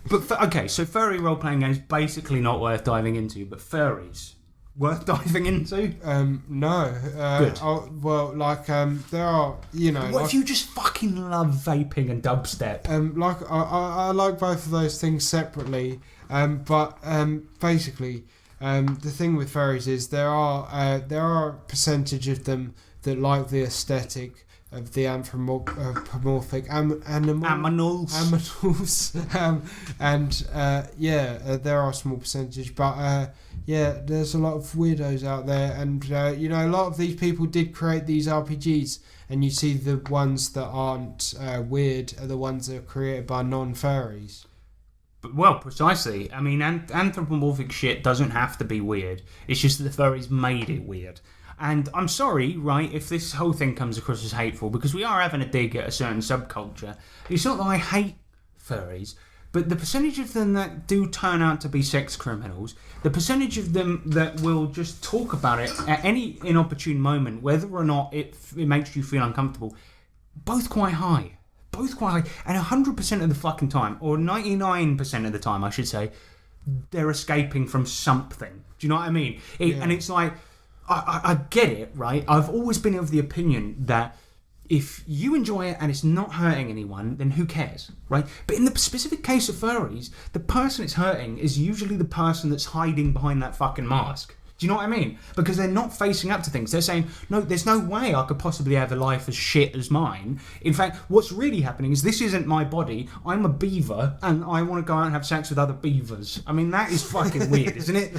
But, okay, so furry role-playing games basically not worth diving into, but furries... worth diving into? No. Good. There are, What if you just fucking love vaping and dubstep? I like both of those things separately. Basically, the thing with furries is there are a percentage of them that like the aesthetic of the anthropomorphic animals. There are a small percentage, but there's a lot of weirdos out there, and a lot of these people did create these RPGs, and you see the ones that aren't weird are the ones that are created by non-furries. Well, precisely. I mean, anthropomorphic shit doesn't have to be weird. It's just that the furries made it weird. And I'm sorry, right, if this whole thing comes across as hateful, because we are having a dig at a certain subculture. It's not that I hate furries, but the percentage of them that do turn out to be sex criminals, the percentage of them that will just talk about it at any inopportune moment, whether or not it makes you feel uncomfortable, both quite high. Both quite high. And 100% of the fucking time, or 99% of the time, I should say, they're escaping from something. Do you know what I mean? And it's like... I get it, right? I've always been of the opinion that if you enjoy it and it's not hurting anyone, then who cares, right? But in the specific case of furries, the person it's hurting is usually the person that's hiding behind that fucking mask. Do you know what I mean? Because they're not facing up to things. They're saying, no, there's no way I could possibly have a life as shit as mine. In fact, what's really happening is this isn't my body. I'm a beaver and I want to go out and have sex with other beavers. I mean, that is fucking weird, isn't it?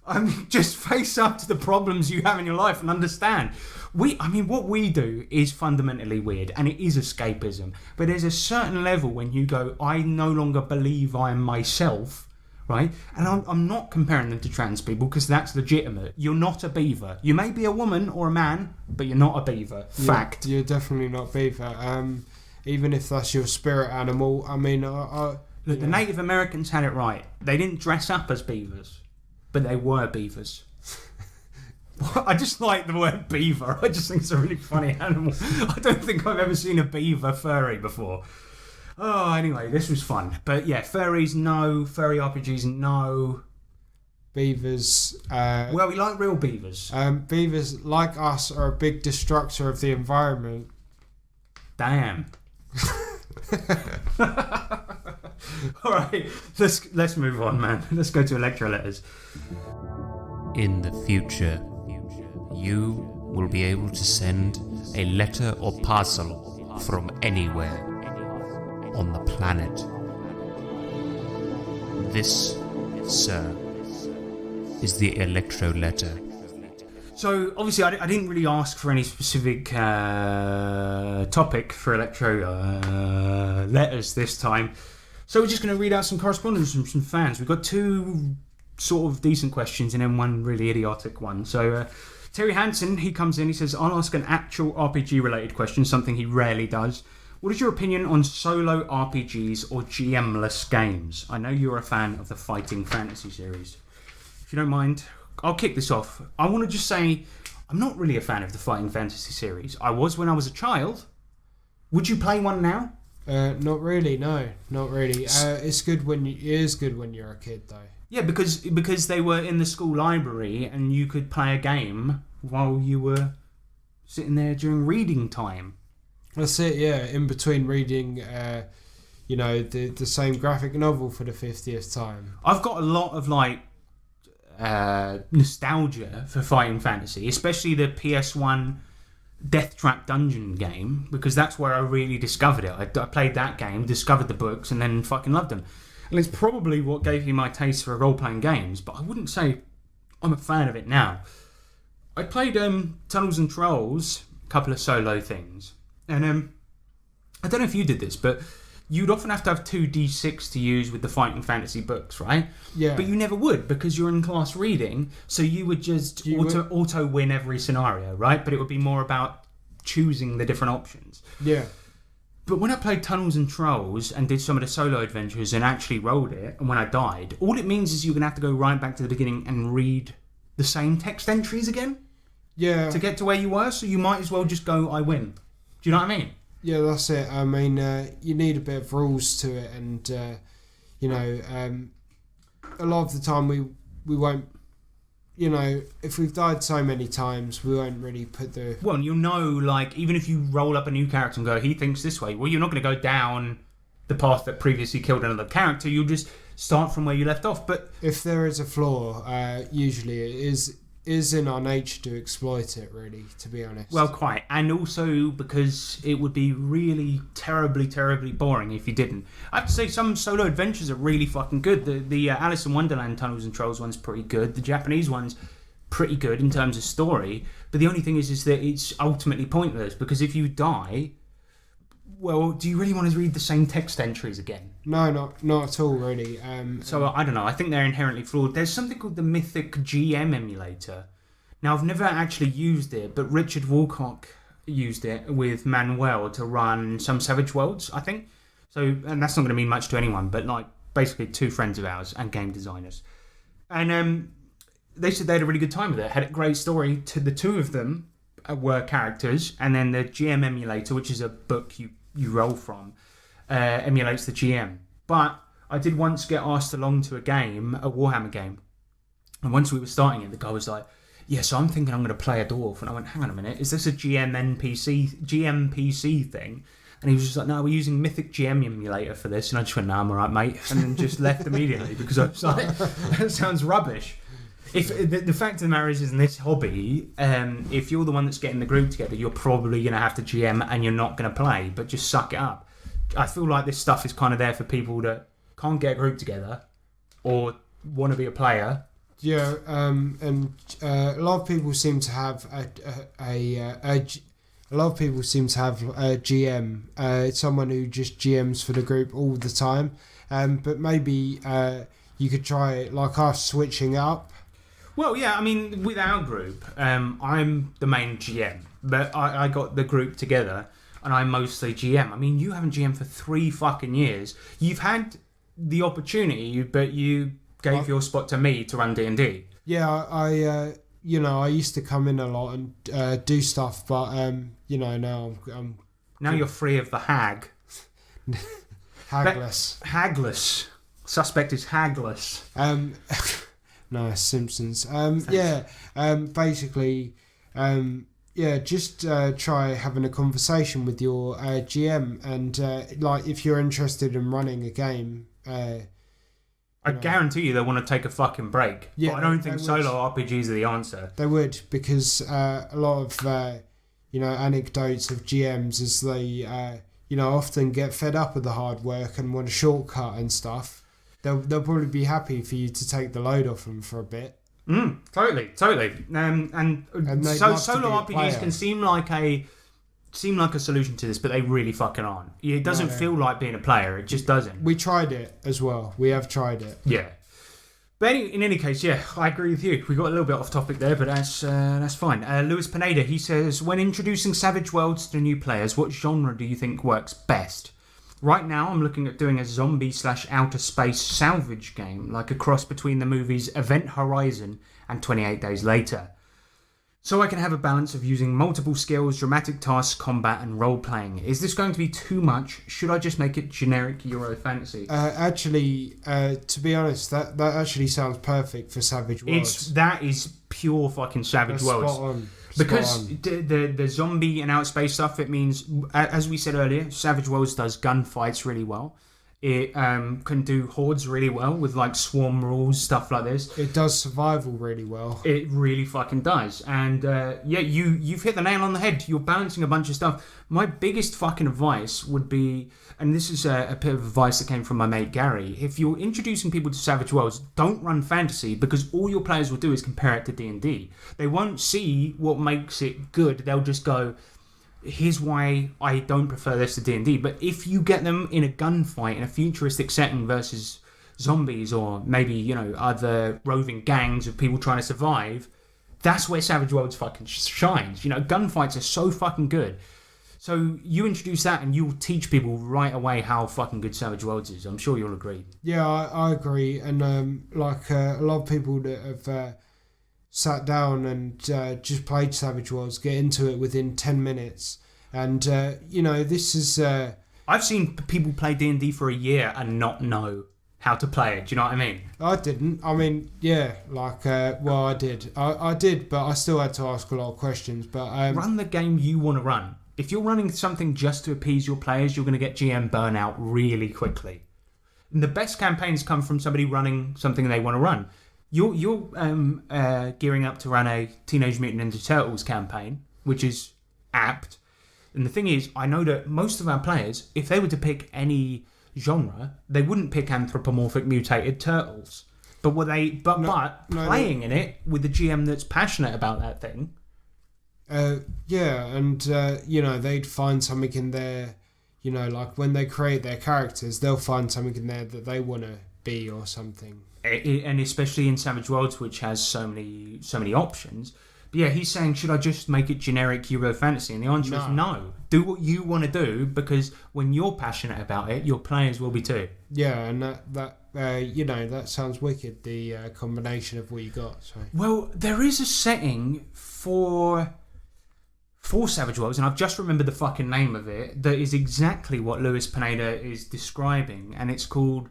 I mean, just face up to the problems you have in your life and understand. What we do is fundamentally weird and it is escapism. But there's a certain level when you go, I no longer believe I am myself. Right? And I'm not comparing them to trans people because that's legitimate. You're not a beaver. You may be a woman or a man, but you're not a beaver. Fact. You're definitely not beaver. Even if that's your spirit animal. I mean, Look, the Native Americans had it right. They didn't dress up as beavers, but they were beavers. I just like the word beaver. I just think it's a really funny animal. I don't think I've ever seen a beaver furry before. Oh, anyway, this was fun. But yeah, furries, no. Furry RPGs, no. Beavers... well, we like real beavers. Beavers, like us, are a big destructor of the environment. Damn. Alright, let's move on, man. Let's go to Electro Letters. In the future, you will be able to send a letter or parcel from anywhere on the planet. This, sir, is the Electro Letter. So, obviously, I didn't really ask for any specific topic for Electro letters this time. So, we're just going to read out some correspondence from some fans. We've got 2 sort of decent questions and then 1 really idiotic one. So, Terry Hansen, he comes in, he says, I'll ask an actual RPG-related question, something he rarely does. What is your opinion on solo RPGs or GM-less games? I know you're a fan of the Fighting Fantasy series. If you don't mind, I'll kick this off. I want to just say, I'm not really a fan of the Fighting Fantasy series. I was when I was a child. Would you play one now? Not really, no. Not really. It is good when you're a kid, though. Yeah, because they were in the school library and you could play a game while you were sitting there during reading time. That's it, yeah. In between reading, the same graphic novel for the 50th time. I've got a lot of nostalgia for Fighting Fantasy, especially the PS1 Death Trap Dungeon game, because that's where I really discovered it. I played that game, discovered the books, and then fucking loved them. And it's probably what gave me my taste for role-playing games, but I wouldn't say I'm a fan of it now. I played Tunnels and Trolls, a couple of solo things. And I don't know if you did this, but you'd often have to have 2d6 to use with the Fighting Fantasy books, right? Yeah. But you never would, because you're in class reading, so you would just auto win every scenario, right? But it would be more about choosing the different options. Yeah. But when I played Tunnels and Trolls and did some of the solo adventures and actually rolled it, and when I died, all it means is you're going to have to go right back to the beginning and read the same text entries again. Yeah. To get to where you were, so you might as well just go, I win. Do you know what I mean? Yeah, that's it. I mean, you need a bit of rules to it, and a lot of the time we won't. If we've died so many times, we won't really put the. Well, and you'll know, even if you roll up a new character and go, he thinks this way. Well, you're not going to go down the path that previously killed another character. You'll just start from where you left off. But if there is a flaw, usually it is in our nature to exploit it, really, to be honest. Well, quite. And also because it would be really terribly, terribly boring if you didn't. I have to say, some solo adventures are really fucking good. The Alice in Wonderland Tunnels and Trolls one's pretty good. The Japanese one's pretty good in terms of story. But the only thing is that it's ultimately pointless, because if you die, well, do you really want to read the same text entries again? No, not at all, really. So, I don't know. I think they're inherently flawed. There's something called the Mythic GM emulator. Now, I've never actually used it, but Richard Woolcock used it with Manuel to run some Savage Worlds, I think. So, and that's not going to mean much to anyone, but basically 2 friends of ours and game designers. And they said they had a really good time with it. Had a great story. To the 2 of them were characters, and then the GM emulator, which is a book you roll from, emulates the GM. But I did once get asked along to a Warhammer game, and once we were starting it, the guy was like, yeah, so I'm thinking I'm going to play a dwarf. And I went, hang on a minute, is this a GMPC thing? And he was just like, no, we're using Mythic GM emulator for this. And I just went, no, I'm all right, mate. And then just left immediately, because I was like, that sounds rubbish. If the fact of the matter is in this hobby, if you're the one that's getting the group together, you're probably going to have to GM and you're not going to play, but just suck it up. I feel like this stuff is kind of there for people that can't get a group together or want to be a player. Yeah, and a lot of people seem to have a GM, someone who just GMs for the group all the time. But maybe you could try, like us, switching up. Well, yeah, I mean, with our group, I'm the main GM, but I got the group together and I'm mostly GM. I mean, you haven't GM for 3 fucking years. You've had the opportunity, but you gave your spot to me to run D&D. Yeah, I used to come in a lot and do stuff, but now I'm now you're free of the hag. Hagless. Hagless. Suspect is hagless. No, Simpsons. Basically, just try having a conversation with your GM, and if you're interested in running a game. I guarantee you they want to take a fucking break. Yeah, but I don't think solo RPGs are the answer. They would, because a lot of anecdotes of GMs is they often get fed up with the hard work and want a shortcut and stuff. They'll probably be happy for you to take the load off them for a bit. Totally. And so solo RPGs can seem like a solution to this, but they really fucking aren't. It doesn't feel like being a player. It just doesn't. We tried it as well. We have tried it. Yeah. But in any case, yeah, I agree with you. We got a little bit off topic there, but that's fine. Lewis Pineda, he says, when introducing Savage Worlds to new players, what genre do you think works best? Right now, I'm looking at doing a zombie/outer space salvage game, like a cross between the movies Event Horizon and 28 Days Later. So I can have a balance of using multiple skills, dramatic tasks, combat, and role-playing. Is this going to be too much? Should I just make it generic Euro fantasy? To be honest, that actually sounds perfect for Savage Worlds. That is pure fucking Savage Worlds. Spot on. Because the zombie and outer space stuff, it means, as we said earlier, Savage Worlds does gunfights really well. It can do hordes really well with like swarm rules, stuff like this. It does survival really well. It really fucking does. And you've hit the nail on the head. You're balancing a bunch of stuff. My biggest fucking advice would be, and this is a bit of advice that came from my mate Gary, if you're introducing people to Savage Worlds, don't run fantasy, because all your players will do is compare it to D&D. They won't see what makes it good. They'll just go, here's why I don't prefer this to D&D. But if you get them in a gunfight in a futuristic setting versus zombies, or maybe, other roving gangs of people trying to survive, that's where Savage Worlds fucking shines. Gunfights are so fucking good. So you introduce that and you'll teach people right away how fucking good Savage Worlds is. I'm sure you'll agree. Yeah, I agree. And a lot of people that have sat down and just played Savage Worlds get into it within 10 minutes. And, this is... I've seen people play D&D for a year and not know how to play it. Do you know what I mean? I didn't. I mean, yeah, I did. I did, but I still had to ask a lot of questions. But run the game you want to run. If you're running something just to appease your players, you're going to get GM burnout really quickly. And the best campaigns come from somebody running something they want to run. You're gearing up to run a Teenage Mutant Ninja Turtles campaign, which is apt. And the thing is, I know that most of our players, if they were to pick any genre, they wouldn't pick anthropomorphic mutated turtles. But playing in it with the GM that's passionate about that thing. They'd find something in there, like when they create their characters, they'll find something in there that they want to be or something. And especially in Savage Worlds, which has so many options. But yeah, he's saying, should I just make it generic Euro fantasy? And the answer is no. Do what you want to do, because when you're passionate about it, your players will be too. Yeah, and that sounds wicked, the combination of what you got. So. Well, there is a setting for Savage Worlds, and I've just remembered the fucking name of it, that is exactly what Lewis Pineda is describing, and it's called...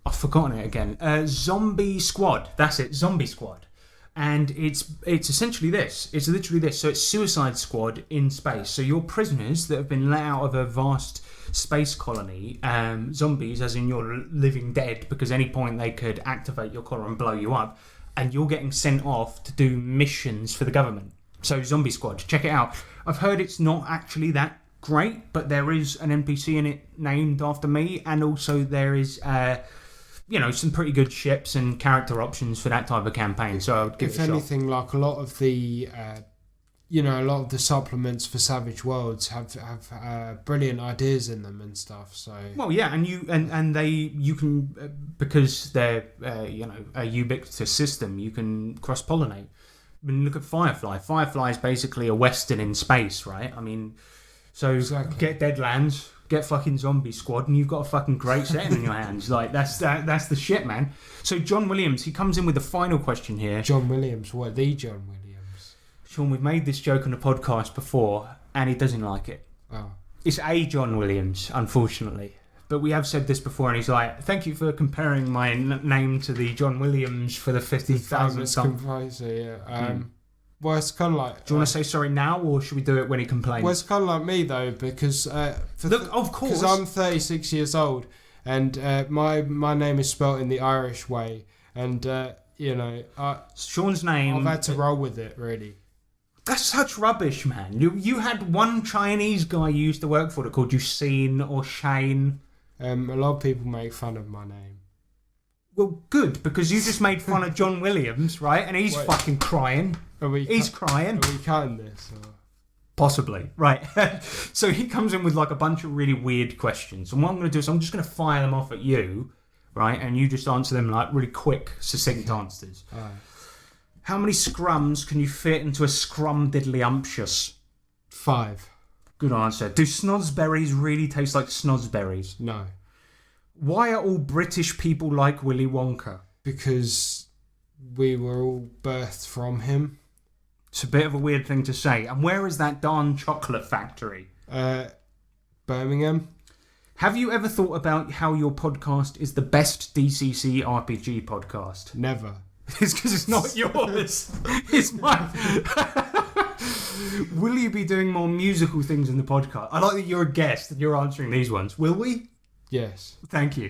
I've forgotten it again. Zombie Squad. That's it. Zombie Squad. And it's essentially this. It's literally this. So it's Suicide Squad in space. So you're prisoners that have been let out of a vast space colony. Zombies, as in you're living dead, because any point they could activate your collar and blow you up. And you're getting sent off to do missions for the government. So Zombie Squad. Check it out. I've heard it's not actually that great, but there is an NPC in it named after me. And also there is... some pretty good ships and character options for that type of campaign. So I would give it a shot. If anything, like a lot of the, a lot of the supplements for Savage Worlds have brilliant ideas in them and stuff. So well, yeah, and you can because they're a ubiquitous system, you can cross pollinate. I mean, look at Firefly. Firefly is basically a Western in space, right? I mean, so exactly. Get Deadlands. Get fucking Zombie Squad, and you've got a fucking great setting in your hands. Like, that's the shit, man. So John Williams, he comes in with the final question here. John Williams, what? The John Williams? Sean, we've made this joke on the podcast before, and he doesn't like it. Oh. It's a John Williams, unfortunately. But we have said this before, and he's like, thank you for comparing my name to the John Williams for the 50,000 composer, yeah. Well, it's kind of like... Do you want to say sorry now, or should we do it when he complains? Well, it's kind of like me, though, because... of course. Because I'm 36 years old, and my name is spelt in the Irish way, and, Sean's name... I've had to roll with it, really. That's such rubbish, man. You had one Chinese guy you used to work for that called you Scene or Shane. A lot of people make fun of my name. Well, good, because you just made fun of John Williams, right? And he's fucking crying. He's crying. Are we cutting this? Or? Possibly. Right. So he comes in with like a bunch of really weird questions. And what I'm going to do is I'm just going to fire them off at you, right? And you just answer them like really quick, succinct answers. All right. How many scrums can you fit into a scrum diddly-umptious? 5. Good answer. Do snozberries really taste like snozberries? No. Why are all British people like Willy Wonka? Because we were all birthed from him. It's a bit of a weird thing to say. And where is that darn chocolate factory? Birmingham. Have you ever thought about how your podcast is the best DCC RPG podcast? Never. It's because it's not yours. It's mine. Will you be doing more musical things in the podcast? I like that you're a guest and you're answering these ones. Will we? Yes. Thank you.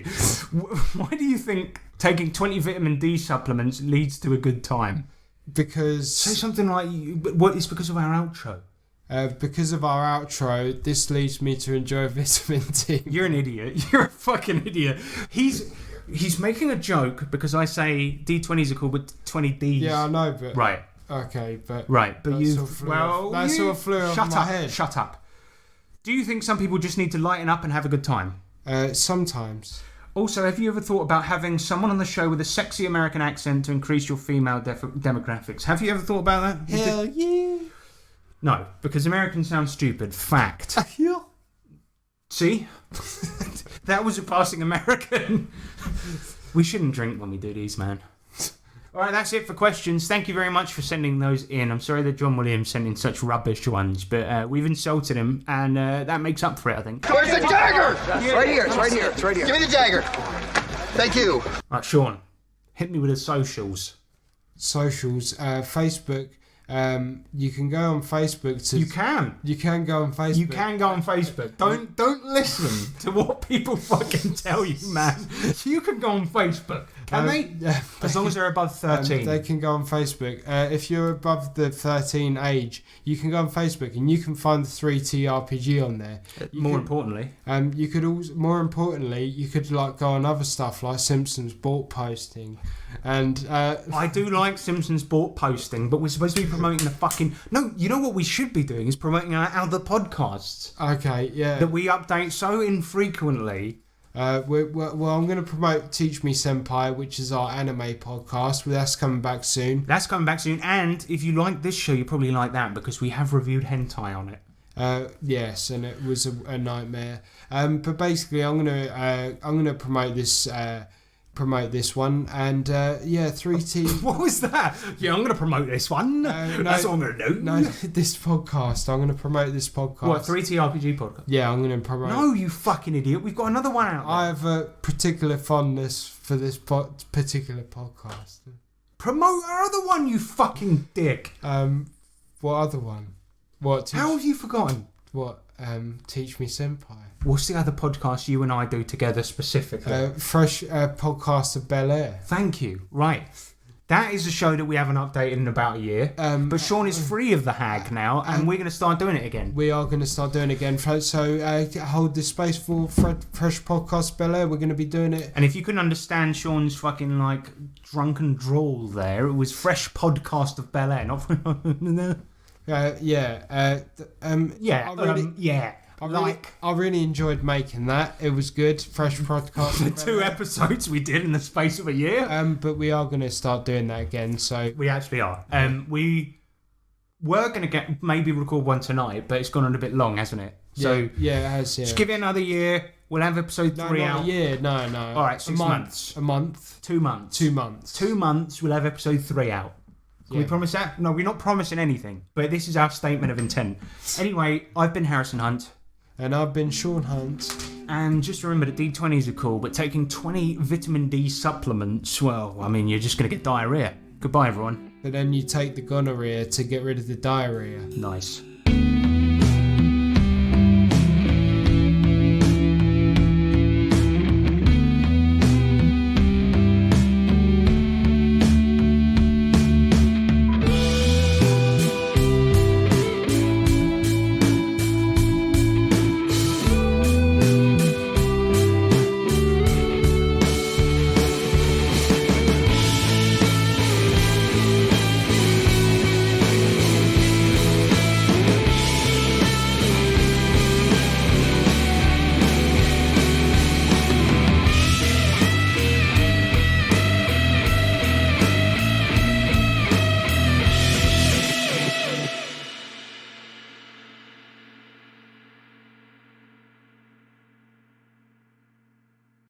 Why do you think taking 20 vitamin D supplements leads to a good time? Because... Say something like, what? It's because of our outro. Because of our outro, this leads me to enjoy vitamin D. You're an idiot. You're a fucking idiot. He's making a joke because I say D20s are called with 20 Ds. Yeah, I know, but... Right. Okay, but... Right, but you... That sort of flew off my head. Shut up. Do you think some people just need to lighten up and have a good time? Sometimes. Also, have you ever thought about having someone on the show with a sexy American accent to increase your female demographics? Have you ever thought about that? Hell yeah. No, because Americans sound stupid. Fact. Yeah. See? That was a passing American. We shouldn't drink when we do these, man. Alright, that's it for questions. Thank you very much for sending those in. I'm sorry that John Williams sent in such rubbish ones, but we've insulted him, and that makes up for it, I think. Where's the dagger? It's right here, it's right here, it's right here. Give me the dagger. Thank you. Right, Sean, hit me with the socials. Socials, Facebook. You can go on Facebook to... You can go on Facebook. You can go on Facebook. Don't listen to what people fucking tell you, man. You can go on Facebook. Can they? As long as they're above 13. They can go on Facebook. If you're above the 13 age, you can go on Facebook and you can find the 3T RPG on there. More importantly, you could also, you could like go on other stuff like Simpsons Bought posting, and I do like Simpsons Bought posting, but we're supposed to be promoting the fucking... No, you know what we should be doing is promoting our other podcasts. Okay, yeah. That we update so infrequently. Well, I'm going to promote Teach Me Senpai, which is our anime podcast. That's coming back soon. And if you like this show, you probably like that because we have reviewed hentai on it. Yes, and it was a nightmare. But basically, I'm gonna promote this one, and 3T. What was that? Yeah, I'm gonna promote this one. That's all I'm gonna do. No, this podcast. I'm gonna promote this podcast. What, 3T RPG podcast? Yeah, I'm gonna promote. No, you fucking idiot. We've got another one out there. I have a particular fondness for this particular podcast. Promote our other one, you fucking dick. What other one? What? How have you forgotten? What? Teach Me Senpai. What's the other podcast you and I do together specifically? Fresh Podcast of Bel Air. Thank you. Right. That is a show that we haven't updated in about a year. But Sean is free of the hag now, and we're going to start doing it again. We are going to start doing it again. So hold this space for Fresh Podcast Bel Air. We're going to be doing it. And if you couldn't understand Sean's fucking like drunken drawl there, it was Fresh Podcast of Bel Air, not... I really enjoyed making that. It was good. Fresh podcast. The 2 episodes we did in the space of a year. But we are going to start doing that again. So we actually are. We were going to maybe record one tonight, but it's gone on a bit long, hasn't it? So yeah, it has. Yeah. Just give it another year. We'll have episode 3 out. Not a year. No. All right, 6 months. A month. 2 months. 2 months. 2 months. We'll have episode 3 out. Can we promise that? No, we're not promising anything. But this is our statement of intent. Anyway, I've been Harrison Hunt. And I've been Sean Hunt. And just remember that D20s are cool, but taking 20 vitamin D supplements, well, I mean, you're just going to get diarrhea. Goodbye, everyone. But then you take the gonorrhea to get rid of the diarrhea. Nice.